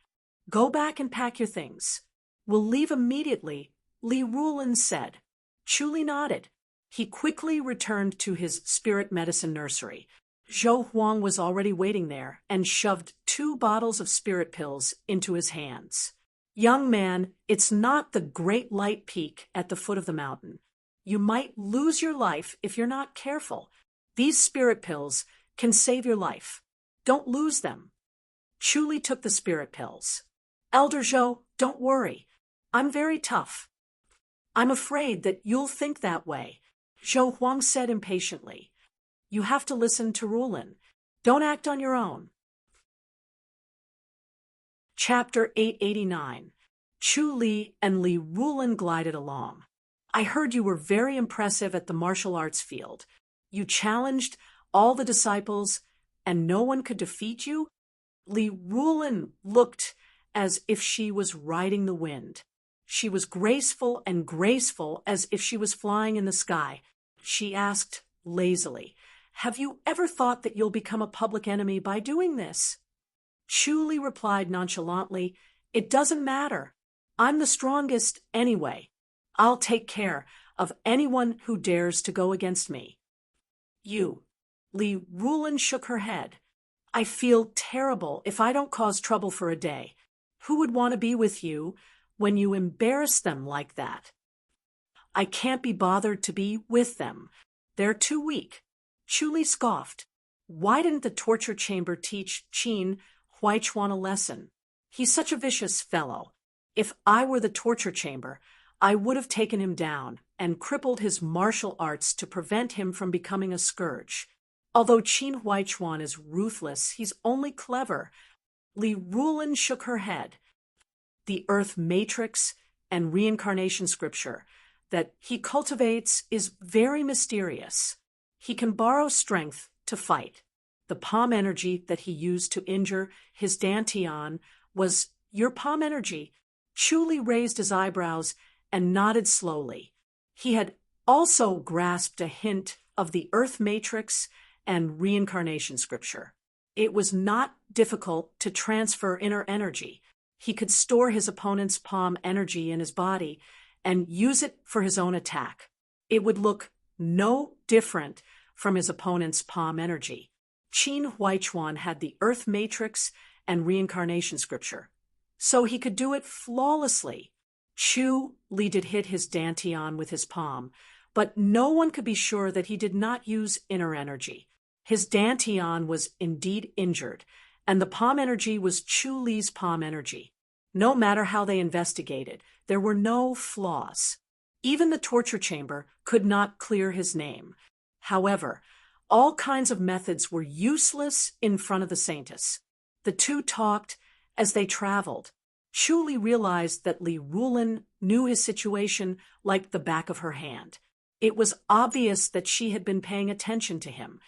Go back and pack your things. We'll leave immediately," Li Rulin said. Chu Li nodded. He quickly returned to his spirit medicine nursery. Zhou Huang was already waiting there and shoved 2 bottles of spirit pills into his hands. "Young man, it's not the great light peak at the foot of the mountain. You might lose your life if you're not careful. These spirit pills can save your life. Don't lose them." Chu Li took the spirit pills. "Elder Zhou, don't worry. I'm very tough." "I'm afraid that you'll think that way," Zhou Huang said impatiently. "You have to listen to Rulin. Don't act on your own." Chapter 889. Chu Li and Li Rulin glided along. "I heard you were very impressive at the martial arts field. You challenged all the disciples and no one could defeat you? Li Rulin looked as if she was riding the wind. She was graceful and graceful as if she was flying in the sky. She asked lazily, "Have you ever thought that you'll become a public enemy by doing this?" Chu Li replied nonchalantly, "It doesn't matter. I'm the strongest anyway. I'll take care of anyone who dares to go against me." "You." Li Rulin shook her head. "I feel terrible if I don't cause trouble for a day. Who would want to be with you when you embarrass them like that?" "I can't be bothered to be with them. They're too weak." Chu Li scoffed. Why didn't the torture chamber teach Qin Huaichuan a lesson? He's such a vicious fellow. If I were the torture chamber, I would have taken him down and crippled his martial arts to prevent him from becoming a scourge. Although Qin Huaichuan is ruthless, he's only clever. Li Rulin shook her head. The Earth Matrix and reincarnation scripture that he cultivates is very mysterious. He can borrow strength to fight. The palm energy that he used to injure his Dantian was your palm energy. Chu Li raised his eyebrows and nodded slowly. He had also grasped a hint of the Earth Matrix and reincarnation scripture. It was not difficult to transfer inner energy. He could store his opponent's palm energy in his body and use it for his own attack. It would look no different from his opponent's palm energy. Qin Huaichuan had the Earth Matrix and reincarnation scripture, so he could do it flawlessly. Chu Li did hit his Dantian with his palm, but no one could be sure that he did not use inner energy. His Dantian was indeed injured, and the palm energy was Chu Li's palm energy. No matter how they investigated, there were no flaws. Even the torture chamber could not clear his name. However, all kinds of methods were useless in front of the Saintess. The two talked as they traveled. Chu Li realized that Li Rulin knew his situation like the back of her hand. It was obvious that she had been paying attention to him.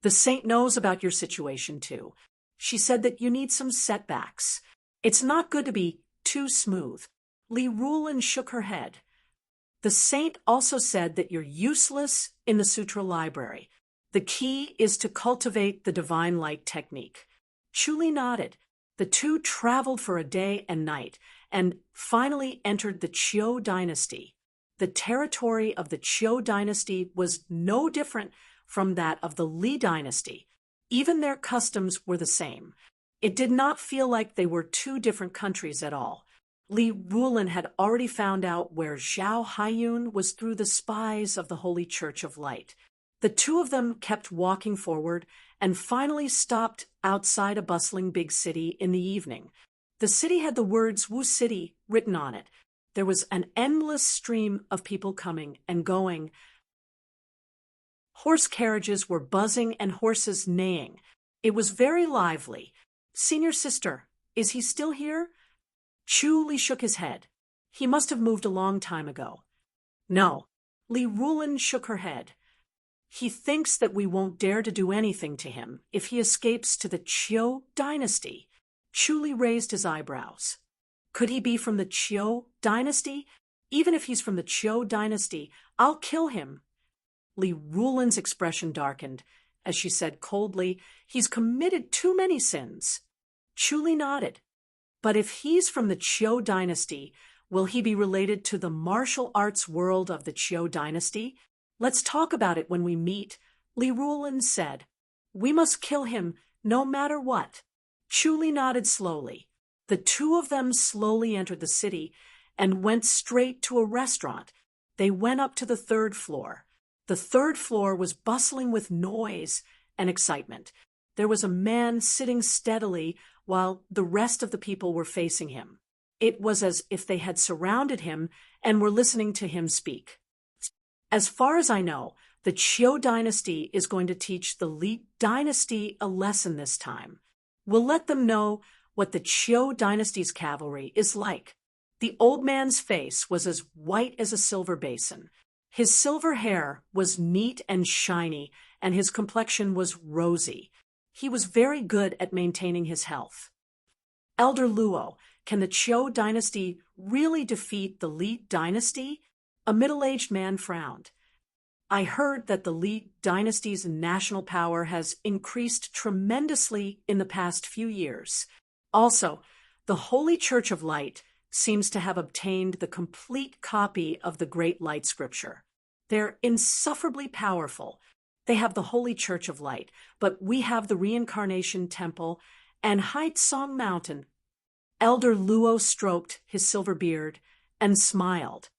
"The Saint knows about your situation, too. She said that you need some setbacks. It's not good to be too smooth." Li Rulin shook her head. "The Saint also said that you're useless in the Sutra library. The key is to cultivate the divine light technique." Chu Li nodded. The two traveled for a day and night and finally entered the Qiu dynasty. The territory of the Qiu dynasty was no different from that of the Li dynasty. Even their customs were the same. It did not feel like they were two different countries at all. Li Rulin had already found out where Zhao Haiyun was through the spies of the Holy Church of Light. The two of them kept walking forward and finally stopped outside a bustling big city in the evening. The city had the words Wu City written on it. There was an endless stream of people coming and going. Horse carriages were buzzing and horses neighing. It was very lively. "Senior sister, is he still here?" Chu Li shook his head. "He must have moved a long time ago." "No." Li Rulin shook her head. "He thinks that we won't dare to do anything to him if he escapes to the Qiu dynasty." Chu Li raised his eyebrows. "Could he be from the Qiu dynasty? Even if he's from the Qiu dynasty, I'll kill him." Li Rulin's expression darkened as she said coldly, "He's committed too many sins." Chu Li nodded. "But if he's from the Qiu dynasty, will he be related to the martial arts world of the Qiu dynasty? Let's talk about it when we meet." Li Rulin said, "We must kill him no matter what." Chu Li nodded slowly. The two of them slowly entered the city and went straight to a restaurant. They went up to the third floor. The third floor was bustling with noise and excitement. There was a man sitting steadily while the rest of the people were facing him. It was as if they had surrounded him and were listening to him speak. "As far as I know, the Qiu dynasty is going to teach the Li dynasty a lesson this time. We'll let them know what the Qiu dynasty's cavalry is like." The old man's face was as white as a silver basin. His silver hair was neat and shiny, and his complexion was rosy. He was very good at maintaining his health. Elder Luo, can the Qiu dynasty really defeat the Li dynasty? A middle-aged man frowned. I heard that the Li dynasty's national power has increased tremendously in the past few years. Also, the Holy Church of Light seems to have obtained the complete copy of the Great Light Scripture. They're insufferably powerful. They have the Holy Church of Light, but we have the Reincarnation Temple and Hai Song Mountain. Elder Luo stroked his silver beard and smiled.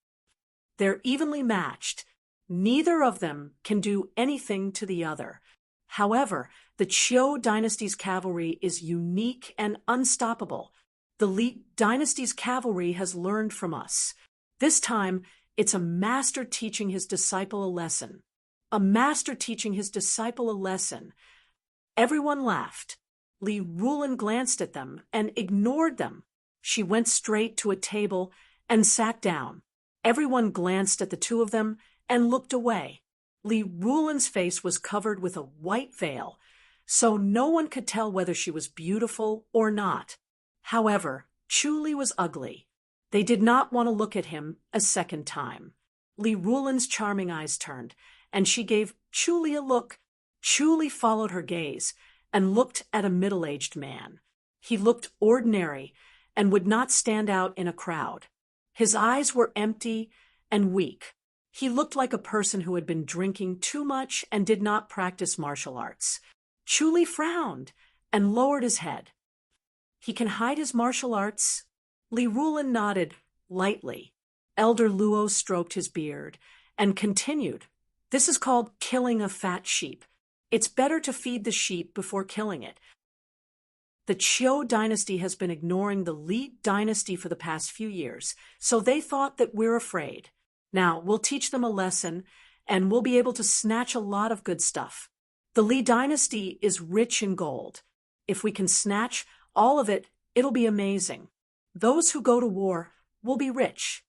They're evenly matched. Neither of them can do anything to the other. However, the Qiu dynasty's cavalry is unique and unstoppable. The Li dynasty's cavalry has learned from us. This time, it's a master teaching his disciple a lesson. A master teaching his disciple a lesson. Everyone laughed. Li Rulin glanced at them and ignored them. She went straight to a table and sat down. Everyone glanced at the two of them and looked away. Li Rulin's face was covered with a white veil, so no one could tell whether she was beautiful or not. However, Chu Li was ugly. They did not want to look at him a second time. Li Rulin's charming eyes turned, and she gave Chu Li a look. Chu Li followed her gaze and looked at a middle-aged man. He looked ordinary and would not stand out in a crowd. His eyes were empty and weak. He looked like a person who had been drinking too much and did not practice martial arts. Chu Li frowned and lowered his head. He can hide his martial arts? Li Rulin nodded lightly. Elder Luo stroked his beard and continued. This is called killing a fat sheep. It's better to feed the sheep before killing it. The Qiu dynasty has been ignoring the Li dynasty for the past few years, so they thought that we're afraid. Now, we'll teach them a lesson, and we'll be able to snatch a lot of good stuff. The Li dynasty is rich in gold. If we can snatch all of it, it'll be amazing. Those who go to war will be rich.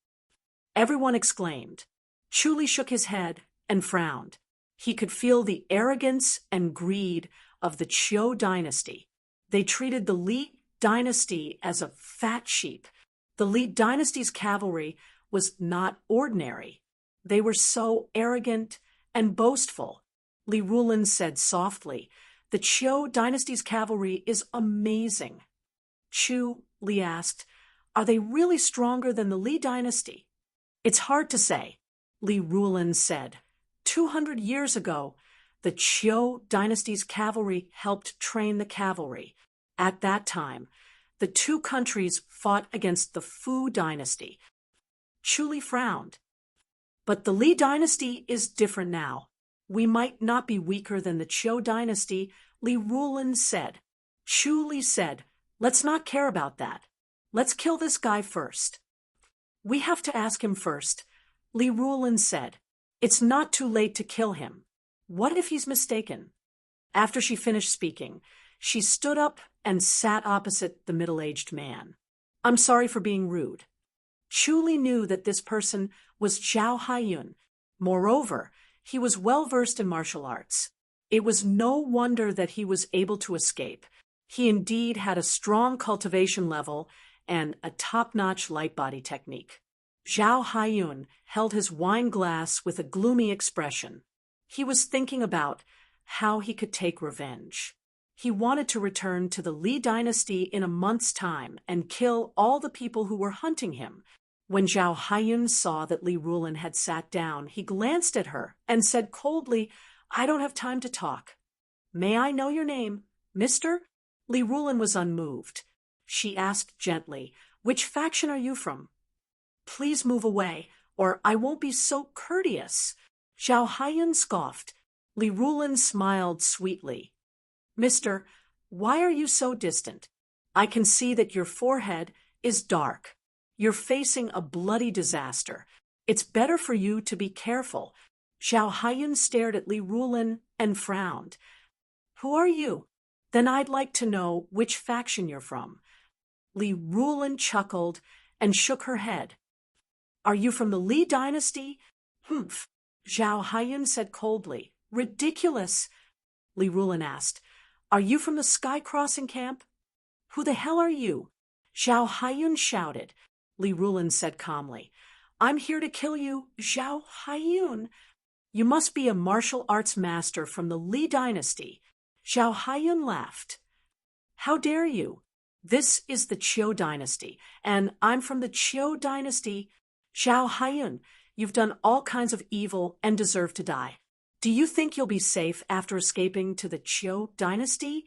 Everyone exclaimed. Chu Li shook his head and frowned. He could feel the arrogance and greed of the Qiu dynasty. They treated the Li dynasty as a fat sheep. The Li dynasty's cavalry was not ordinary. They were so arrogant and boastful. Li Rulin said softly, the Qiu dynasty's cavalry is amazing. Chu, Li asked, are they really stronger than the Li dynasty? It's hard to say, Li Rulin said. 200 years ago, the Qiu dynasty's cavalry helped train the cavalry. At that time, the two countries fought against the Fu dynasty. Chu Li frowned. But the Li dynasty is different now. We might not be weaker than the Qiu dynasty, Li Rulin said. Chu Li said, let's not care about that. Let's kill this guy first. We have to ask him first, Li Rulin said. It's not too late to kill him. What if he's mistaken? After she finished speaking, she stood up and sat opposite the middle-aged man. I'm sorry for being rude. Chu Li knew that this person was Zhao Haiyun. Moreover, he was well-versed in martial arts. It was no wonder that he was able to escape. He indeed had a strong cultivation level and a top-notch light-body technique. Zhao Haiyun held his wine glass with a gloomy expression. He was thinking about how he could take revenge. He wanted to return to the Li dynasty in a month's time and kill all the people who were hunting him. When Zhao Haiyun saw that Li Rulin had sat down, he glanced at her and said coldly, I don't have time to talk. May I know your name, mister? Li Rulin was unmoved. She asked gently, which faction are you from? Please move away, or I won't be so courteous. Zhao Haiyun scoffed. Li Rulin smiled sweetly. Mister, why are you so distant? I can see that your forehead is dark. You're facing a bloody disaster. It's better for you to be careful. Zhao Haiyun stared at Li Rulin and frowned. Who are you? Then I'd like to know which faction you're from. Li Rulin chuckled and shook her head. Are you from the Li dynasty? Humph, Zhao Haiyun said coldly. Ridiculous. Li Rulin asked, Are you from the Sky Crossing camp? Who the hell are you? Zhao Haiyun shouted. Li Rulin said calmly. I'm here to kill you, Zhao Haiyun. You must be a martial arts master from the Li dynasty. Zhao Haiyun laughed. How dare you? This is the Qiu dynasty, and I'm from the Qiu dynasty. Zhao Haiyun, you've done all kinds of evil and deserve to die. Do you think you'll be safe after escaping to the Qiu dynasty?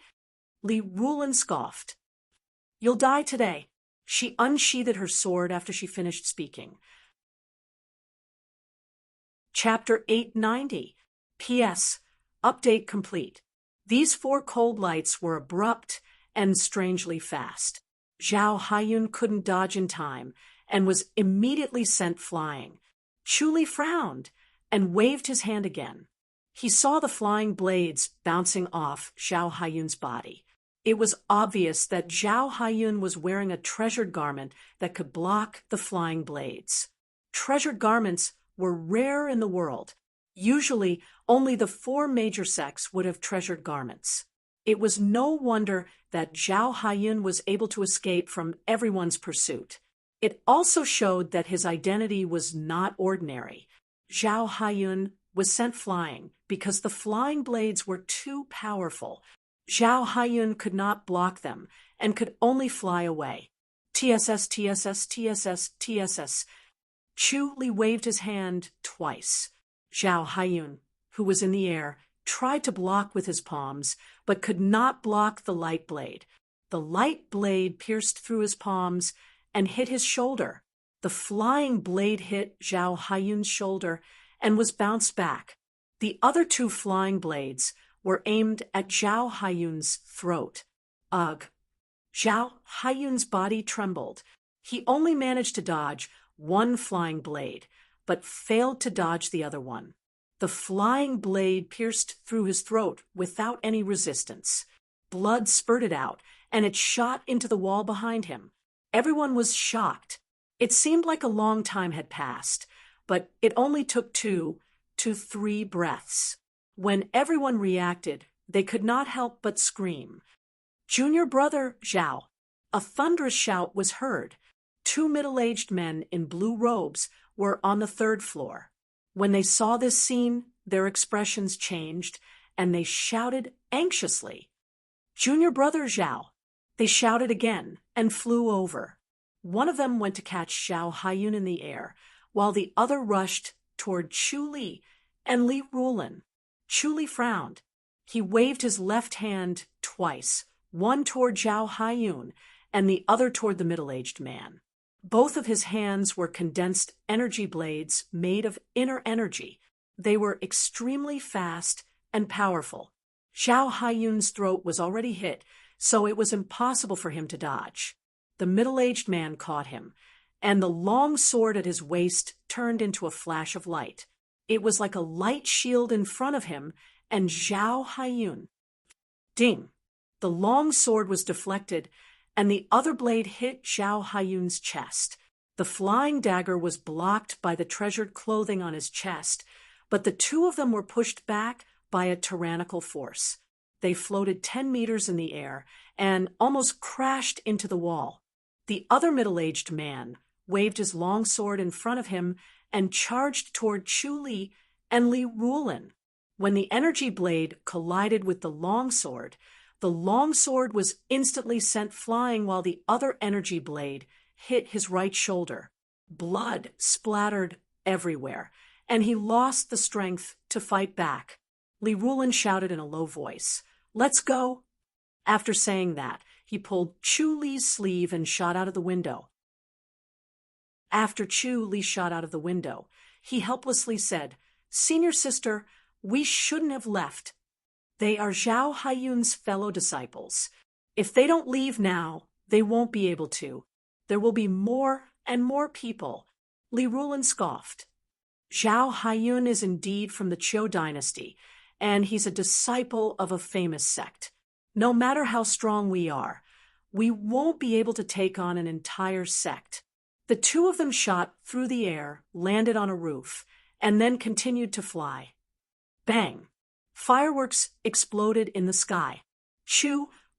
Li Rulin scoffed. You'll die today. She unsheathed her sword after she finished speaking. Chapter 890. P.S. Update complete. These 4 cold lights were abrupt and strangely fast. Zhao Haiyun couldn't dodge in time and was immediately sent flying. Chu Li frowned and waved his hand again. He saw the flying blades bouncing off Zhao Haiyun's body. It was obvious that Zhao Haiyun was wearing a treasured garment that could block the flying blades. Treasured garments were rare in the world. Usually, only the 4 major sects would have treasured garments. It was no wonder that Zhao Haiyun was able to escape from everyone's pursuit. It also showed that his identity was not ordinary. Zhao Haiyun was sent flying because the flying blades were too powerful. Zhao Haiyun could not block them and could only fly away. TSS, TSS, TSS, TSS. Chu Li waved his hand twice. Zhao Haiyun, who was in the air, tried to block with his palms, but could not block the light blade. The light blade pierced through his palms and hit his shoulder. The flying blade hit Zhao Haiyun's shoulder and was bounced back. The other 2 flying blades were aimed at Zhao Haiyun's throat. Ugh! Zhao Haiyun's body trembled. He only managed to dodge 1 flying blade, but failed to dodge the other one. The flying blade pierced through his throat without any resistance. Blood spurted out, and it shot into the wall behind him. Everyone was shocked. It seemed like a long time had passed, but it only took 2 to 3 breaths. When everyone reacted, they could not help but scream. Junior brother Zhao! A thunderous shout was heard. 2 middle-aged men in blue robes were on the 3rd floor. When they saw this scene, their expressions changed, and they shouted anxiously. Junior brother Zhao! They shouted again and flew over. One of them went to catch Zhao Haiyun in the air, while the other rushed toward Chu Li and Li Rulin. Chu Li frowned. He waved his left hand twice, one toward Zhao Haiyun and the other toward the middle-aged man. Both of his hands were condensed energy blades made of inner energy. They were extremely fast and powerful. Zhao Haiyun's throat was already hit, so it was impossible for him to dodge. The middle-aged man caught him, and the long sword at his waist turned into a flash of light. It was like a light shield in front of him and Zhao Haiyun. Ding! The long sword was deflected, and the other blade hit Zhao Haiyun's chest. The flying dagger was blocked by the treasured clothing on his chest, but the 2 of them were pushed back by a tyrannical force. They floated 10 meters in the air and almost crashed into the wall. The other middle-aged man waved his long sword in front of him and charged toward Chu Li and Li Rulin. When the energy blade collided with the longsword was instantly sent flying while the other energy blade hit his right shoulder. Blood splattered everywhere, and he lost the strength to fight back. Li Rulin shouted in a low voice, "Let's go!" After saying that, he pulled Chu Li's sleeve and shot out of the window. After Chu Li shot out of the window, he helplessly said, "Senior sister, we shouldn't have left. They are Zhao Haiyun's fellow disciples. If they don't leave now, they won't be able to. There will be more and more people." Li Rulin scoffed. "Zhao Haiyun is indeed from the Qiu dynasty, and he's a disciple of a famous sect. No matter how strong we are, we won't be able to take on an entire sect." The 2 of them shot through the air, landed on a roof, and then continued to fly. Bang! Fireworks exploded in the sky.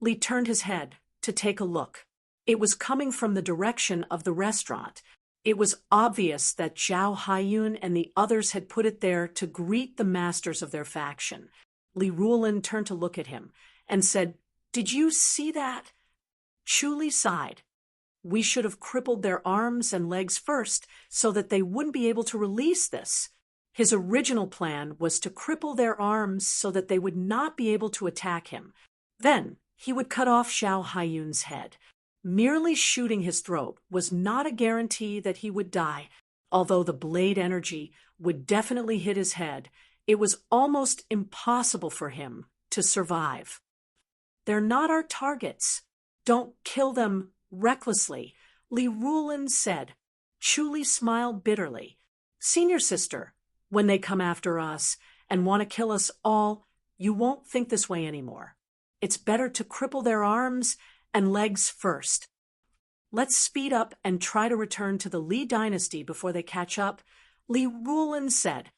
Li turned his head to take a look. It was coming from the direction of the restaurant. It was obvious that Zhao Haiyun and the others had put it there to greet the masters of their faction. Li Ruolin turned to look at him and said, "Did you see that?" Li sighed. "We should have crippled their arms and legs first so that they wouldn't be able to release this." His original plan was to cripple their arms so that they would not be able to attack him. Then he would cut off Zhao Haiyun's head. Merely shooting his throat was not a guarantee that he would die. Although the blade energy would definitely hit his head, it was almost impossible for him to survive. "They're not our targets. Don't kill them recklessly," Li Ruolin said. Li smiled bitterly. "Senior sister, when they come after us and want to kill us all, you won't think this way anymore. It's better to cripple their arms and legs first. Let's speed up and try to return to the Li dynasty before they catch up," Li Ruolin said.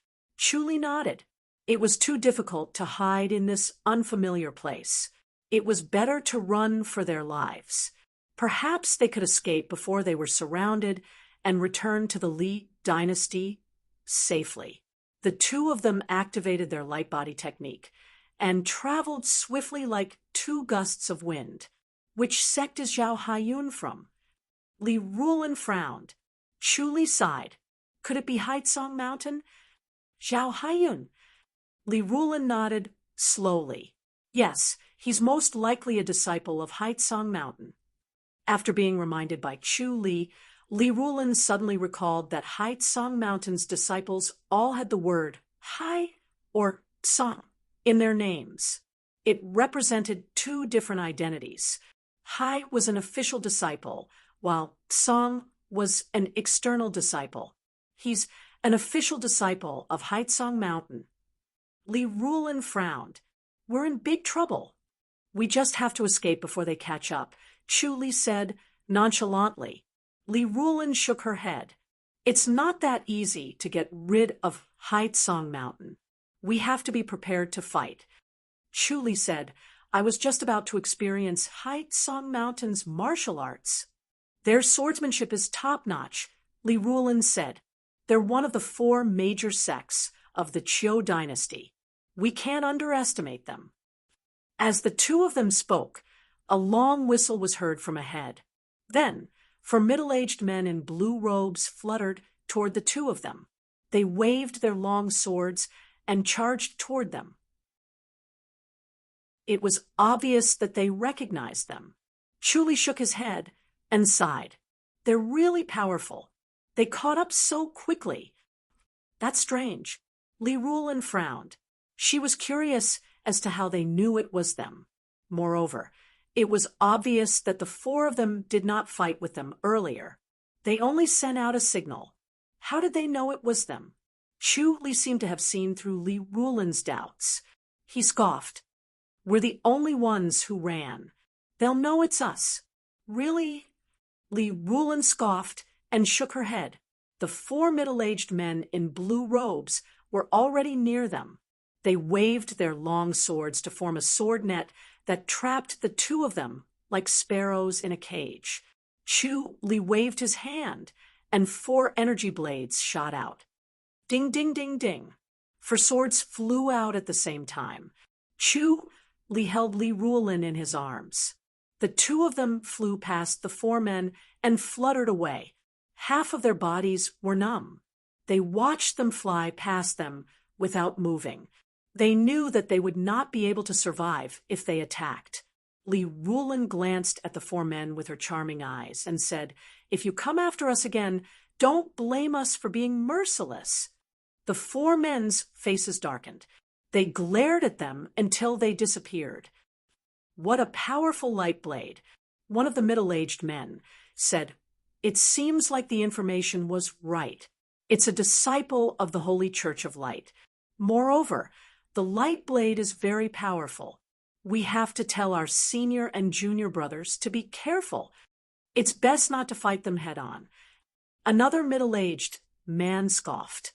Li nodded. It was too difficult to hide in this unfamiliar place. It was better to run for their lives. Perhaps they could escape before they were surrounded and return to the Li dynasty safely. The two of them activated their light body technique and traveled swiftly like two gusts of wind. "Which sect is Zhao Haiyun from?" Li Ruolin frowned. Li sighed. "Could it be Haitsong Mountain?" "Zhao Haiyun." Li Ruolin nodded slowly. "Yes, he's most likely a disciple of Haitsong Mountain." After being reminded by Li Ruolin suddenly recalled that Haitsong Mountain's disciples all had the word Hai or Song in their names. It represented two different identities. Hai was an official disciple, while Song was an external disciple. "He's an official disciple of Haitsong Mountain." Li Ruolin frowned. "We're in big trouble." "We just have to escape before they catch up," Li said nonchalantly. Li Ruolin shook her head. "It's not that easy to get rid of Haitsong Mountain. We have to be prepared to fight." Li said, "I was just about to experience Haitsong Mountain's martial arts." "Their swordsmanship is top-notch," Li Ruolin said. "They're one of the four major sects of the Qiu dynasty. We can't underestimate them." As the two of them spoke, a long whistle was heard from ahead. Then, four middle-aged men in blue robes fluttered toward the two of them. They waved their long swords and charged toward them. It was obvious that they recognized them. Li shook his head and sighed. "They're really powerful. They caught up so quickly." "That's strange." Li Ruolin frowned. She was curious as to how they knew it was them. Moreover, it was obvious that the four of them did not fight with them earlier. They only sent out a signal. How did they know it was them? Li seemed to have seen through Li Ruolin's doubts. He scoffed. "We're the only ones who ran. They'll know it's us." "Really?" Li Ruolin scoffed and shook her head. The four middle-aged men in blue robes were already near them. They waved their long swords to form a sword net that trapped the two of them like sparrows in a cage. Li waved his hand, and four energy blades shot out. Ding, ding, ding, ding. Four swords flew out at the same time. Li held Li Ruolin in his arms. The two of them flew past the four men and fluttered away. Half of their bodies were numb. They watched them fly past them without moving. They knew that they would not be able to survive if they attacked. Li Ruolin glanced at the four men with her charming eyes and said, "If you come after us again, don't blame us for being merciless." The four men's faces darkened. They glared at them until they disappeared. "What a powerful light blade," one of the middle-aged men said. "It seems like the information was right. It's a disciple of the Holy Church of Light. Moreover, the light blade is very powerful. We have to tell our senior and junior brothers to be careful. It's best not to fight them head-on." Another middle-aged man scoffed.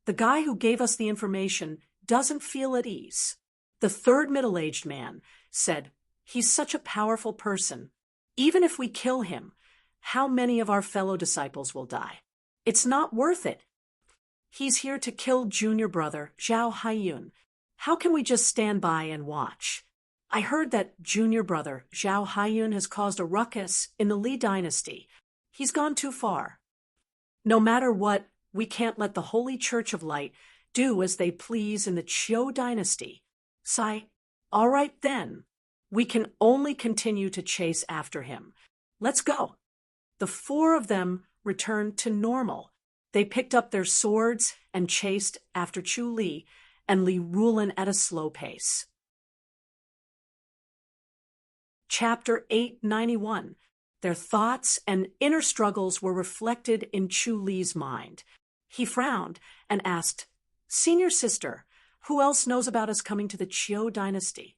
"The guy who gave us the information doesn't feel at ease." The third middle-aged man said, He's such a powerful person. Even if we kill him, how many of our fellow disciples will die? It's not worth it. He's here to kill junior brother Zhao Haiyun. How can we just stand by and watch? I heard that junior brother Zhao Haiyun has caused a ruckus in the Li dynasty. He's gone too far. No matter what, we can't let the Holy Church of Light do as they please in the Qiu dynasty. Sai, all right then. We can only continue to chase after him. Let's go. The four of them returned to normal. They picked up their swords and chased after Chu Li and Li Rulin at a slow pace. Chapter 891. Their thoughts and inner struggles were reflected in Chu Li's mind. He frowned and asked, "Senior sister, who else knows about us coming to the Qiu dynasty?"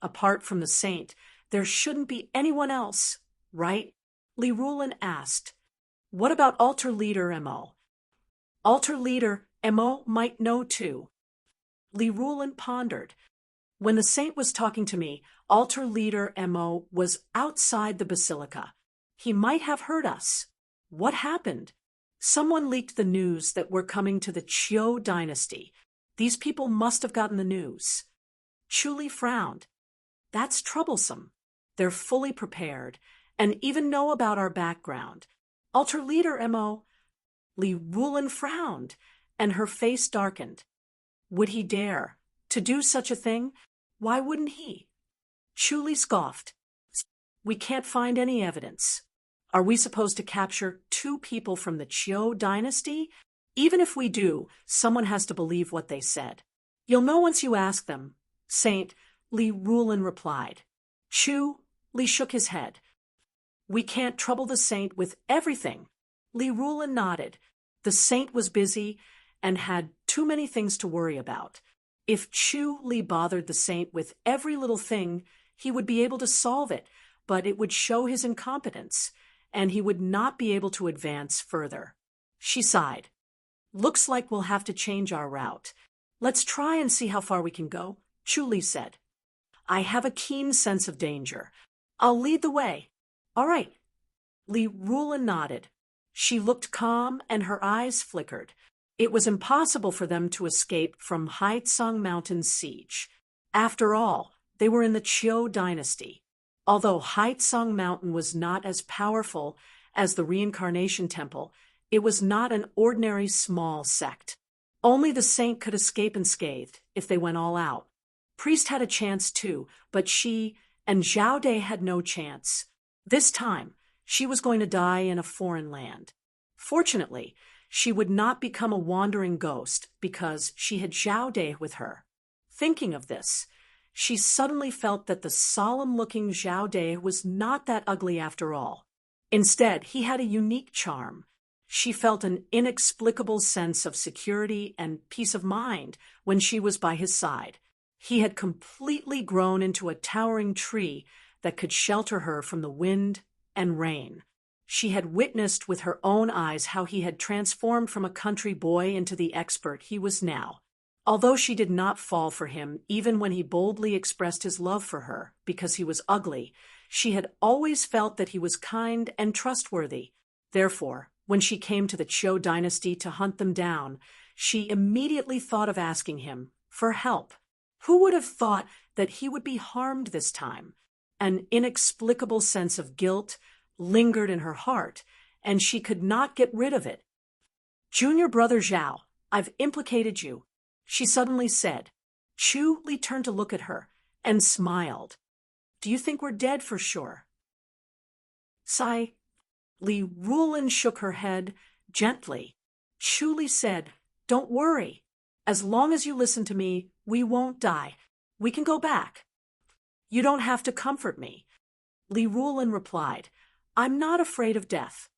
"Apart from the saint, there shouldn't be anyone else, right?" Li Rulin asked. "What about altar leader Mo?" "Altar leader Mo might know too." Li Rulin pondered. "When the saint was talking to me, altar leader Mo was outside the basilica. He might have heard us. What happened?" "Someone leaked the news that we're coming to the Qiu dynasty. These people must have gotten the news." Chu Li frowned. "That's troublesome. They're fully prepared and even know about our background. Altar leader Mo." Li Rulin frowned, and her face darkened. Would he dare to do such a thing? Why wouldn't he? Chu Li scoffed. "We can't find any evidence. Are we supposed to capture two people from the Qiu dynasty? Even if we do, someone has to believe what they said." "You'll know once you ask them, Saint," Li Rulin replied. Chu Li shook his head. "We can't trouble the saint with everything." Li Rulin nodded. The saint was busy and had too many things to worry about. If Chu Li bothered the saint with every little thing, he would be able to solve it, but it would show his incompetence, and he would not be able to advance further. She sighed. "Looks like we'll have to change our route. Let's try and see how far we can go," Chu Li said. "I have a keen sense of danger. I'll lead the way." "All right." Li Rulin nodded. She looked calm and her eyes flickered. It was impossible for them to escape from Haitsung Mountain's siege. After all, they were in the Qiu dynasty. Although Haitsung Mountain was not as powerful as the Reincarnation Temple, it was not an ordinary small sect. Only the saint could escape unscathed if they went all out. Priest had a chance too, but she and Zhao De had no chance. This time, she was going to die in a foreign land. Fortunately, she would not become a wandering ghost because she had Zhao De with her. Thinking of this, she suddenly felt that the solemn-looking Zhao De was not that ugly after all. Instead, he had a unique charm. She felt an inexplicable sense of security and peace of mind when she was by his side. He had completely grown into a towering tree that could shelter her from the wind and rain. She had witnessed with her own eyes how he had transformed from a country boy into the expert he was now. Although she did not fall for him even when he boldly expressed his love for her because he was ugly, she had always felt that he was kind and trustworthy. Therefore, when she came to the Qiu dynasty to hunt them down, she immediately thought of asking him for help. Who would have thought that he would be harmed this time? An inexplicable sense of guilt lingered in her heart, and she could not get rid of it. "Junior brother Zhao, I've implicated you," she suddenly said. Chu Li turned to look at her and smiled. "Do you think we're dead for sure?" Sai. Li Rulin shook her head gently. Chu Li said, "Don't worry. As long as you listen to me, we won't die. We can go back." "You don't have to comfort me," Li Rulin replied. "I'm not afraid of death.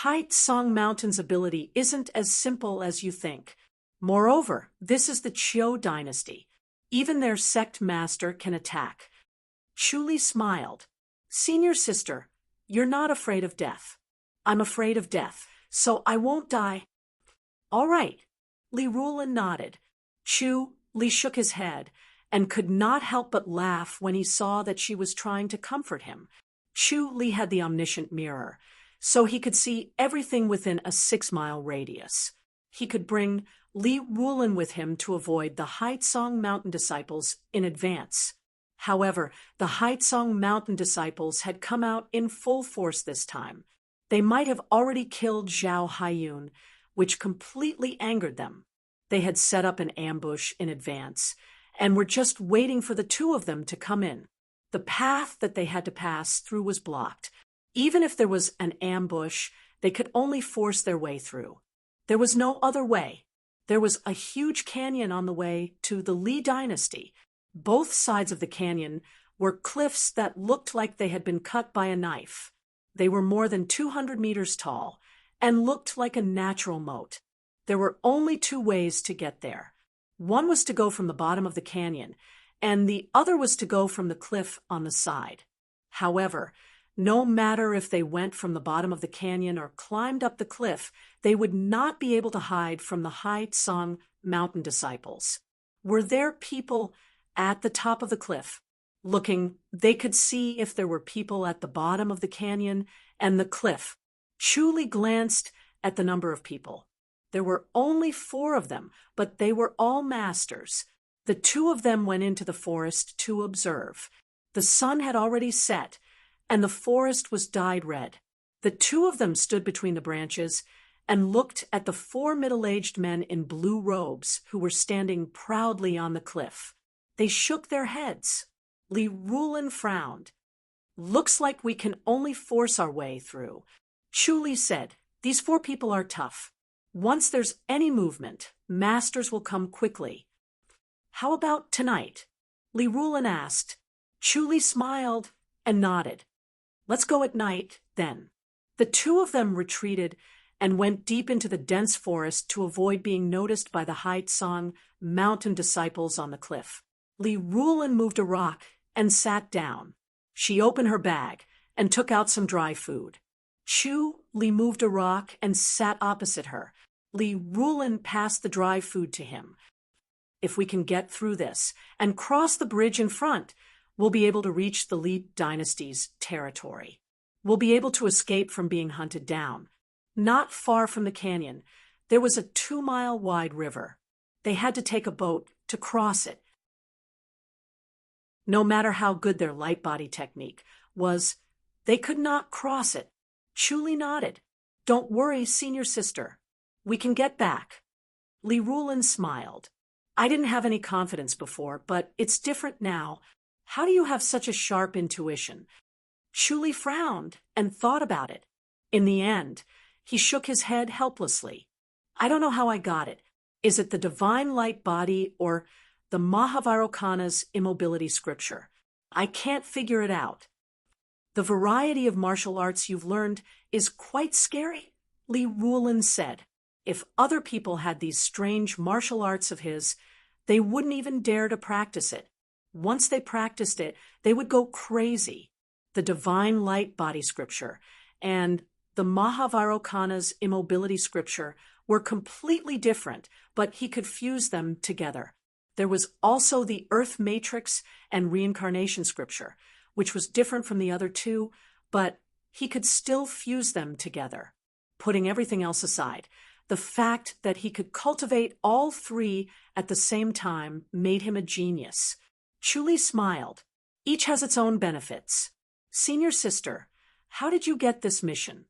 Haitsung Mountain's ability isn't as simple as you think. Moreover, this is the Qiu dynasty. Even their sect master can attack." Chu Li smiled. "Senior sister, you're not afraid of death. I'm afraid of death, so I won't die." "All right." Li Rulin nodded. Chu Li shook his head and could not help but laugh when he saw that she was trying to comfort him. Chu Li had the omniscient mirror, so he could see everything within a 6-mile radius. He could bring Li Rulin with him to avoid the Haitsong mountain disciples in advance. However, the Haitsong mountain disciples had come out in full force this time. They might have already killed Zhao Haiyun, which completely angered them. They had set up an ambush in advance and were just waiting for the two of them to come in. The path that they had to pass through was blocked. Even if there was an ambush, they could only force their way through. There was no other way. There was a huge canyon on the way to the Li dynasty. Both sides of the canyon were cliffs that looked like they had been cut by a knife. They were more than 200 meters tall and looked like a natural moat. There were only 2 ways to get there. One was to go from the bottom of the canyon, and the other was to go from the cliff on the side. However, no matter if they went from the bottom of the canyon or climbed up the cliff, they would not be able to hide from the Haitsong mountain disciples. Were there people at the top of the cliff? Looking, they could see if there were people at the bottom of the canyon and the cliff. Chu Li glanced at the number of people. There were only 4 of them, but they were all masters. The 2 of them went into the forest to observe. The sun had already set, and the forest was dyed red. The 2 of them stood between the branches and looked at the 4 middle-aged men in blue robes who were standing proudly on the cliff. They shook their heads. Li Rulin frowned. "Looks like we can only force our way through." Chu Li said, "These 4 people are tough. Once there's any movement, masters will come quickly." "How about tonight?" Li Rulin asked. Chu Li smiled and nodded. "Let's go at night, then." The 2 of them retreated and went deep into the dense forest to avoid being noticed by the Haitsong mountain disciples on the cliff. Li Rulin moved a rock and sat down. She opened her bag and took out some dry food. Chu Li moved a rock and sat opposite her. Li Rulin passed the dry food to him. "If we can get through this and cross the bridge in front, we'll be able to reach the Li dynasty's territory. We'll be able to escape from being hunted down." Not far from the canyon, there was a 2-mile wide river. They had to take a boat to cross it. No matter how good their light body technique was, they could not cross it. Chu Li nodded. "Don't worry, senior sister. We can get back." Li Rulin smiled. "I didn't have any confidence before, but it's different now. How do you have such a sharp intuition?" Chu Li frowned and thought about it. In the end, he shook his head helplessly. "I don't know how I got it. Is it the divine light body or the Mahavarokana's immobility scripture? I can't figure it out." "The variety of martial arts you've learned is quite scary," Li Rulin said. "If other people had these strange martial arts of his, they wouldn't even dare to practice it. Once they practiced it, they would go crazy. The divine light body scripture and the Mahavarokana's immobility scripture were completely different, but he could fuse them together. There was also the earth matrix and reincarnation scripture, which was different from the other 2, but he could still fuse them together. Putting everything else aside, the fact that he could cultivate all 3 at the same time made him a genius." Chu Li smiled. "Each has its own benefits. Senior sister, how did you get this mission?"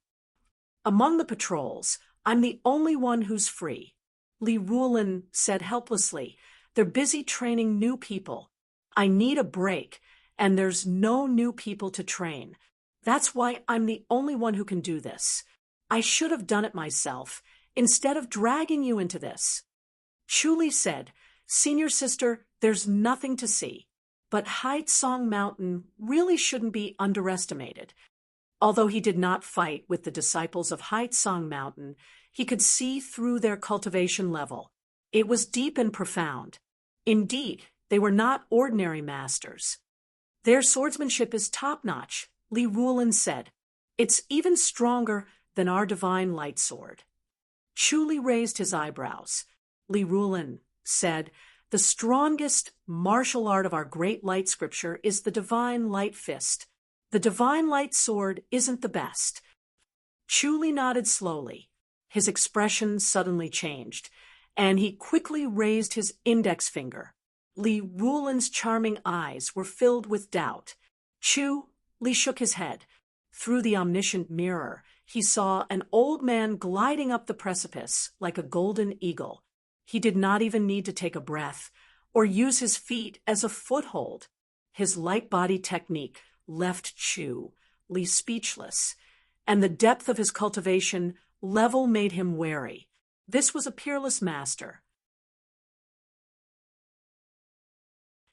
"Among the patrols, I'm the only one who's free," Li Rulin said helplessly. "They're busy training new people. I need a break, and there's no new people to train. That's why I'm the only one who can do this. I should have done it myself, instead of dragging you into this." Chu Li said, "Senior sister, there's nothing to see. But Haitsong Mountain really shouldn't be underestimated." Although he did not fight with the disciples of Haitsong Mountain, he could see through their cultivation level. It was deep and profound. Indeed, they were not ordinary masters. "Their swordsmanship is top-notch," Li Rulin said. "It's even stronger than our divine light sword." Chu Li raised his eyebrows. Li Rulin said, The strongest martial art of our great light scripture is the divine light fist. The divine light sword isn't the best. Chu Li nodded slowly. His expression suddenly changed, and he quickly raised his index finger. Li Ruolan's charming eyes were filled with doubt. Li shook his head. Through the omniscient mirror, he saw an old man gliding up the precipice like a golden eagle. He did not even need to take a breath or use his feet as a foothold. His light body technique left Li speechless, and the depth of his cultivation level made him wary. This was a peerless master.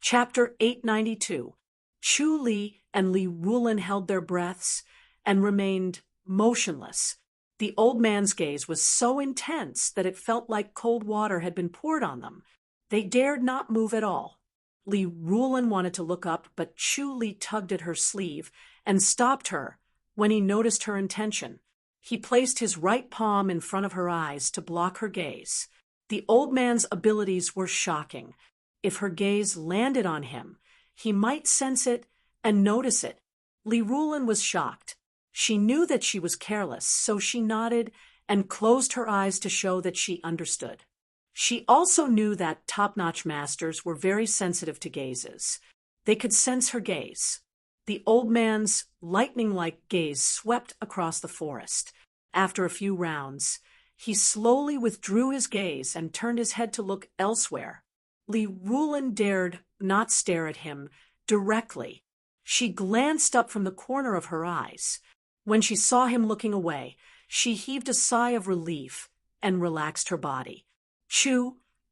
Chapter 892. Chu Li and Li Ruolan held their breaths and remained motionless. The old man's gaze was so intense that it felt like cold water had been poured on them. They dared not move at all. Li Ruolan wanted to look up, but Chu Li tugged at her sleeve and stopped her when he noticed her intention. He placed his right palm in front of her eyes to block her gaze. The old man's abilities were shocking. If her gaze landed on him, he might sense it and notice it. Li Ruolan was shocked. She knew that she was careless, so she nodded and closed her eyes to show that she understood. She also knew that top-notch masters were very sensitive to gazes. They could sense her gaze. The old man's lightning-like gaze swept across the forest. After a few rounds, he slowly withdrew his gaze and turned his head to look elsewhere. Li Ruolan dared not stare at him directly. She glanced up from the corner of her eyes. When she saw him looking away, she heaved a sigh of relief and relaxed her body.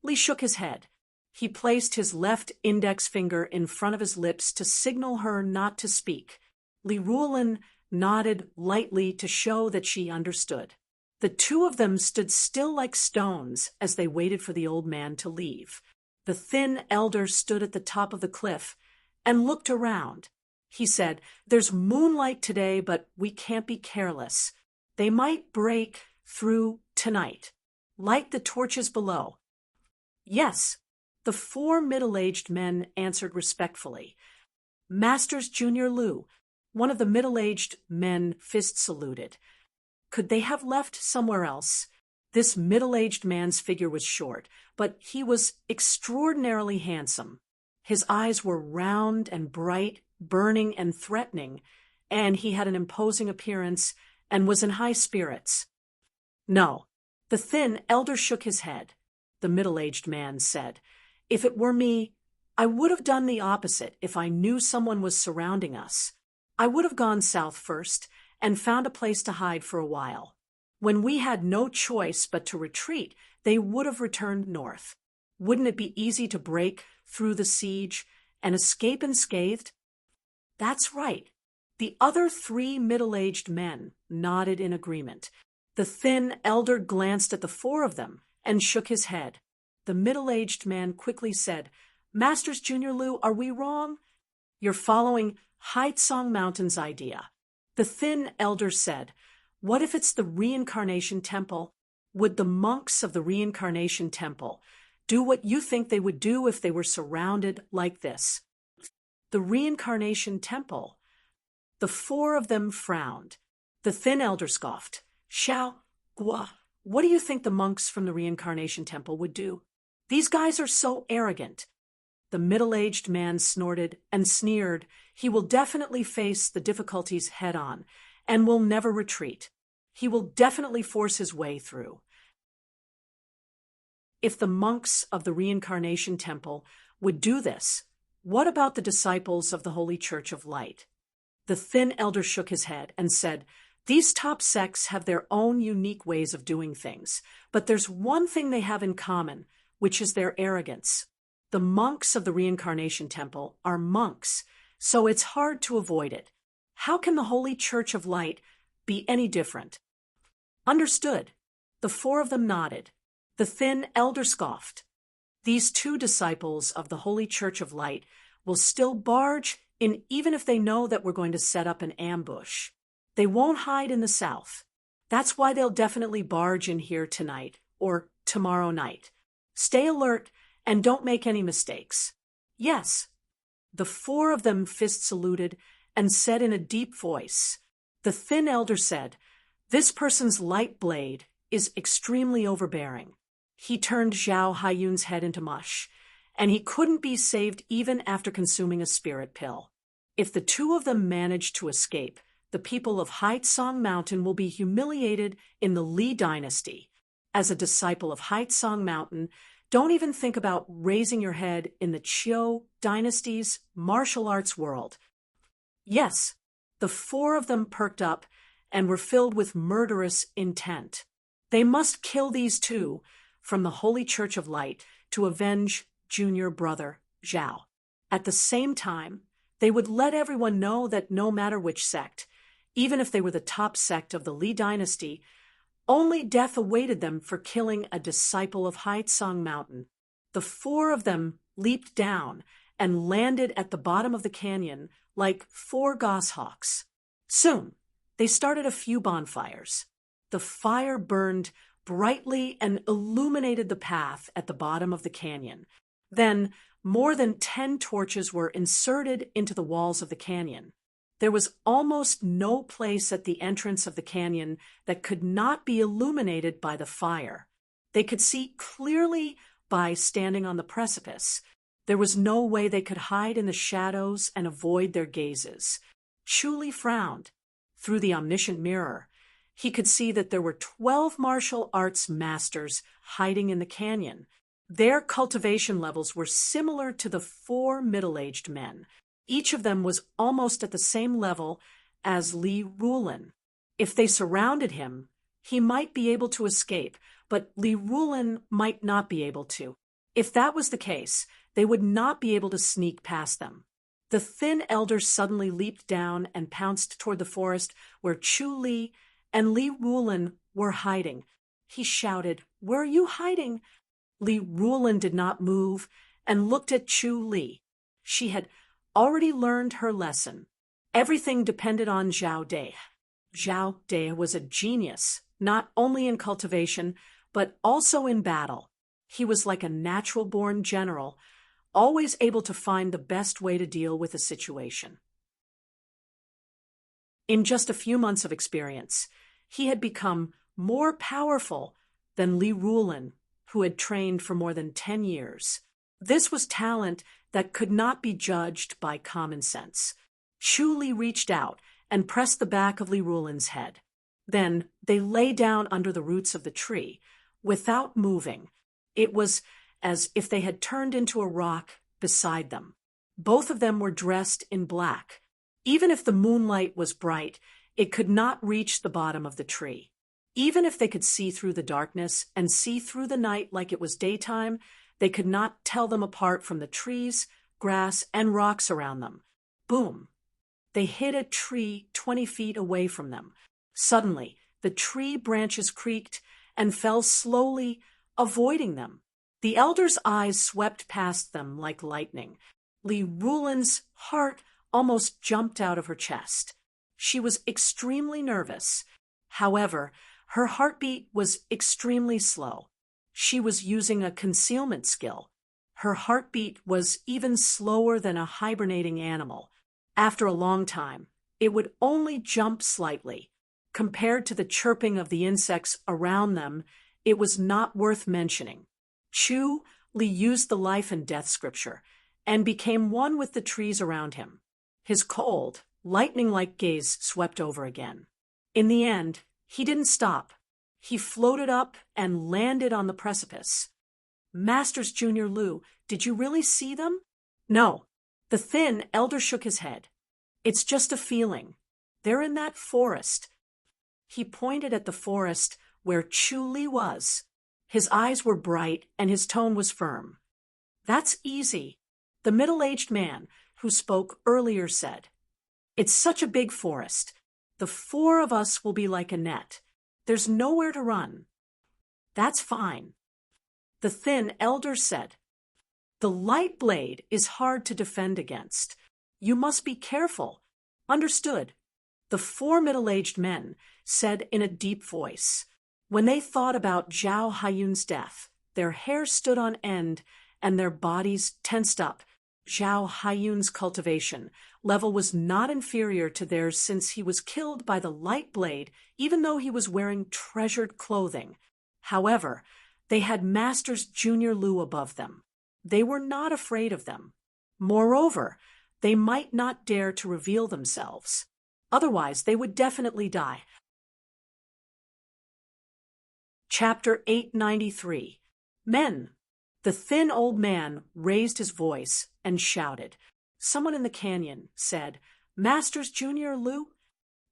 Li shook his head. He placed his left index finger in front of his lips to signal her not to speak. Li Ruolan nodded lightly to show that she understood. The two of them stood still like stones as they waited for the old man to leave. The thin elder stood at the top of the cliff and looked around. He said, "There's moonlight today, but we can't be careless. They might break through tonight. Light the torches below." "Yes," the four middle-aged men answered respectfully. "Masters Junior Lu," one of the middle-aged men fist saluted. Could they have left somewhere else? This middle-aged man's figure was short, but he was extraordinarily handsome. His eyes were round and bright, burning and threatening, and he had an imposing appearance and was in high spirits. "No." The thin elder shook his head. The middle-aged man said, "If it were me, I would have done the opposite if I knew someone was surrounding us. I would have gone south first and found a place to hide for a while. When we had no choice but to retreat, they would have returned north. Wouldn't it be easy to break through the siege and escape unscathed?" "That's right." The other three middle-aged men nodded in agreement. The thin elder glanced at the four of them and shook his head. The middle-aged man quickly said, "Masters Junior Lu, are we wrong? You're following Haitsong Mountain's idea." The thin elder said, "What if it's the reincarnation temple? Would the monks of the reincarnation temple do what you think they would do if they were surrounded like this?" The reincarnation temple. The four of them frowned. The thin elder scoffed. "Xiao Gua, what do you think the monks from the reincarnation temple would do? These guys are so arrogant." The middle-aged man snorted and sneered. "He will definitely face the difficulties head-on and will never retreat. He will definitely force his way through." If the monks of the reincarnation temple would do this, what about the disciples of the Holy Church of Light? The thin elder shook his head and said, "These top sects have their own unique ways of doing things, but there's one thing they have in common, which is their arrogance. The monks of the reincarnation temple are monks, so it's hard to avoid it. How can the Holy Church of Light be any different?" "Understood." The four of them nodded. The thin elder scoffed. "These two disciples of the Holy Church of Light will still barge in even if they know that we're going to set up an ambush. They won't hide in the south. That's why they'll definitely barge in here tonight or tomorrow night. Stay alert And don't make any mistakes. Yes. The four of them fist saluted and said in a deep voice. The thin elder said, "This person's light blade is extremely overbearing." He turned Zhao Haiyun's head into mush, and he couldn't be saved even after consuming a spirit pill. If the two of them manage to escape, the people of Haitsong Mountain will be humiliated in the Li dynasty. As a disciple of Haitsong Mountain, don't even think about raising your head in the Qiu dynasty's martial arts world. Yes, the four of them perked up and were filled with murderous intent. They must kill these two from the Holy Church of Light to avenge junior brother Zhao. At the same time, they would let everyone know that no matter which sect, even if they were the top sect of the Li dynasty, only death awaited them for killing a disciple of Haitsong Mountain. The four of them leaped down and landed at the bottom of the canyon like four goshawks. Soon, they started a few bonfires. The fire burned brightly and illuminated the path at the bottom of the canyon. Then, more than 10 torches were inserted into the walls of the canyon. There was almost no place at the entrance of the canyon that could not be illuminated by the fire. They could see clearly by standing on the precipice. There was no way they could hide in the shadows and avoid their gazes. Chu Li frowned. Through the omniscient mirror, he could see that there were 12 martial arts masters hiding in the canyon. Their cultivation levels were similar to the four middle-aged men. Each of them was almost at the same level as Li Rulin. If they surrounded him, he might be able to escape, but Li Rulin might not be able to. If that was the case, they would not be able to sneak past them. The thin elder suddenly leaped down and pounced toward the forest where Chu Li and Li Rulin were hiding. He shouted, "Where are you hiding?" Li Rulin did not move and looked at Chu Li. She had already learned her lesson. Everything depended on Zhao De. Zhao De was a genius, not only in cultivation, but also in battle. He was like a natural-born general, always able to find the best way to deal with a situation. In just a few months of experience, he had become more powerful than Li Rulin, who had trained for more than 10 years. This was talent that could not be judged by common sense. Chu Li reached out and pressed the back of Li Rulin's head. Then they lay down under the roots of the tree, without moving. It was as if they had turned into a rock beside them. Both of them were dressed in black. Even if the moonlight was bright, it could not reach the bottom of the tree. Even if they could see through the darkness and see through the night like it was daytime, they could not tell them apart from the trees, grass, and rocks around them. Boom! They hit a tree 20 feet away from them. Suddenly, the tree branches creaked and fell slowly, avoiding them. The elder's eyes swept past them like lightning. Li Rulin's heart almost jumped out of her chest. She was extremely nervous. However, her heartbeat was extremely slow. She was using a concealment skill. Her heartbeat was even slower than a hibernating animal. After a long time, it would only jump slightly. Compared to the chirping of the insects around them, it was not worth mentioning. Chu Li used the life and death scripture and became one with the trees around him. His cold, lightning-like gaze swept over again. In the end, he didn't stop. He floated up and landed on the precipice. "Masters Junior Lu, did you really see them?" "No." The thin elder shook his head. "It's just a feeling. They're in that forest." He pointed at the forest where Chu Li was. His eyes were bright and his tone was firm. "That's easy." The middle-aged man who spoke earlier said, "It's such a big forest. The four of us will be like a net. There's nowhere to run." "That's fine." The thin elder said, "The light blade is hard to defend against. You must be careful." "Understood." The four middle-aged men said in a deep voice. When they thought about Zhao Haiyun's death, their hair stood on end and their bodies tensed up. Zhao Haiyun's cultivation level was not inferior to theirs since he was killed by the light blade, even though he was wearing treasured clothing. However, they had Masters Junior Lu above them. They were not afraid of them. Moreover, they might not dare to reveal themselves. Otherwise, they would definitely die. Chapter 893. Men. The thin old man raised his voice and shouted. Someone in the canyon said, Masters Junior Lu?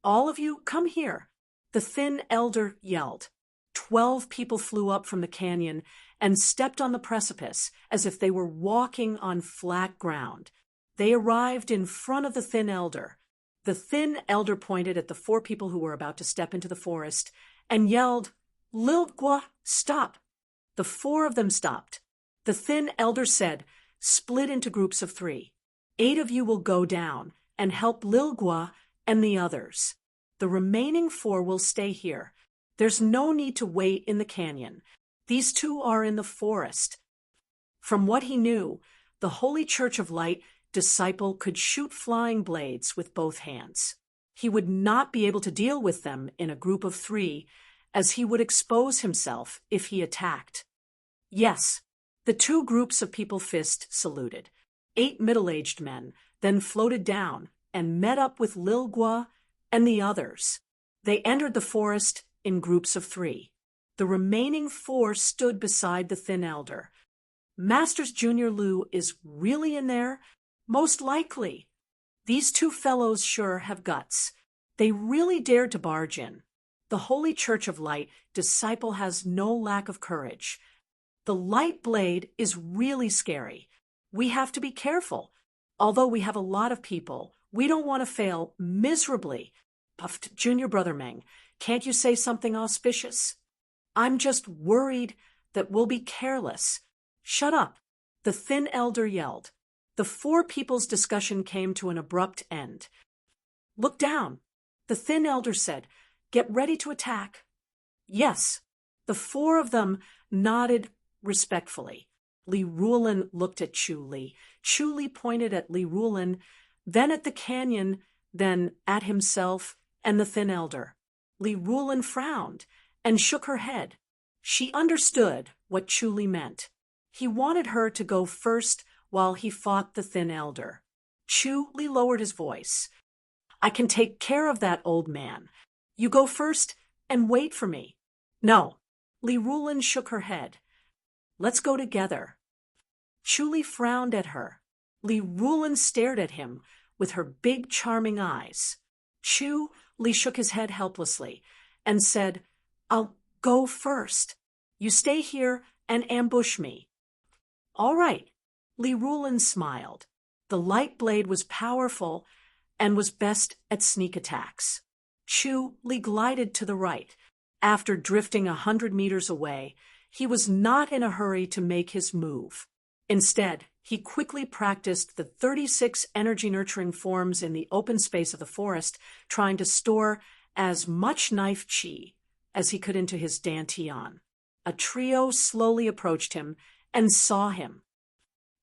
All of you, come here. The thin elder yelled. 12 people flew up from the canyon and stepped on the precipice as if they were walking on flat ground. They arrived in front of the thin elder. The thin elder pointed at the 4 people who were about to step into the forest and yelled, Lil Gua, stop. The 4 of them stopped. The thin elder said, split into groups of 3. 8 of you will go down and help Lil Gua and the others. The remaining 4 will stay here. There's no need to wait in the canyon. These 2 are in the forest. From what he knew, the Holy Church of Light disciple could shoot flying blades with both hands. He would not be able to deal with them in a group of 3, as he would expose himself if he attacked. Yes, the 2 groups of people fist saluted. 8 middle-aged men then floated down and met up with Lil Gua and the others. They entered the forest in groups of 3. The remaining 4 stood beside the thin elder. Masters Junior Lu is really in there? Most likely. These 2 fellows sure have guts. They really dared to barge in. The Holy Church of Light disciple has no lack of courage. The light blade is really scary. We have to be careful. Although we have a lot of people, we don't want to fail miserably. Puffed Junior Brother Meng. Can't you say something auspicious? I'm just worried that we'll be careless. Shut up, the thin elder yelled. The 4 people's discussion came to an abrupt end. Look down, the thin elder said. Get ready to attack. Yes, the 4 of them nodded respectfully. Li Ruolin looked at Chu Li. Chu Li pointed at Li Ruolin, then at the canyon, then at himself and the thin elder. Li Ruolin frowned and shook her head. She understood what Chu Li meant. He wanted her to go first while he fought the thin elder. Chu Li lowered his voice. I can take care of that old man. You go first and wait for me. No. Li Ruolin shook her head. Let's go together. Chu Li frowned at her. Li Ruolin stared at him with her big charming eyes. Chu Li shook his head helplessly and said, I'll go first. You stay here and ambush me. All right. Li Ruolin smiled. The light blade was powerful and was best at sneak attacks. Chu Li glided to the right. After drifting 100 meters away, he was not in a hurry to make his move. Instead, he quickly practiced the 36 energy-nurturing forms in the open space of the forest, trying to store as much knife chi as he could into his dantian. A trio slowly approached him and saw him.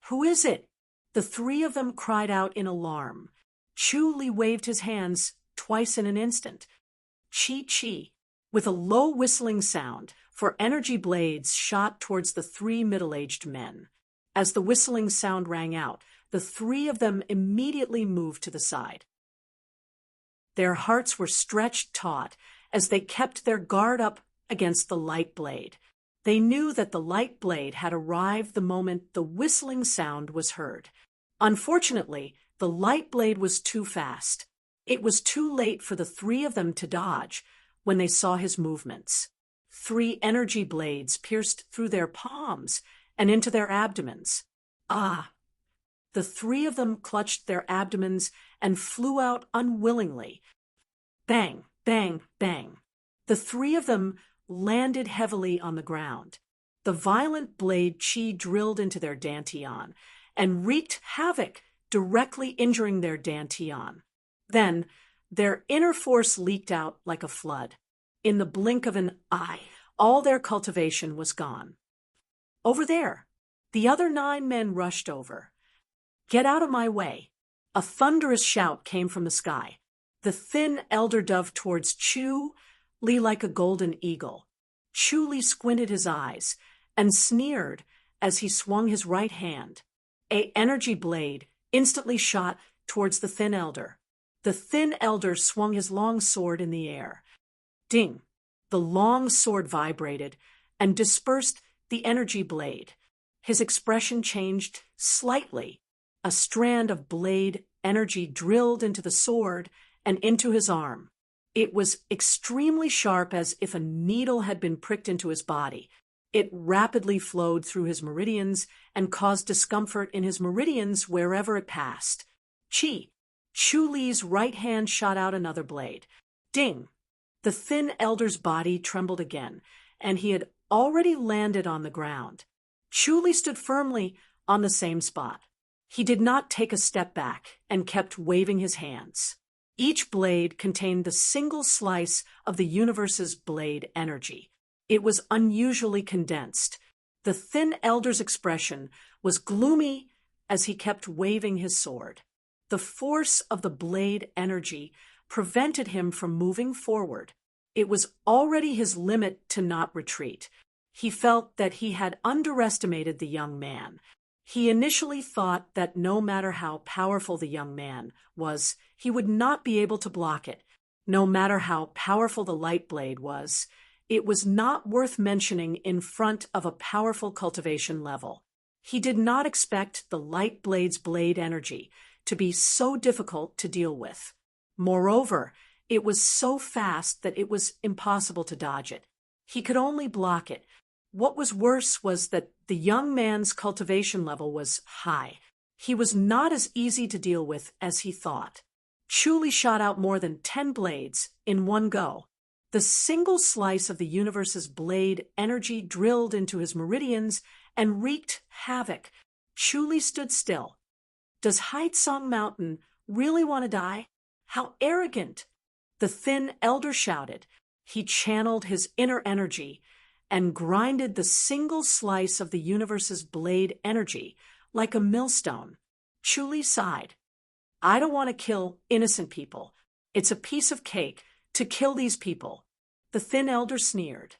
Who is it? The 3 of them cried out in alarm. Chu Li waved his hands twice in an instant. Chi-chi, with a low whistling sound, for energy blades shot towards the 3 middle-aged men. As the whistling sound rang out, the 3 of them immediately moved to the side. Their hearts were stretched taut as they kept their guard up against the light blade. They knew that the light blade had arrived the moment the whistling sound was heard. Unfortunately, the light blade was too fast. It was too late for the 3 of them to dodge when they saw his movements. 3 energy blades pierced through their palms and into their abdomens. Ah! The 3 of them clutched their abdomens and flew out unwillingly. Bang, bang, bang. The 3 of them landed heavily on the ground. The violent blade chi drilled into their dantian and wreaked havoc, directly injuring their dantian. Then, their inner force leaked out like a flood. In the blink of an eye, all their cultivation was gone. Over there, The other 9 men rushed over. "Get out of my way!" A thunderous shout came from the sky. The thin elder dove towards Chu Li like a golden eagle. Chu Li squinted his eyes and sneered as he swung his right hand. A energy blade instantly shot towards the thin elder. The thin elder swung his long sword in the air. Ding! The long sword vibrated and dispersed the energy blade. His expression changed slightly. A strand of blade energy drilled into the sword and into his arm. It was extremely sharp, as if a needle had been pricked into his body. It rapidly flowed through his meridians and caused discomfort in his meridians wherever it passed. Chu Li's right hand shot out another blade. Ding! The thin elder's body trembled again, and he had already landed on the ground. Chu Li stood firmly on the same spot. He did not take a step back and kept waving his hands. Each blade contained the single slice of the universe's blade energy. It was unusually condensed. The thin elder's expression was gloomy as he kept waving his sword. The force of the blade energy prevented him from moving forward. It was already his limit to not retreat. He felt that he had underestimated the young man. He initially thought that no matter how powerful the young man was, he would not be able to block it. No matter how powerful the light blade was, it was not worth mentioning in front of a powerful cultivation level. He did not expect the light blade's blade energy to be so difficult to deal with. Moreover, it was so fast that it was impossible to dodge it. He could only block it. What was worse was that the young man's cultivation level was high. He was not as easy to deal with as he thought. Chu Li shot out more than 10 blades in one go. The single slice of the universe's blade energy drilled into his meridians and wreaked havoc. Chu Li stood still. Does Haitsong Mountain really want to die? How arrogant! The thin elder shouted. He channeled his inner energy and grinded the single slice of the universe's blade energy like a millstone. Chu Li sighed. I don't want to kill innocent people. It's a piece of cake to kill these people. The thin elder sneered.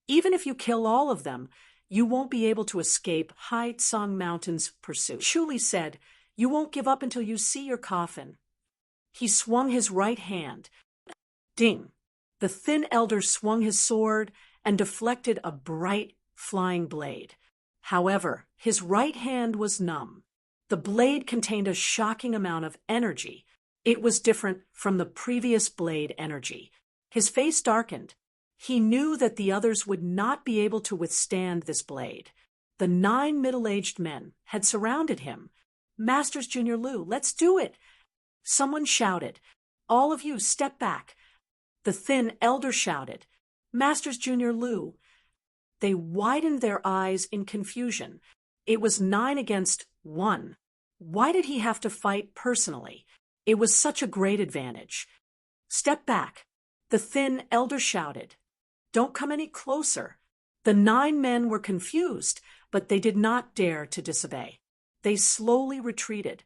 Even if you kill all of them, you won't be able to escape Haitsong Mountain's pursuit. Chu Li said, you won't give up until you see your coffin. He swung his right hand. Ding! The thin elder swung his sword and deflected a bright, flying blade. However, his right hand was numb. The blade contained a shocking amount of energy. It was different from the previous blade energy. His face darkened. He knew that the others would not be able to withstand this blade. The 9 middle-aged men had surrounded him. Masters Junior Lu, let's do it! Someone shouted. All of you, step back. The thin elder shouted. Masters Junior Lu. They widened their eyes in confusion. It was 9 against 1. Why did he have to fight personally? It was such a great advantage. Step back. The thin elder shouted. Don't come any closer. The 9 men were confused, but they did not dare to disobey. They slowly retreated.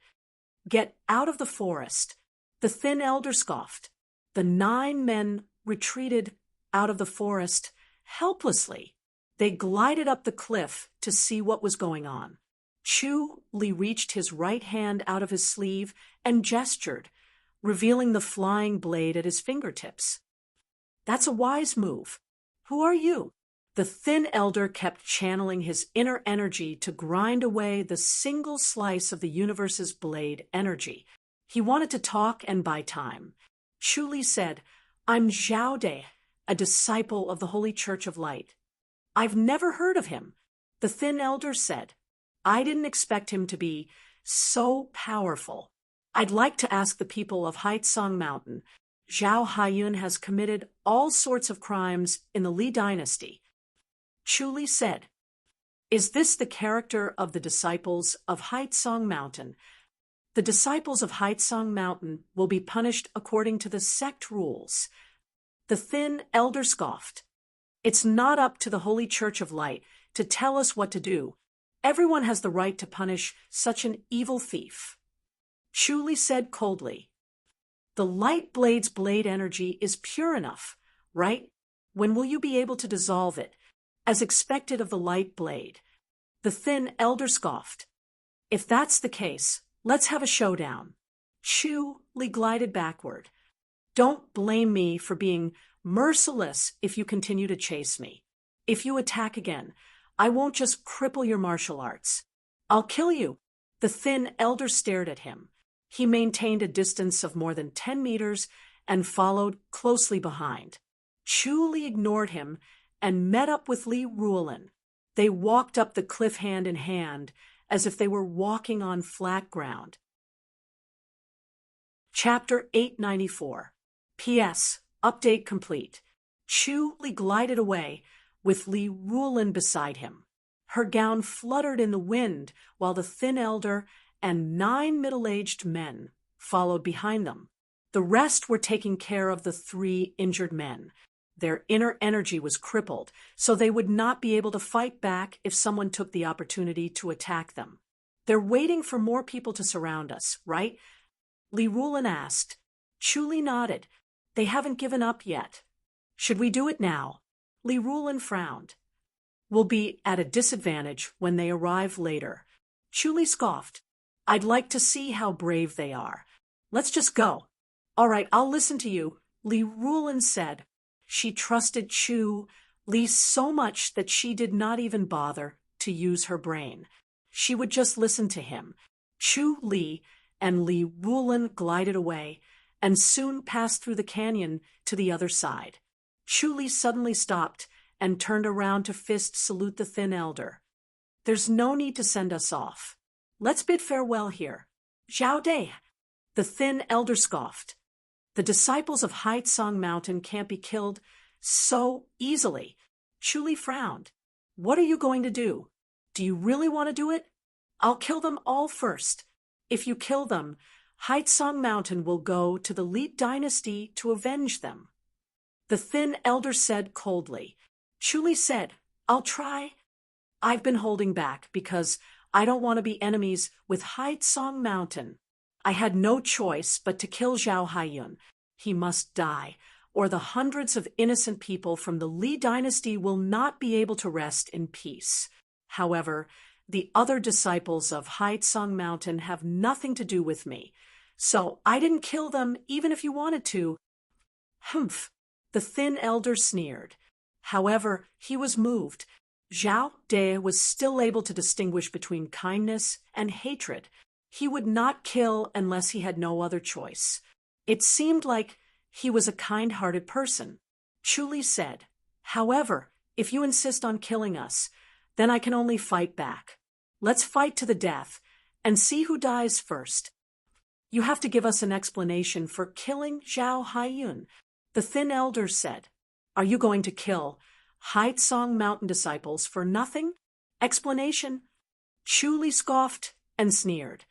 Get out of the forest. The thin elder scoffed. The 9 men retreated out of the forest helplessly. They glided up the cliff to see what was going on. Chu Li reached his right hand out of his sleeve and gestured, revealing the flying blade at his fingertips. That's a wise move. Who are you? The thin elder kept channeling his inner energy to grind away the single slice of the universe's blade energy. He wanted to talk and buy time. Chu Li said, I'm Zhao De, a disciple of the Holy Church of Light. I've never heard of him. The thin elder said, I didn't expect him to be so powerful. I'd like to ask the people of Haitsong Mountain. Zhao Haiyun has committed all sorts of crimes in the Li dynasty. Chu Li said, Is this the character of the disciples of Haitsong Mountain? The disciples of Haitsong Mountain will be punished according to the sect rules. The thin elder scoffed. It's not up to the Holy Church of Light to tell us what to do. Everyone has the right to punish such an evil thief. Chu Li said coldly. The light blade's blade energy is pure enough, right? When will you be able to dissolve it, as expected of the light blade? The thin elder scoffed. If that's the case, let's have a showdown. Chu Li glided backward. Don't blame me for being merciless if you continue to chase me. If you attack again, I won't just cripple your martial arts. I'll kill you. The thin elder stared at him. He maintained a distance of more than 10 meters and followed closely behind. Chu Li ignored him and met up with Li Ruolin. They walked up the cliff hand in hand, as if they were walking on flat ground. Chapter 894. P.S. Update complete. Chu Li glided away, with Li Ruolin beside him. Her gown fluttered in the wind, while the thin elder and 9 middle-aged men followed behind them. The rest were taking care of the 3 injured men. Their inner energy was crippled, so they would not be able to fight back if someone took the opportunity to attack them. They're waiting for more people to surround us, right? Li Ruolin asked. Chu Li nodded. They haven't given up yet. Should we do it now? Li Ruolin frowned. We'll be at a disadvantage when they arrive later. Chu Li scoffed. I'd like to see how brave they are. Let's just go. All right, I'll listen to you, Li Ruolin said. She trusted Chu Li so much that she did not even bother to use her brain. She would just listen to him. Chu Li and Li Ruolin glided away and soon passed through the canyon to the other side. Chu Li suddenly stopped and turned around to fist salute the thin elder. There's no need to send us off. Let's bid farewell here. Zhao De. The thin elder scoffed. The disciples of Haitsong Mountain can't be killed so easily. Chu Li frowned. What are you going to do? Do you really want to do it? I'll kill them all first. If you kill them, Haitsong Mountain will go to the Li dynasty to avenge them. The thin elder said coldly. Chu Li said, I'll try. I've been holding back because I don't want to be enemies with Haitsong Mountain. I had no choice but to kill Zhao Haiyun. He must die, or the hundreds of innocent people from the Li dynasty will not be able to rest in peace. However, the other disciples of Haitsong Mountain have nothing to do with me, so I didn't kill them even if you wanted to. Humph, the thin elder sneered. However, he was moved. Zhao De was still able to distinguish between kindness and hatred. He would not kill unless he had no other choice. It seemed like he was a kind-hearted person. Chu Li said, However, if you insist on killing us, then I can only fight back. Let's fight to the death and see who dies first. You have to give us an explanation for killing Zhao Haiyun, the thin elder said. Are you going to kill Haitsong Mountain disciples for nothing? Explanation? Chu Li scoffed and sneered.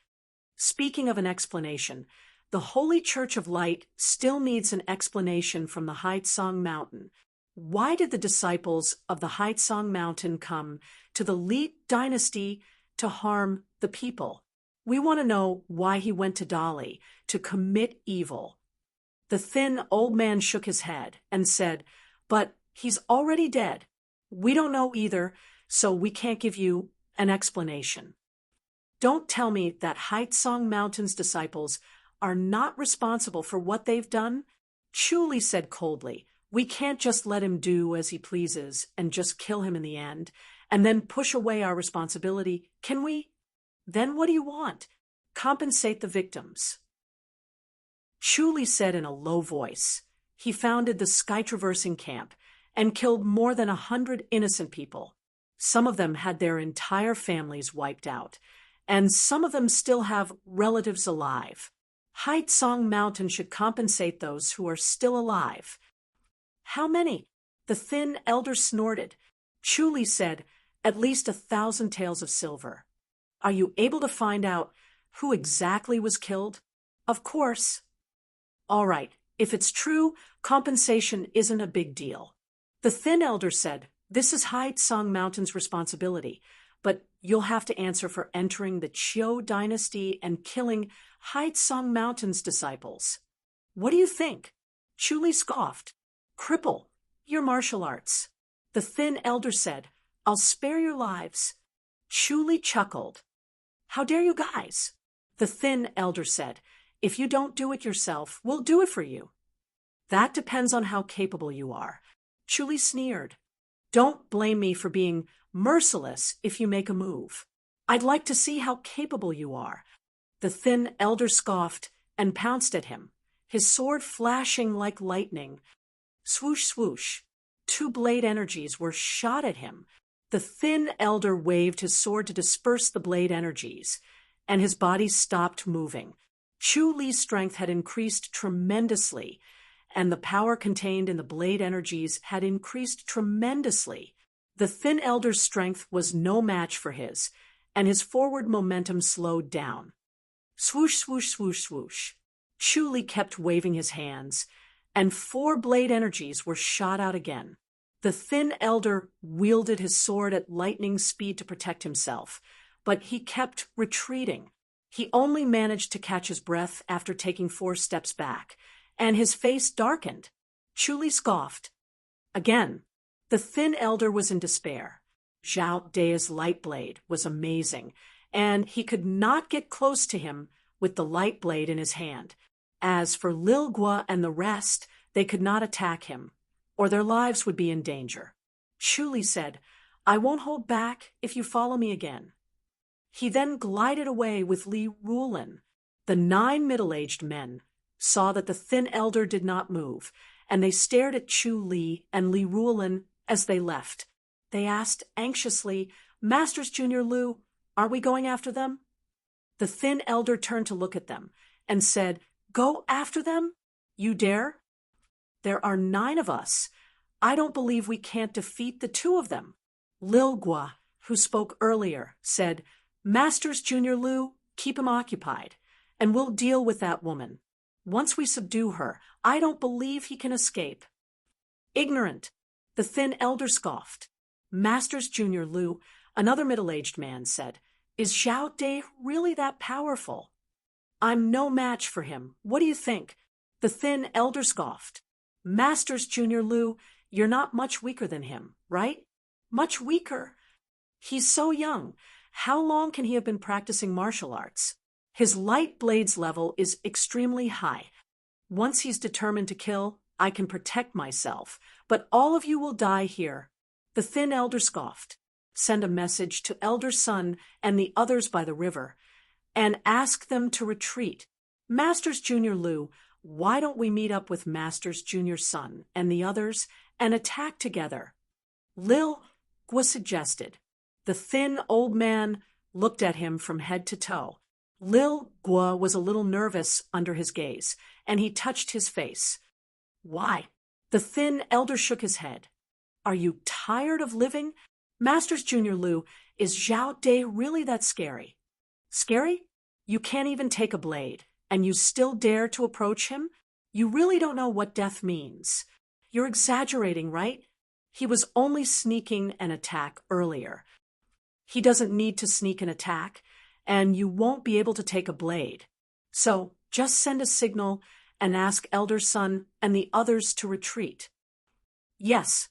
Speaking of an explanation, the Holy Church of Light still needs an explanation from the Haitsong Mountain. Why did the disciples of the Haitsong Mountain come to the Li dynasty to harm the people? We want to know why he went to Dali to commit evil. The thin old man shook his head and said, But he's already dead. We don't know either, so we can't give you an explanation. Don't tell me that Haitsong Mountain's disciples are not responsible for what they've done. Chu Li said coldly, we can't just let him do as he pleases and just kill him in the end, and then push away our responsibility, can we? Then what do you want? Compensate the victims. Chu Li said in a low voice. He founded the Sky-Traversing Camp and killed more than 100 innocent people. Some of them had their entire families wiped out, and some of them still have relatives alive. Haitsong Mountain should compensate those who are still alive. How many? The thin elder snorted. Chu Li said, at least 1,000 taels of silver. Are you able to find out who exactly was killed? Of course. All right, if it's true, compensation isn't a big deal. The thin elder said, this is Haitsong Mountain's responsibility. but you'll have to answer for entering the Qiu dynasty and killing Haizong Mountain's disciples. What do you think? Chu Li scoffed. Cripple your martial arts. The thin elder said, I'll spare your lives. Chu Li chuckled. How dare you guys? The thin elder said, if you don't do it yourself, we'll do it for you. That depends on how capable you are. Chu Li sneered. Don't blame me for being merciless if you make a move. I'd like to see how capable you are. The thin elder scoffed and pounced at him, his sword flashing like lightning. Swoosh, swoosh. 2 blade energies were shot at him. The thin elder waved his sword to disperse the blade energies, and his body stopped moving. Chu Li's strength had increased tremendously, and the power contained in the blade energies had increased tremendously. The thin elder's strength was no match for his, and his forward momentum slowed down. Swoosh, swoosh, swoosh, swoosh. Chu Li kept waving his hands, and 4 blade energies were shot out again. The thin elder wielded his sword at lightning speed to protect himself, but he kept retreating. He only managed to catch his breath after taking 4 steps back, and his face darkened. Chu Li scoffed. Again, the thin elder was in despair. Zhao De's light blade was amazing, and he could not get close to him with the light blade in his hand. As for Lil Gua and the rest, they could not attack him, or their lives would be in danger. Chu Li said, I won't hold back if you follow me again. He then glided away with Li Rulin. The 9 middle-aged men saw that the thin elder did not move, and they stared at Chu Li and Li Rulin as they left. They asked anxiously, Masters Junior Lu, are we going after them? The thin elder turned to look at them and said, Go after them? You dare? There are 9 of us. I don't believe we can't defeat the 2 of them. Lil Gua, who spoke earlier, said, Masters Junior Lu, keep him occupied, and we'll deal with that woman. Once we subdue her, I don't believe he can escape. Ignorant, the thin elder scoffed. Masters Junior Lu, another middle-aged man, said, Is Zhao De really that powerful? I'm no match for him. What do you think? The thin elder scoffed. Masters Junior Lu, you're not much weaker than him, right? Much weaker. He's so young. How long can he have been practicing martial arts? His light blades level is extremely high. Once he's determined to kill, I can protect myself, but all of you will die here. The thin elder scoffed. Send a message to Elder Sun and the others by the river, and ask them to retreat. Masters Junior Lu, why don't we meet up with Masters Junior Sun and the others and attack together? Lil Gua suggested. The thin old man looked at him from head to toe. Lil Gua was a little nervous under his gaze, and he touched his face. Why? The thin elder shook his head. Are you tired of living? Masters Junior Lu, is Zhao De really that scary? Scary? You can't even take a blade, and you still dare to approach him? You really don't know what death means. You're exaggerating, right? He was only sneaking an attack earlier. He doesn't need to sneak an attack, and you won't be able to take a blade. So just send a signal and ask Elder Sun and the others to retreat. Yes.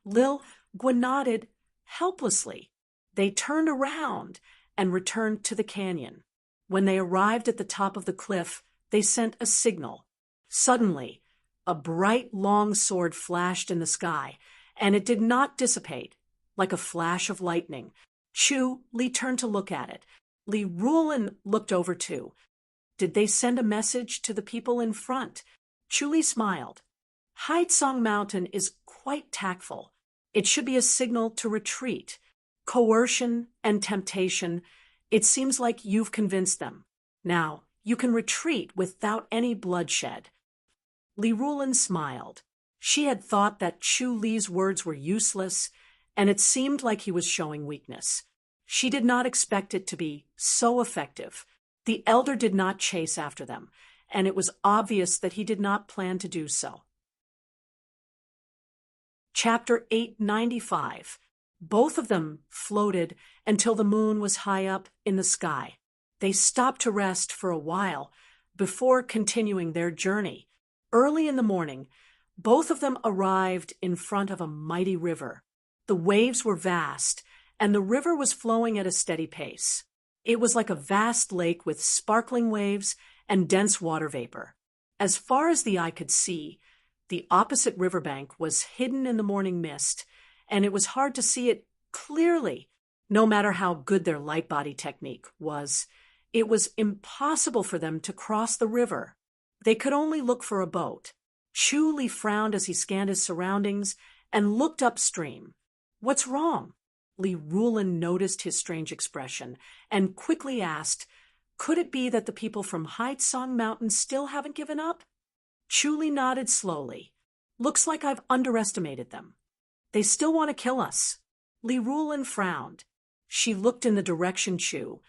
Lil Gua nodded helplessly. They turned around and returned to the canyon. When they arrived at the top of the cliff, they sent a signal. Suddenly, a bright long sword flashed in the sky, and it did not dissipate, like a flash of lightning. Chu Li turned to look at it. Li Rulin looked over too. Did they send a message to the people in front? Chu Li smiled. Haizong Mountain is quite tactful. It should be a signal to retreat. Coercion and temptation. It seems like you've convinced them. Now, you can retreat without any bloodshed. Li Rulin smiled. She had thought that Chu Li's words were useless, and it seemed like he was showing weakness. She did not expect it to be so effective. The elder did not chase after them, and it was obvious that he did not plan to do so. Chapter 895. Both of them floated until the moon was high up in the sky. They stopped to rest for a while before continuing their journey. Early in the morning, both of them arrived in front of a mighty river. The waves were vast, and the river was flowing at a steady pace. It was like a vast lake with sparkling waves and dense water vapor. As far as the eye could see, the opposite riverbank was hidden in the morning mist, and it was hard to see it clearly, no matter how good their light body technique was. It was impossible for them to cross the river. They could only look for a boat. Chu Li frowned as he scanned his surroundings and looked upstream. "What's wrong?" Li Rulin noticed his strange expression and quickly asked, "Could it be that the people from Haitsong Mountain still haven't given up?" Chu Li nodded slowly. "Looks like I've underestimated them. They still want to kill us." Li Rulin frowned. She looked in the direction Chu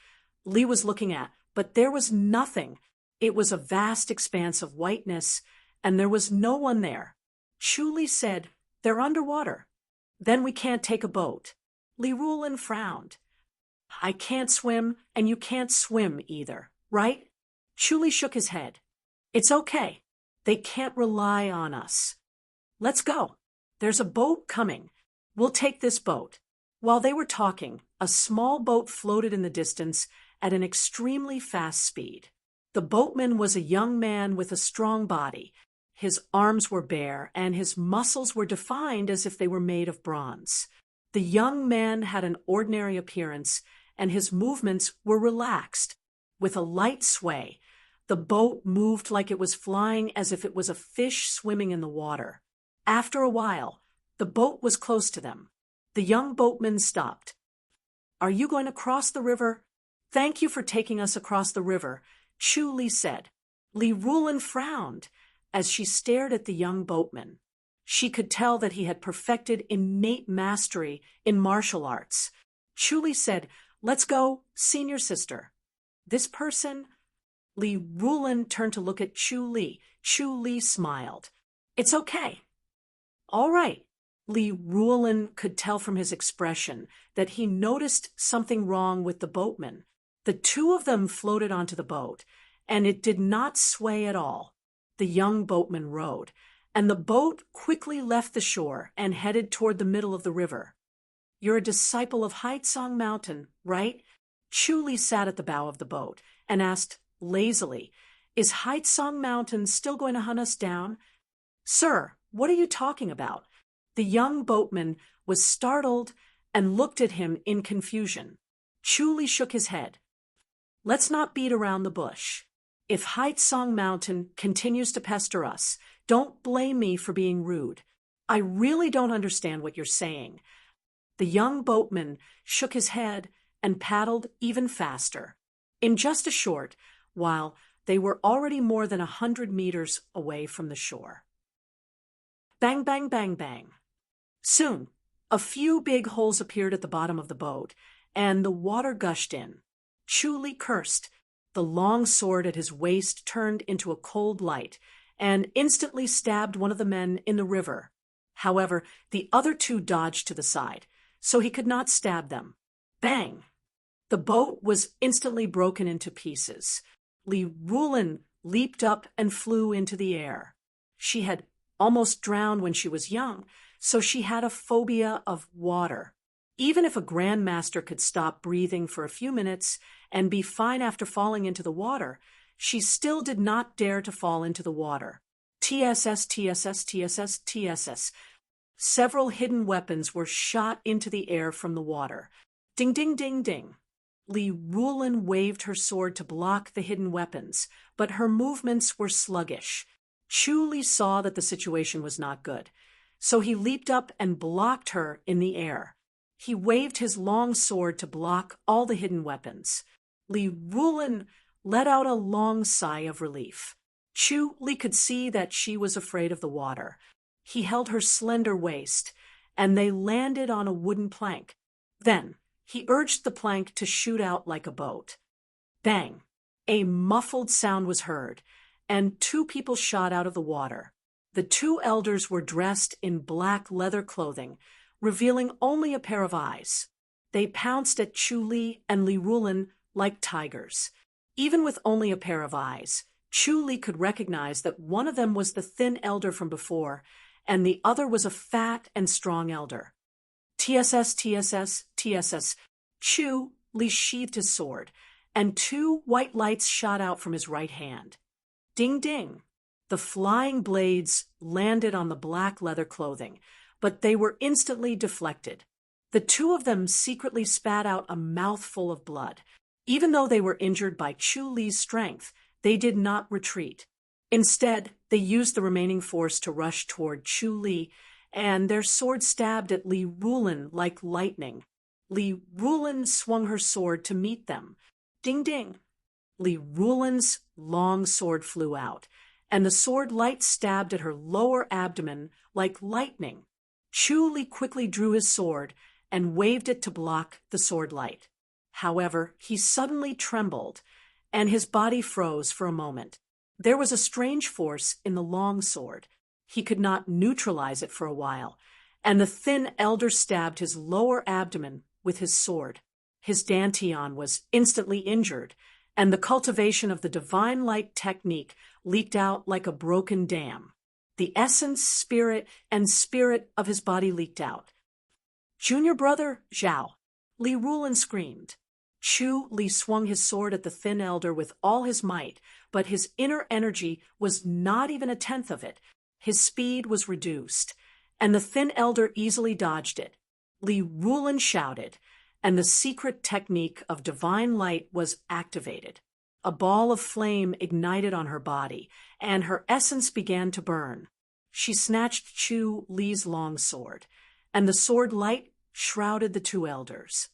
Li was looking at, but there was nothing. It was a vast expanse of whiteness, and there was no one there. Chu Li said, "They're underwater. Then we can't take a boat." Li Rulin frowned. "I can't swim, and you can't swim either, right?" Chu Li shook his head. "It's okay. They can't rely on us. Let's go. There's a boat coming. We'll take this boat." While they were talking, a small boat floated in the distance at an extremely fast speed. The boatman was a young man with a strong body. His arms were bare, and his muscles were defined as if they were made of bronze. The young man had an ordinary appearance, and his movements were relaxed. With a light sway, the boat moved like it was flying, as if it was a fish swimming in the water. After a while, the boat was close to them. The young boatman stopped. "Are you going to cross the river?" "Thank you for taking us across the river," Chu Li said. Li Rulin frowned as she stared at the young boatman. She could tell that he had perfected innate mastery in martial arts. Chu Li said, "Let's go, senior sister." "This person?" Li Rulin turned to look at Chu Li. Chu Li smiled. "It's okay." "All right." Li Rulin could tell from his expression that he noticed something wrong with the boatman. The two of them floated onto the boat, and it did not sway at all. The young boatman rowed, and the boat quickly left the shore and headed toward the middle of the river. "You're a disciple of Haitsong Mountain, right?" Chu Li sat at the bow of the boat and asked lazily, "Is Haitsong Mountain still going to hunt us down?" "Sir, what are you talking about?" The young boatman was startled and looked at him in confusion. Chu Li shook his head. "Let's not beat around the bush. If Haitsong Mountain continues to pester us, don't blame me for being rude. I really don't understand what you're saying." The young boatman shook his head and paddled even faster. In just a short while, they were already more than 100 meters away from the shore. Bang, bang, bang, bang. Soon, a few big holes appeared at the bottom of the boat, and the water gushed in. Chu Li cursed. The long sword at his waist turned into a cold light and instantly stabbed one of the men in the river. However, the other two dodged to the side, so he could not stab them. Bang! The boat was instantly broken into pieces. Li Rulin leaped up and flew into the air. She had almost drowned when she was young, so she had a phobia of water. Even if a grandmaster could stop breathing for a few minutes and be fine after falling into the water, she still did not dare to fall into the water. TSS, TSS, TSS, TSS. Several hidden weapons were shot into the air from the water. Ding, ding, ding, ding. Li Rulin waved her sword to block the hidden weapons, but her movements were sluggish. Chu Li saw that the situation was not good, so he leaped up and blocked her in the air. He waved his long sword to block all the hidden weapons. Li Rulin let out a long sigh of relief. Chu Li could see that she was afraid of the water. He held her slender waist, and they landed on a wooden plank. Then he urged the plank to shoot out like a boat. Bang! A muffled sound was heard, and two people shot out of the water. The two elders were dressed in black leather clothing, revealing only a pair of eyes. They pounced at Chu Li and Li Rulin like tigers. Even with only a pair of eyes, Chu Li could recognize that one of them was the thin elder from before, and the other was a fat and strong elder. TSS, TSS, TSS. Chu Li sheathed his sword, and 2 white lights shot out from his right hand. Ding ding! The flying blades landed on the black leather clothing, but they were instantly deflected. The 2 of them secretly spat out a mouthful of blood. Even though they were injured by Chu Li's strength, they did not retreat. Instead, they used the remaining force to rush toward Chu Li, and their swords stabbed at Li Rulin like lightning. Li Rulin swung her sword to meet them. Ding ding! Li Rulin's long sword flew out, and the sword light stabbed at her lower abdomen like lightning. Chu Li quickly drew his sword and waved it to block the sword light. However, he suddenly trembled, and his body froze for a moment. There was a strange force in the long sword. He could not neutralize it for a while, and the thin elder stabbed his lower abdomen with his sword. His dantian was instantly injured, and the cultivation of the divine light technique leaked out like a broken dam. The essence, spirit, and spirit of his body leaked out. "Junior brother, Zhao!" Li Rulin screamed. Chu Li swung his sword at the thin elder with all his might, but his inner energy was not even a tenth of it. His speed was reduced, and the thin elder easily dodged it. Li Rulin shouted, and the secret technique of divine light was activated. A ball of flame ignited on her body, and her essence began to burn. She snatched Chu Li's long sword, and the sword light shrouded the 2 elders.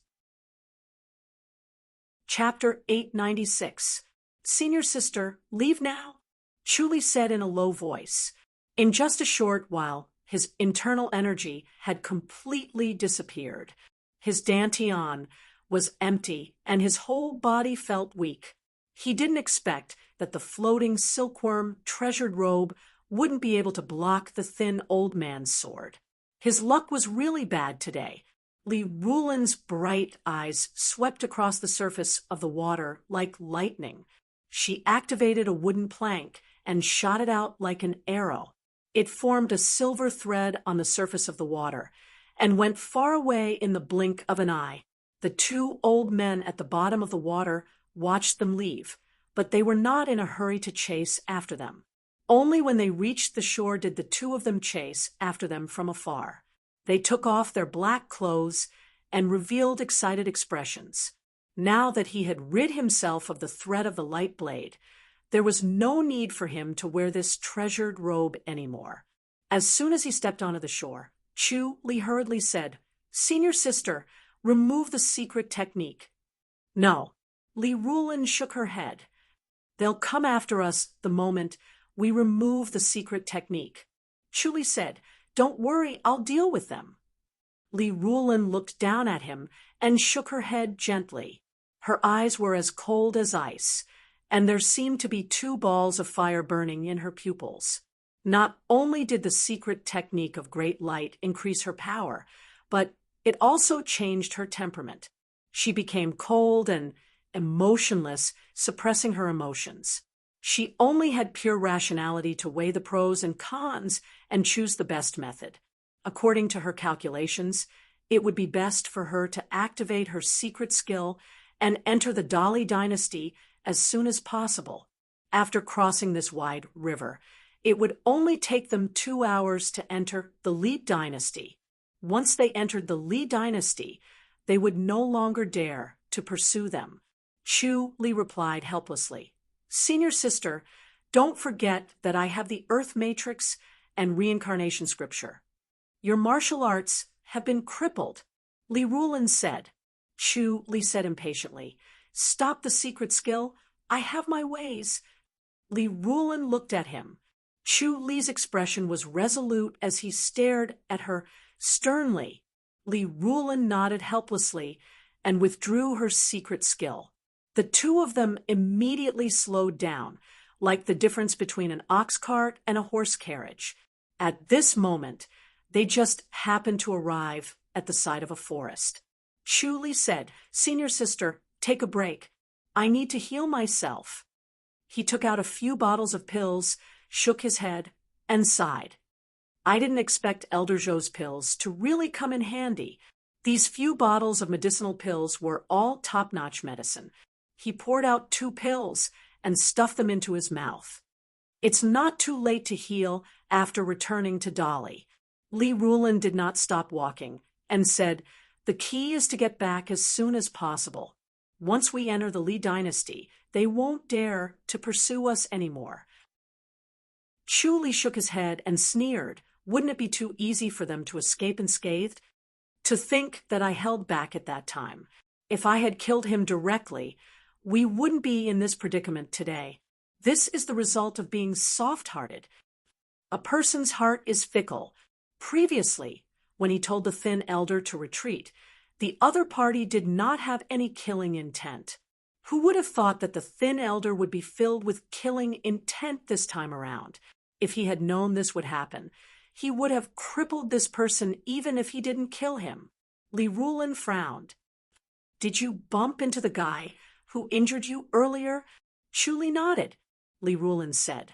Chapter 896. Senior sister, leave now? Chu Li said in a low voice. In just a short while, his internal energy had completely disappeared. His dantian was empty, and his whole body felt weak. He didn't expect that the floating silkworm treasured robe wouldn't be able to block the thin old man's sword. His luck was really bad today. Li Rulin's bright eyes swept across the surface of the water like lightning. She activated a wooden plank and shot it out like an arrow. It formed a silver thread on the surface of the water and went far away in the blink of an eye. The 2 old men at the bottom of the water watched them leave, but they were not in a hurry to chase after them. Only when they reached the shore did the 2 of them chase after them from afar. They took off their black clothes and revealed excited expressions. Now that he had rid himself of the threat of the light blade, there was no need for him to wear this treasured robe anymore. As soon as he stepped onto the shore, Chu Li hurriedly said, "Senior sister, remove the secret technique." "No." Li Rulin shook her head. "They'll come after us the moment we remove the secret technique." Chu Li said, "Don't worry, I'll deal with them." Li Rulin looked down at him and shook her head gently. Her eyes were as cold as ice, and there seemed to be 2 balls of fire burning in her pupils. Not only did the secret technique of great light increase her power, but it also changed her temperament. She became cold and emotionless, suppressing her emotions. She only had pure rationality to weigh the pros and cons and choose the best method. According to her calculations, it would be best for her to activate her secret skill and enter the Dali dynasty as soon as possible. After crossing this wide river, it would only take them 2 hours to enter the Li dynasty. Once they entered the Li dynasty, they would no longer dare to pursue them. Chu Li replied helplessly, "Senior sister, don't forget that I have the Earth Matrix and reincarnation scripture. Your martial arts have been crippled." Li Rulin said. Chu Li said impatiently, "Stop the secret skill. I have my ways." Li Rulin looked at him. Chu Li's expression was resolute as he stared at her sternly. Li Rulin nodded helplessly and withdrew her secret skill. The 2 of them immediately slowed down, like the difference between an ox cart and a horse carriage. At this moment, They just happened to arrive at the side of a forest. Chu Li said, "Senior sister, take a break. I need to heal myself." He took out a few bottles of pills, shook his head, and sighed. "I didn't expect Elder Zhou's pills to really come in handy." These few bottles of medicinal pills were all top-notch medicine. He poured out 2 pills and stuffed them into his mouth. It's not too late to heal after returning to Dolly. Li Rulin did not stop walking and said, "The key is to get back as soon as possible. Once we enter the Li dynasty, they won't dare to pursue us anymore." Chu Li shook his head and sneered. Wouldn't it be too easy for them to escape unscathed? To think that I held back at that time. If I had killed him directly, we wouldn't be in this predicament today. This is the result of being soft-hearted. A person's heart is fickle. Previously, when he told the thin elder to retreat, the other party did not have any killing intent. Who would have thought that the thin elder would be filled with killing intent this time around? If he had known this would happen, he would have crippled this person even if he didn't kill him. Li Rulin frowned. "Did you bump into the guy who injured you earlier?" Chu Li nodded. Li Rulin said,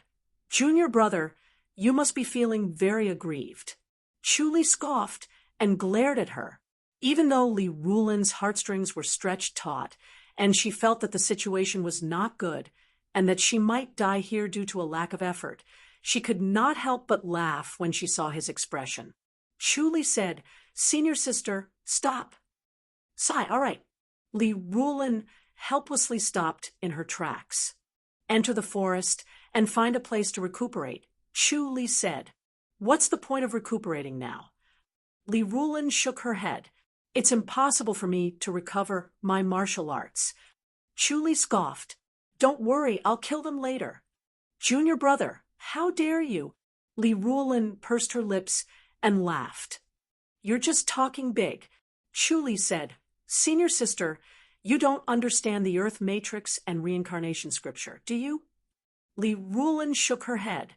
"Junior brother, you must be feeling very aggrieved." Chu Li scoffed and glared at her. Even though Li Rulin's heartstrings were stretched taut, and she felt that the situation was not good and that she might die here due to a lack of effort, she could not help but laugh when she saw his expression. Chu Li said, "Senior sister, stop." "Sigh, all right." Li Rulin helplessly stopped in her tracks. "Enter the forest and find a place to recuperate," Chu Li said. "What's the point of recuperating now?" Li Rulin shook her head. "It's impossible for me to recover my martial arts." Chu Li scoffed. "Don't worry, I'll kill them later." "Junior brother, how dare you?" Li Rulin pursed her lips and laughed. "You're just talking big." Chu Li said, "Senior sister, you don't understand the Earth Matrix and reincarnation scripture, do you?" Li Rulin shook her head.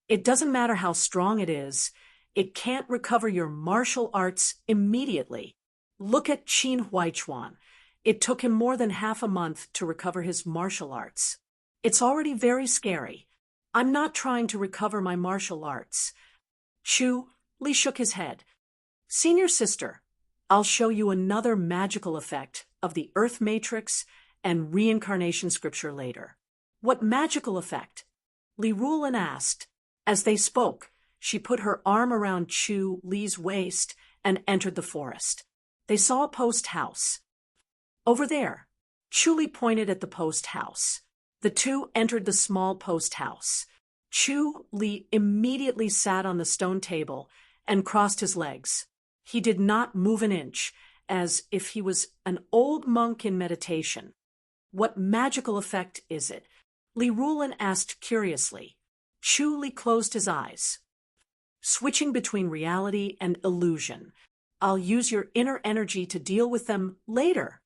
"It doesn't matter how strong it is. It can't recover your martial arts immediately. Look at Qin Huaichuan. It took him more than half a month to recover his martial arts. It's already very scary. I'm not trying to recover my martial arts." Chu Li shook his head. "Senior sister, I'll show you another magical effect of the Earth Matrix and reincarnation scripture later." "What magical effect?" Li Rulin asked. As they spoke, she put her arm around Chu Li's waist and entered the forest. They saw a post house. "Over there." Chu Li pointed at the post house. The two entered the small post house. Chu Li immediately sat on the stone table and crossed his legs. He did not move an inch, as if he was an old monk in meditation. "What magical effect is it?" Li Rulin asked curiously. Chu Li closed his eyes. "Switching between reality and illusion. I'll use your inner energy to deal with them later."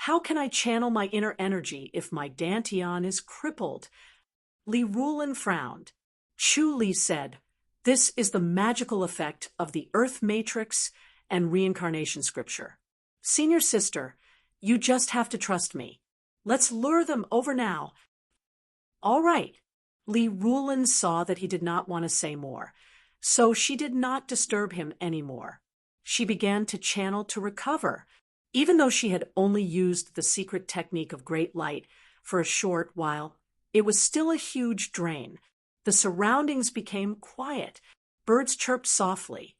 "How can I channel my inner energy if my dantian is crippled?" Li Rulin frowned. Chu Li said, "This is the magical effect of the Earth Matrix and reincarnation scripture. Senior sister, you just have to trust me. Let's lure them over now." "All right." Li Rulin saw that he did not want to say more, so she did not disturb him anymore. She began to channel to recover. Even though she had only used the secret technique of great light for a short while, it was still a huge drain. The surroundings became quiet. Birds chirped softly.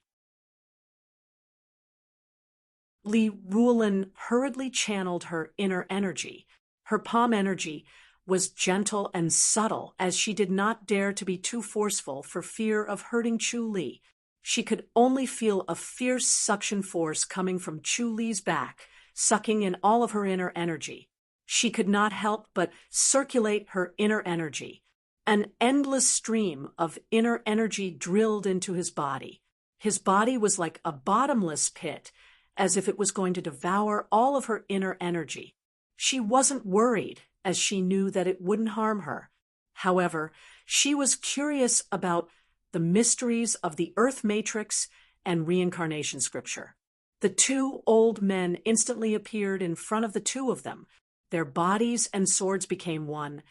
Li Rulin hurriedly channeled her inner energy. Her palm energy was gentle and subtle, as she did not dare to be too forceful for fear of hurting Chu Li. She could only feel a fierce suction force coming from Chu Li's back, sucking in all of her inner energy. She could not help but circulate her inner energy. An endless stream of inner energy drilled into his body. His body was like a bottomless pit, as if it was going to devour all of her inner energy. She wasn't worried, as she knew that it wouldn't harm her. However, she was curious about the mysteries of the Earth Matrix and reincarnation scripture. The two old men instantly appeared in front of the two of them. Their bodies and swords became one,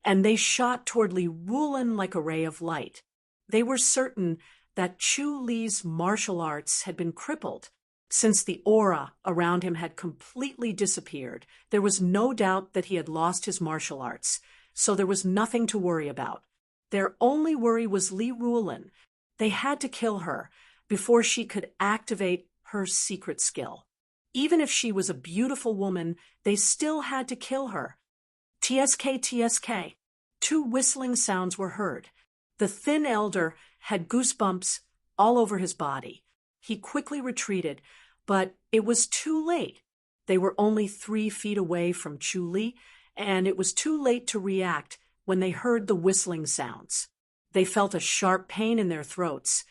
and they shot toward Li Ruolin like a ray of light. They were certain that Chu Li's martial arts had been crippled. Since the aura around him had completely disappeared, there was no doubt that he had lost his martial arts, so there was nothing to worry about. Their only worry was Li Ruolin. They had to kill her before she could activate her secret skill. Even if she was a beautiful woman, they still had to kill her. TSK, TSK. Two whistling sounds were heard. The thin elder had goosebumps all over his body. He quickly retreated, but it was too late. They were only 3 feet away from Chu Li, and it was too late to react when they heard the whistling sounds. They felt a sharp pain in their throats,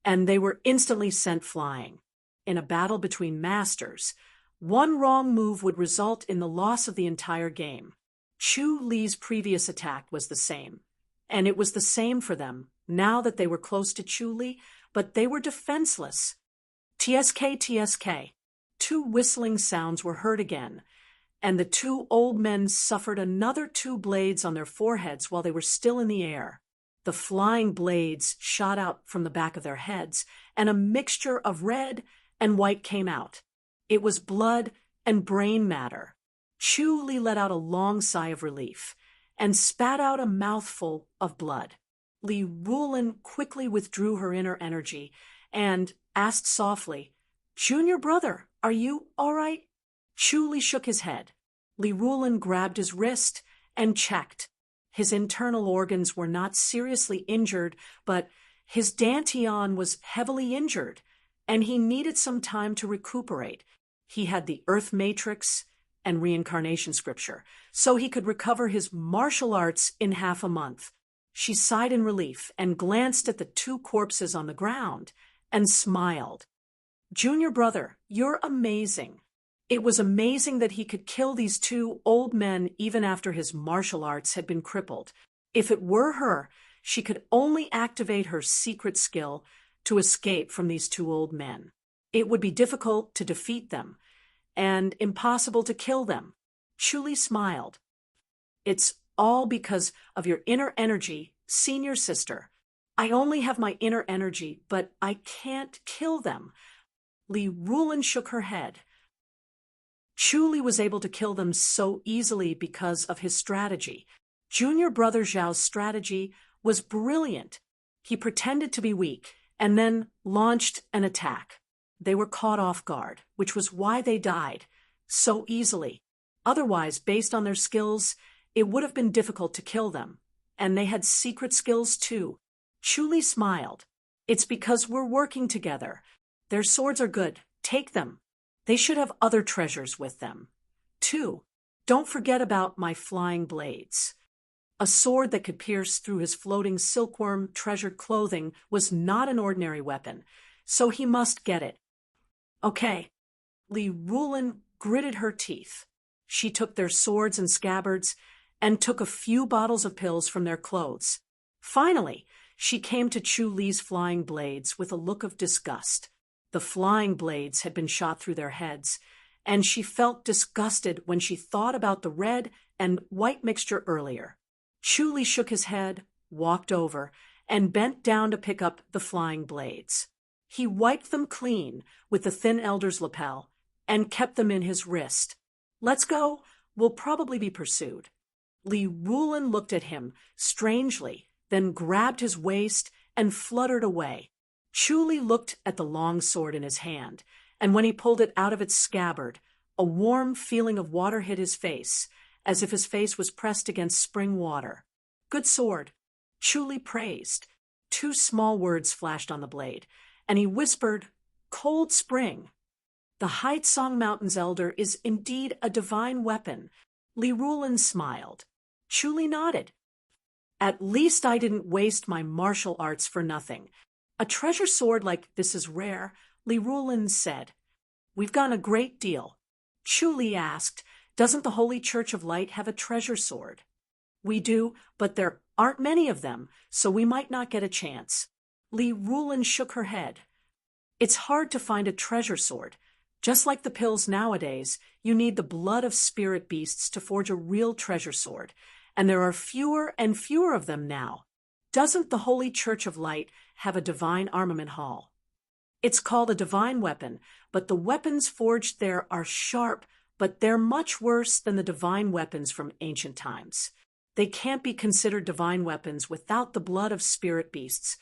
and they were instantly sent flying. In a battle between masters, one wrong move would result in the loss of the entire game. Chu Li's previous attack was the same, and it was the same for them now that they were close to Chu Li, but they were defenseless. TSK, TSK. 2 whistling sounds were heard again, and the 2 old men suffered another 2 blades on their foreheads while they were still in the air. The flying blades shot out from the back of their heads, and a mixture of red and white came out. It was blood and brain matter. Chu Li let out a long sigh of relief and spat out a mouthful of blood. Li Ruolin quickly withdrew her inner energy and asked softly, "Junior brother, are you all right?" Chu Li shook his head. Li Ruolin grabbed his wrist and checked. His internal organs were not seriously injured, but his dantian was heavily injured, and he needed some time to recuperate. He had the Earth Matrix and reincarnation scripture, so he could recover his martial arts in half a month. She sighed in relief and glanced at the 2 corpses on the ground and smiled. "Junior brother, you're amazing." It was amazing that he could kill these 2 old men even after his martial arts had been crippled. If it were her, she could only activate her secret skill to escape from these 2 old men. It would be difficult to defeat them, and impossible to kill them. Chu Li smiled. "It's all because of your inner energy, senior sister. I only have my inner energy, but I can't kill them." Li Ruolin shook her head. Chu Li was able to kill them so easily because of his strategy. Junior brother Zhao's strategy was brilliant. He pretended to be weak and then launched an attack. They were caught off guard, which was why they died so easily. Otherwise, based on their skills, it would have been difficult to kill them. And they had secret skills too. Chu Li smiled. "It's because we're working together. Their swords are good. Take them. They should have other treasures with them. 2. Don't forget about my flying blades." A sword that could pierce through his floating silkworm treasured clothing was not an ordinary weapon, so he must get it. "Okay." Li Ruolin gritted her teeth. She took their swords and scabbards and took a few bottles of pills from their clothes. Finally, she came to Chu Li's flying blades with a look of disgust. The flying blades had been shot through their heads, and she felt disgusted when she thought about the red and white mixture earlier. Chu Li shook his head, walked over, and bent down to pick up the flying blades. He wiped them clean with the thin elder's lapel and kept them in his wrist. "Let's go. We'll probably be pursued." Li Ruolin looked at him strangely, then grabbed his waist and fluttered away. Chu Li looked at the long sword in his hand, and when he pulled it out of its scabbard, a warm feeling of water hit his face, as if his face was pressed against spring water. "Good sword," Chu Li praised. 2 small words flashed on the blade, and he whispered, "Cold spring." The Haitsong Mountains elder is indeed a divine weapon. Li Ruolin smiled. Chu Li nodded. "At least I didn't waste my martial arts for nothing. A treasure sword like this is rare," Li Ruolin said. "We've gotten a great deal." Chu Li asked, "Doesn't the Holy Church of Light have a treasure sword?" "We do, but there aren't many of them, so we might not get a chance." Li Ruolin shook her head. It's hard to find a treasure sword. Just like the pills nowadays, you need the blood of spirit beasts to forge a real treasure sword, and there are fewer and fewer of them now. Doesn't the Holy Church of Light have a divine armament hall? It's called a divine weapon, but the weapons forged there are sharp, but they're much worse than the divine weapons from ancient times. They can't be considered divine weapons without the blood of spirit beasts.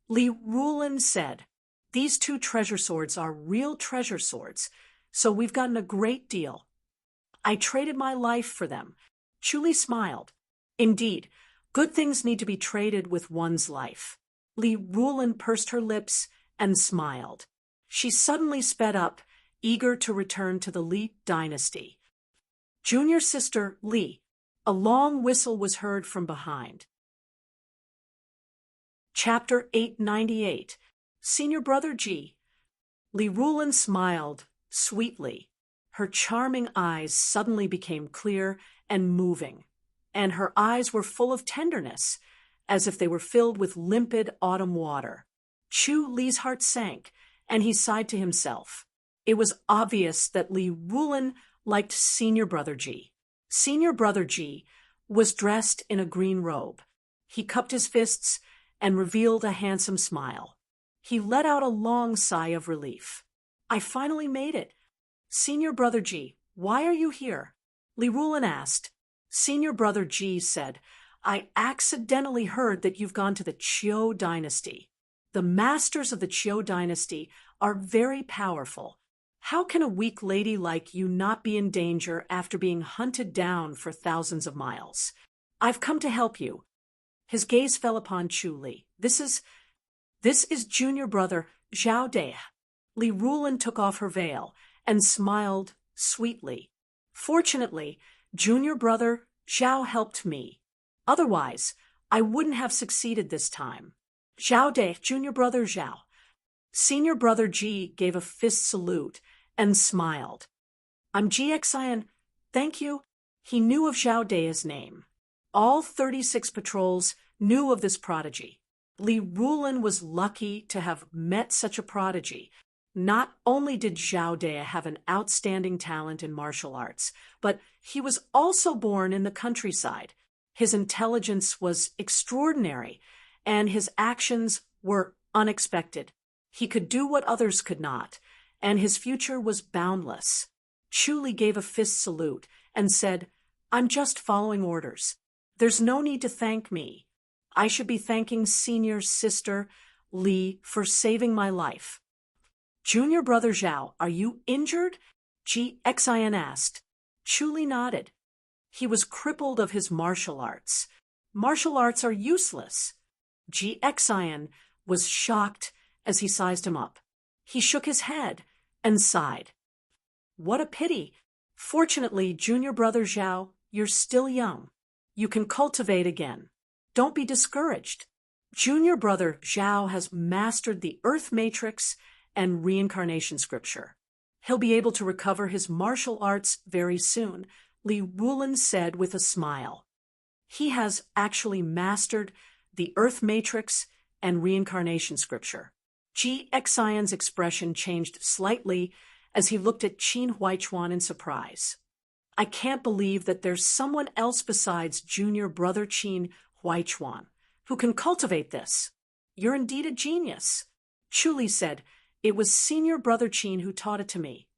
Li Rulin said, "These two treasure swords are real treasure swords, so we've gotten a great deal. I traded my life for them." Chuli smiled. "Indeed, good things need to be traded with one's life." Li Rulin pursed her lips and smiled. She suddenly sped up, eager to return to the Li dynasty. Junior sister Li. A long whistle was heard from behind. Chapter 898. Senior Brother G. Li Rulin smiled sweetly. Her charming eyes suddenly became clear and moving, and her eyes were full of tenderness, as if they were filled with limpid autumn water. Chu Li's heart sank, and he sighed to himself. It was obvious that Li Rulin liked Senior Brother G. Senior Brother G was dressed in a green robe. He cupped his fists and revealed a handsome smile. He let out a long sigh of relief. "I finally made it. Senior Brother G, why are you here?" Li Rulin asked. Senior Brother G said, "I accidentally heard that you've gone to the Chiu dynasty. The masters of the Chiu dynasty are very powerful. How can a weak lady like you not be in danger after being hunted down for thousands of miles? I've come to help you." His gaze fell upon Chu Li. This is junior brother Zhao De." Li Rulin took off her veil and smiled sweetly. "Fortunately, junior brother Zhao helped me. Otherwise, I wouldn't have succeeded this time." "Zhao De, junior brother Zhao." Senior Brother G gave a fist salute and smiled. "I'm GXIN. Thank you." He knew of Zhao De's name. All 36 patrols knew of this prodigy. Li Rulin was lucky to have met such a prodigy. Not only did Zhao De have an outstanding talent in martial arts, but he was also born in the countryside. His intelligence was extraordinary, and his actions were unexpected. He could do what others could not, and his future was boundless. Chu Li gave a fist salute and said, "I'm just following orders. There's no need to thank me. I should be thanking Senior Sister Li for saving my life." "Junior Brother Zhao, are you injured?" GXIN asked. Chu Li nodded. He was crippled of his martial arts. Martial arts are useless. GXIN was shocked as he sized him up. He shook his head and sighed. "What a pity. Fortunately, Junior Brother Zhao, you're still young. You can cultivate again. Don't be discouraged. Junior Brother Zhao has mastered the Earth Matrix and Reincarnation Scripture. He'll be able to recover his martial arts very soon," Li Rulin said with a smile. "He has actually mastered the Earth Matrix and Reincarnation Scripture." GXIN's expression changed slightly as he looked at Qin Huaichuan in surprise. "I can't believe that there's someone else besides Junior Brother Qin Huaichuan who can cultivate this. You're indeed a genius." Chu Li said, "It was Senior Brother Qin who taught it to me."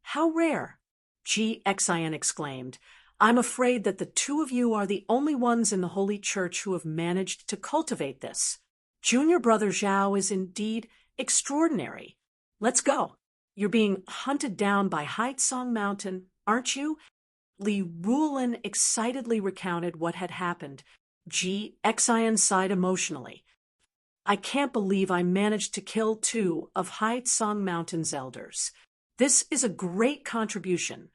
"How rare!" GXIN exclaimed. "I'm afraid that the two of you are the only ones in the Holy Church who have managed to cultivate this. Junior Brother Zhao is indeed extraordinary. Let's go. You're being hunted down by Haitsong Mountain, aren't you?" Li Rulin excitedly recounted what had happened. GXIN sighed emotionally. "I can't believe I managed to kill 2 of Haitsong Mountain's elders. This is a great contribution.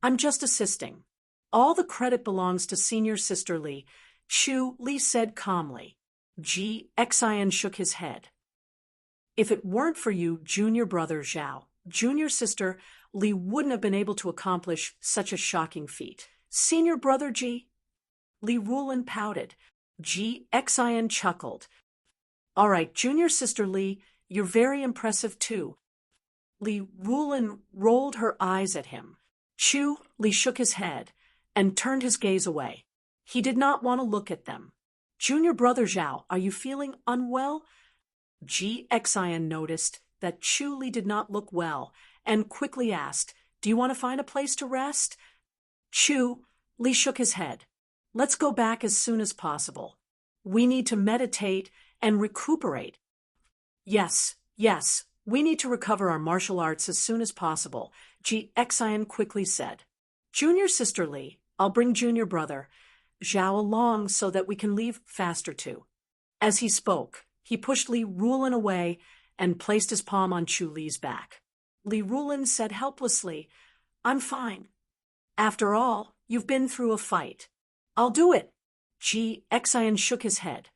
I'm just assisting. All the credit belongs to Senior Sister Li," Chu Li said calmly. GXIN shook his head. "If it weren't for you, Junior Brother Zhao, Junior Sister Li wouldn't have been able to accomplish such a shocking feat." "Senior Brother G?" Li Rulin pouted. GXIN chuckled. "All right, Junior Sister Li, you're very impressive too. Li Rulin rolled her eyes at him. Chu Li shook his head and turned his gaze away. He did not want to look at them. Junior brother Zhao, are you feeling unwell? Ji Xian noticed that Chu Li did not look well and quickly asked, do you want to find a place to rest? Chu Li shook his head. Let's go back as soon as possible. We need to meditate and recuperate. Yes, we need to recover our martial arts as soon as possible, Ji Xian quickly said. Junior sister Li, I'll bring junior brother Zhao along so that we can leave faster too. As he spoke, he pushed Li Rulin away and placed his palm on Chu Li's back. Li Rulin said helplessly, I'm fine. After all, you've been through a fight. I'll do it. Ji Xian shook his head.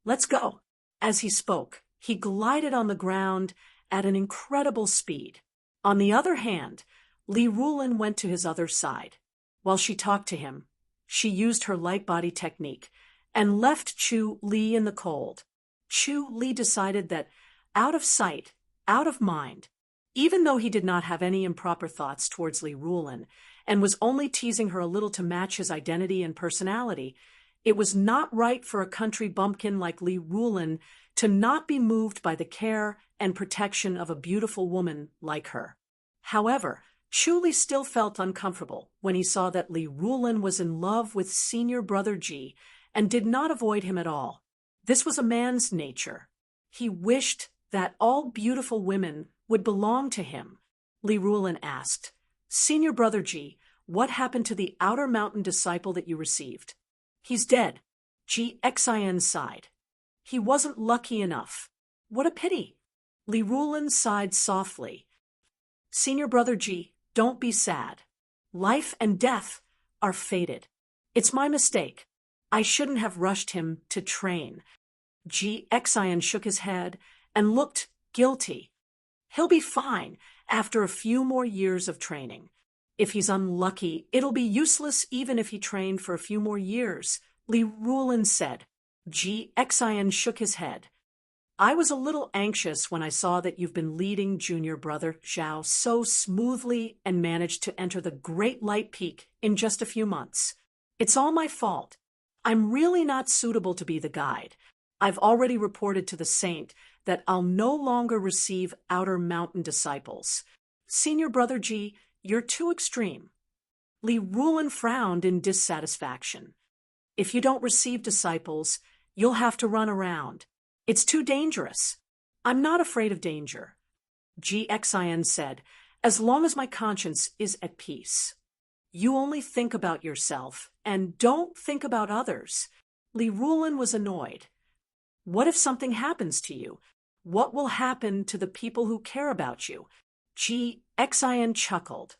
Let's go. As he spoke, he glided on the ground at an incredible speed. On the other hand, Li Rulin went to his other side. While she talked to him, she used her light body technique and left Chu Li in the cold. Chu Li decided that out of sight, out of mind, even though he did not have any improper thoughts towards Li Rulin and was only teasing her a little to match his identity and personality, it was not right for a country bumpkin like Li Rulin to not be moved by the care and protection of a beautiful woman like her. However, Chu Li still felt uncomfortable when he saw that Li Rulin was in love with senior brother Ji and did not avoid him at all. This was a man's nature. He wished that all beautiful women would belong to him. Li Rulin asked, Senior brother Ji, what happened to the outer mountain disciple that you received? He's dead. Ji Xian sighed. He wasn't lucky enough. What a pity. Li Rulin sighed softly. Senior brother Ji, don't be sad. Life and death are fated. It's my mistake. I shouldn't have rushed him to train. Ji Xian shook his head and looked guilty. He'll be fine after a few more years of training. If he's unlucky, it'll be useless even if he trained for a few more years, Li Rulin said. Ji Xian shook his head. I was a little anxious when I saw that you've been leading junior brother Zhao so smoothly and managed to enter the Great Light Peak in just a few months. It's all my fault. I'm really not suitable to be the guide. I've already reported to the saint that I'll no longer receive outer mountain disciples. Senior brother Ji, you're too extreme. Li Rulin frowned in dissatisfaction. If you don't receive disciples, you'll have to run around. It's too dangerous. I'm not afraid of danger. Ji Xian said, as long as my conscience is at peace. You only think about yourself and don't think about others. Li Rulin was annoyed. What if something happens to you? What will happen to the people who care about you? Ji Xian chuckled.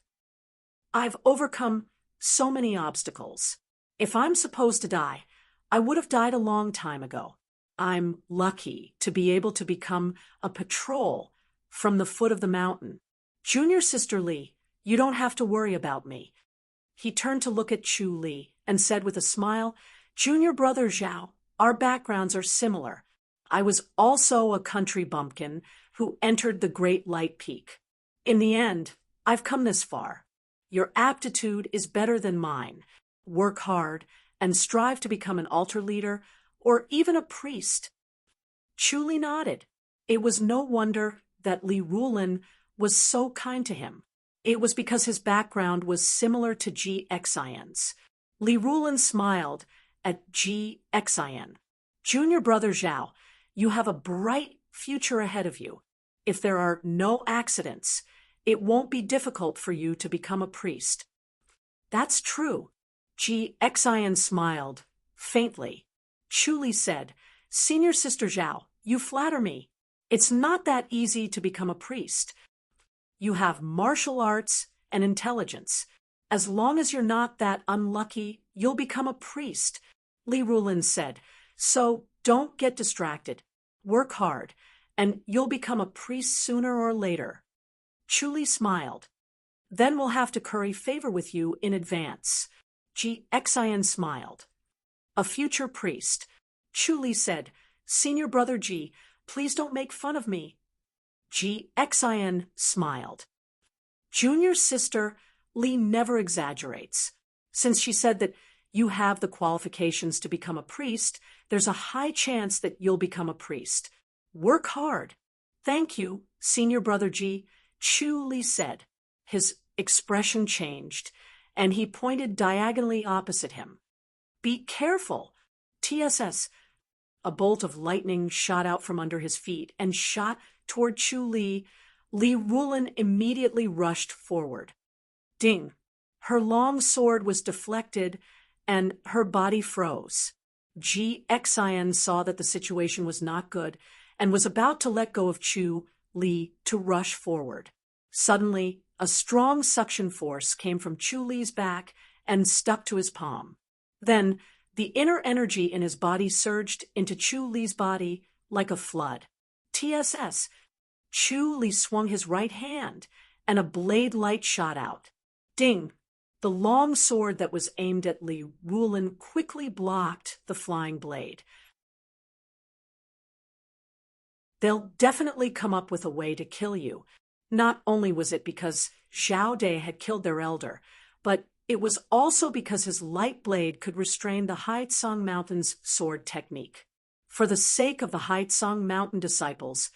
I've overcome so many obstacles. If I'm supposed to die, I would have died a long time ago. I'm lucky to be able to become a patrol from the foot of the mountain. Junior sister Li, you don't have to worry about me. He turned to look at Chu Li and said with a smile, Junior brother Zhao, our backgrounds are similar. I was also a country bumpkin who entered the Great Light Peak. In the end, I've come this far. Your aptitude is better than mine. Work hard and strive to become an altar leader or even a priest. Chu Li nodded. It was no wonder that Li Rulin was so kind to him. It was because his background was similar to Ji Xian's. Li Rulin smiled at Ji Xian. Junior brother Zhao, you have a bright future ahead of you. If there are no accidents, it won't be difficult for you to become a priest. That's true. Ji Xian smiled, faintly. Chu Li said, Senior sister Zhao, you flatter me. It's not that easy to become a priest. You have martial arts and intelligence. As long as you're not that unlucky, you'll become a priest, Li Rulin said. So don't get distracted. Work hard, and you'll become a priest sooner or later. Chu Li smiled. Then we'll have to curry favor with you in advance. Ji Xian smiled. A future priest. Chu Li said, Senior brother Ji, please don't make fun of me. GXIN smiled. Junior sister, Lee never exaggerates. Since she said that you have the qualifications to become a priest, there's a high chance that you'll become a priest. Work hard. Thank you, Senior Brother G, Chu Lee said. His expression changed, and he pointed diagonally opposite him. Be careful. TSS. A bolt of lightning shot out from under his feet and shot toward Chu Lee. Li Rulin immediately rushed forward. Ding! Her long sword was deflected, and her body froze. GXIN saw that the situation was not good and was about to let go of Chu Lee to rush forward. Suddenly, a strong suction force came from Chu Lee's back and stuck to his palm. Then, the inner energy in his body surged into Chu Lee's body like a flood. TSS. Chu Lee swung his right hand, and a blade light shot out. Ding! The long sword that was aimed at Li Rulin quickly blocked the flying blade. They'll definitely come up with a way to kill you. Not only was it because Xiao De had killed their elder, but it was also because his light blade could restrain the Haitsong Mountain's sword technique. For the sake of the Haitsong Mountain disciples,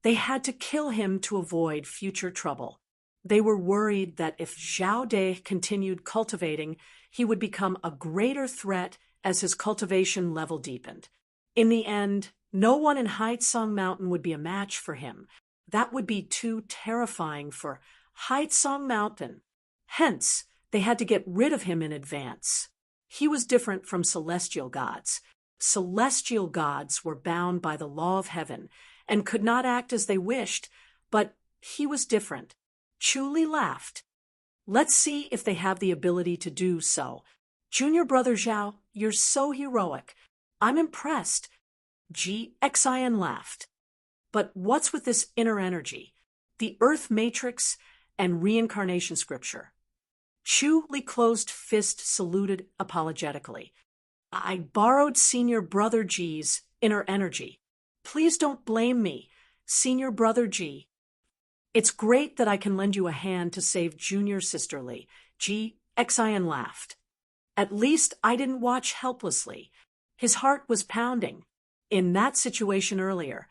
they had to kill him to avoid future trouble. They were worried that if Xiao De continued cultivating, he would become a greater threat as his cultivation level deepened. In the end, no one in Haitsong Mountain would be a match for him. That would be too terrifying for Haitsong Mountain. Hence, they had to get rid of him in advance. He was different from celestial gods. Celestial gods were bound by the law of heaven and could not act as they wished, but he was different. Chu Lee laughed. Let's see if they have the ability to do so. Junior Brother Zhao, you're so heroic. I'm impressed. GXIN laughed. But what's with this inner energy? The Earth Matrix and reincarnation scripture. Chu Lee closed fist saluted apologetically. I borrowed Senior Brother G's inner energy. Please don't blame me, Senior Brother G. It's great that I can lend you a hand to save Junior Sister Lee. GXIN laughed. At least I didn't watch helplessly. His heart was pounding. In that situation earlier,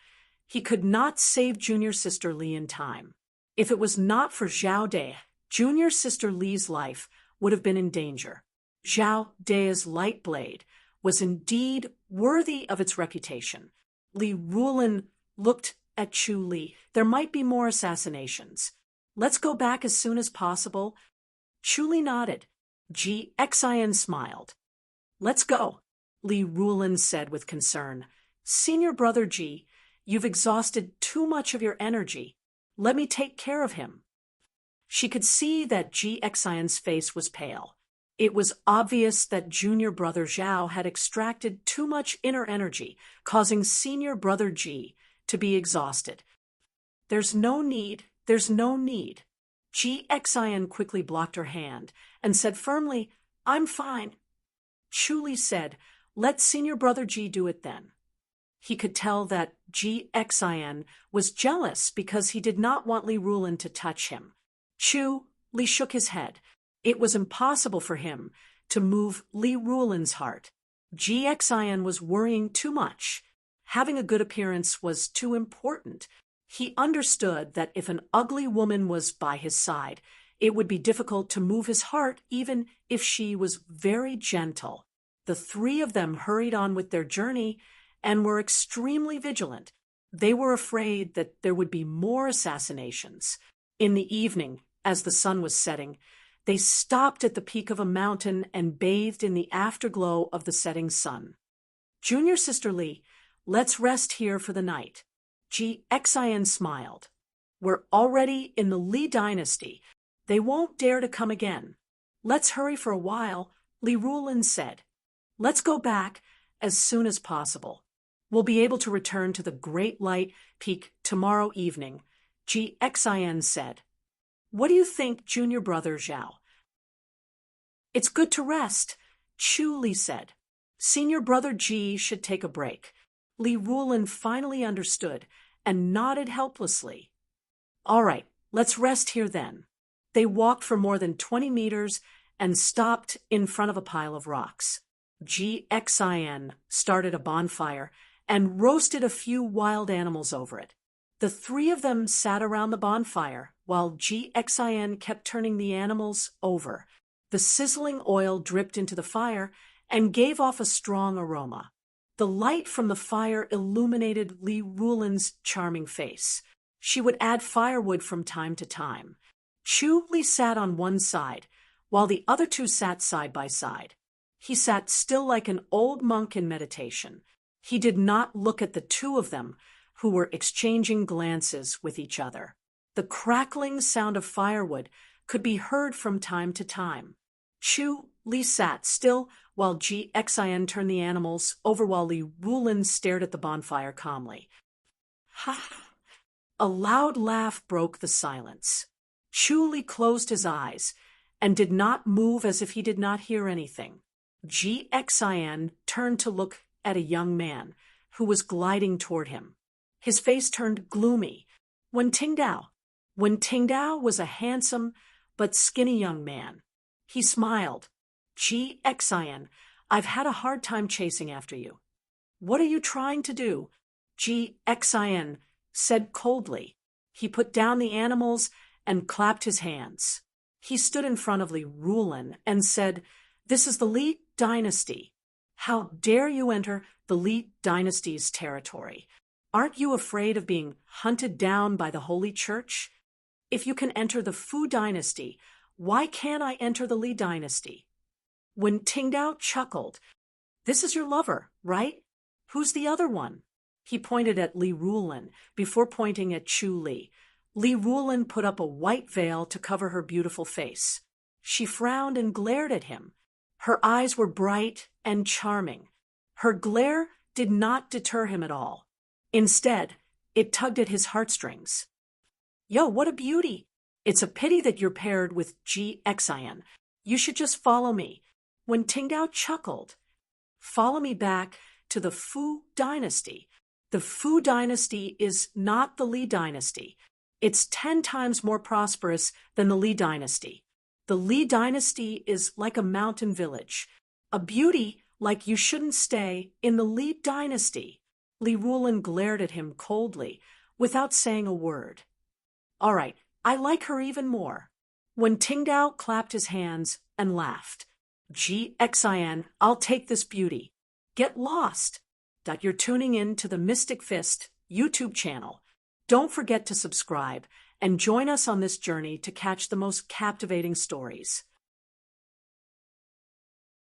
he could not save Junior Sister Lee in time. If it was not for Xiao De, Junior Sister Lee's life would have been in danger. Xiao De's light blade was indeed worthy of its reputation. Li Rulin looked at Chu Lee. There might be more assassinations. Let's go back as soon as possible. Chu Lee nodded. GXIN smiled. Let's go, Li Rulin said with concern. Senior Brother G, you've exhausted too much of your energy. Let me take care of him. She could see that GXIN's face was pale. It was obvious that Junior Brother Zhao had extracted too much inner energy, causing Senior Brother G to be exhausted. There's no need. GXIN quickly blocked her hand and said firmly, I'm fine. Chu Lee said, let Senior Brother G do it then. He could tell that GXIN was jealous because he did not want Li Rulin to touch him. Chu Lee shook his head. It was impossible for him to move Li Rulin's heart. GXIN was worrying too much. Having a good appearance was too important. He understood that if an ugly woman was by his side, it would be difficult to move his heart even if she was very gentle. The three of them hurried on with their journey and were extremely vigilant. They were afraid that there would be more assassinations. In the evening, as the sun was setting, they stopped at the peak of a mountain and bathed in the afterglow of the setting sun. Junior Sister Lee, let's rest here for the night. GXIN smiled. We're already in the Lee dynasty. They won't dare to come again. Let's hurry for a while, Li Rulin said. Let's go back as soon as possible. We'll be able to return to the Great Light Peak tomorrow evening, GXIN said. What do you think, Junior Brother Zhao? It's good to rest, Chu Lee said. Senior Brother G should take a break. Li Rulin finally understood and nodded helplessly. All right, let's rest here then. They walked for more than 20 meters and stopped in front of a pile of rocks. GXIN started a bonfire and roasted a few wild animals over it. The three of them sat around the bonfire while GXIN kept turning the animals over. The sizzling oil dripped into the fire and gave off a strong aroma. The light from the fire illuminated Li Rulin's charming face. She would add firewood from time to time. Chu Li sat on one side, while the other two sat side by side. He sat still like an old monk in meditation. He did not look at the two of them, who were exchanging glances with each other. The crackling sound of firewood could be heard from time to time. Chu Li sat still while GXIN turned the animals over while Li Rulin stared at the bonfire calmly. Ha! A loud laugh broke the silence. Chu Li closed his eyes and did not move as if he did not hear anything. GXIN turned to look at a young man who was gliding toward him. His face turned gloomy. Wen Tingdao was a handsome but skinny young man. He smiled. GXIN, I've had a hard time chasing after you. What are you trying to do? GXIN said coldly. He put down the animals and clapped his hands. He stood in front of Li Rulin and said, "This is the Li dynasty. How dare you enter the Li dynasty's territory? Aren't you afraid of being hunted down by the Holy Church? If you can enter the Fu dynasty, why can't I enter the Li dynasty?" When Tingdao chuckled, "This is your lover, right? Who's the other one?" He pointed at Li Rulin before pointing at Chu Li. Li Rulin put up a white veil to cover her beautiful face. She frowned and glared at him. Her eyes were bright and charming. Her glare did not deter him at all. Instead, it tugged at his heartstrings. "Yo, what a beauty! It's a pity that you're paired with GXIN. You should just follow me." When Tingdao chuckled, "Follow me back to the Fu dynasty. The Fu dynasty is not the Li dynasty. It's 10 times more prosperous than the Li dynasty. The Li dynasty is like a mountain village. A beauty like you shouldn't stay in the Li dynasty." Li Rulin glared at him coldly, without saying a word. "All right, I like her even more." When Tingdao clapped his hands and laughed. "GXIN, I'll take this beauty. Get lost." You're tuning in to the Mystic Fist YouTube channel. Don't forget to subscribe and join us on this journey to catch the most captivating stories.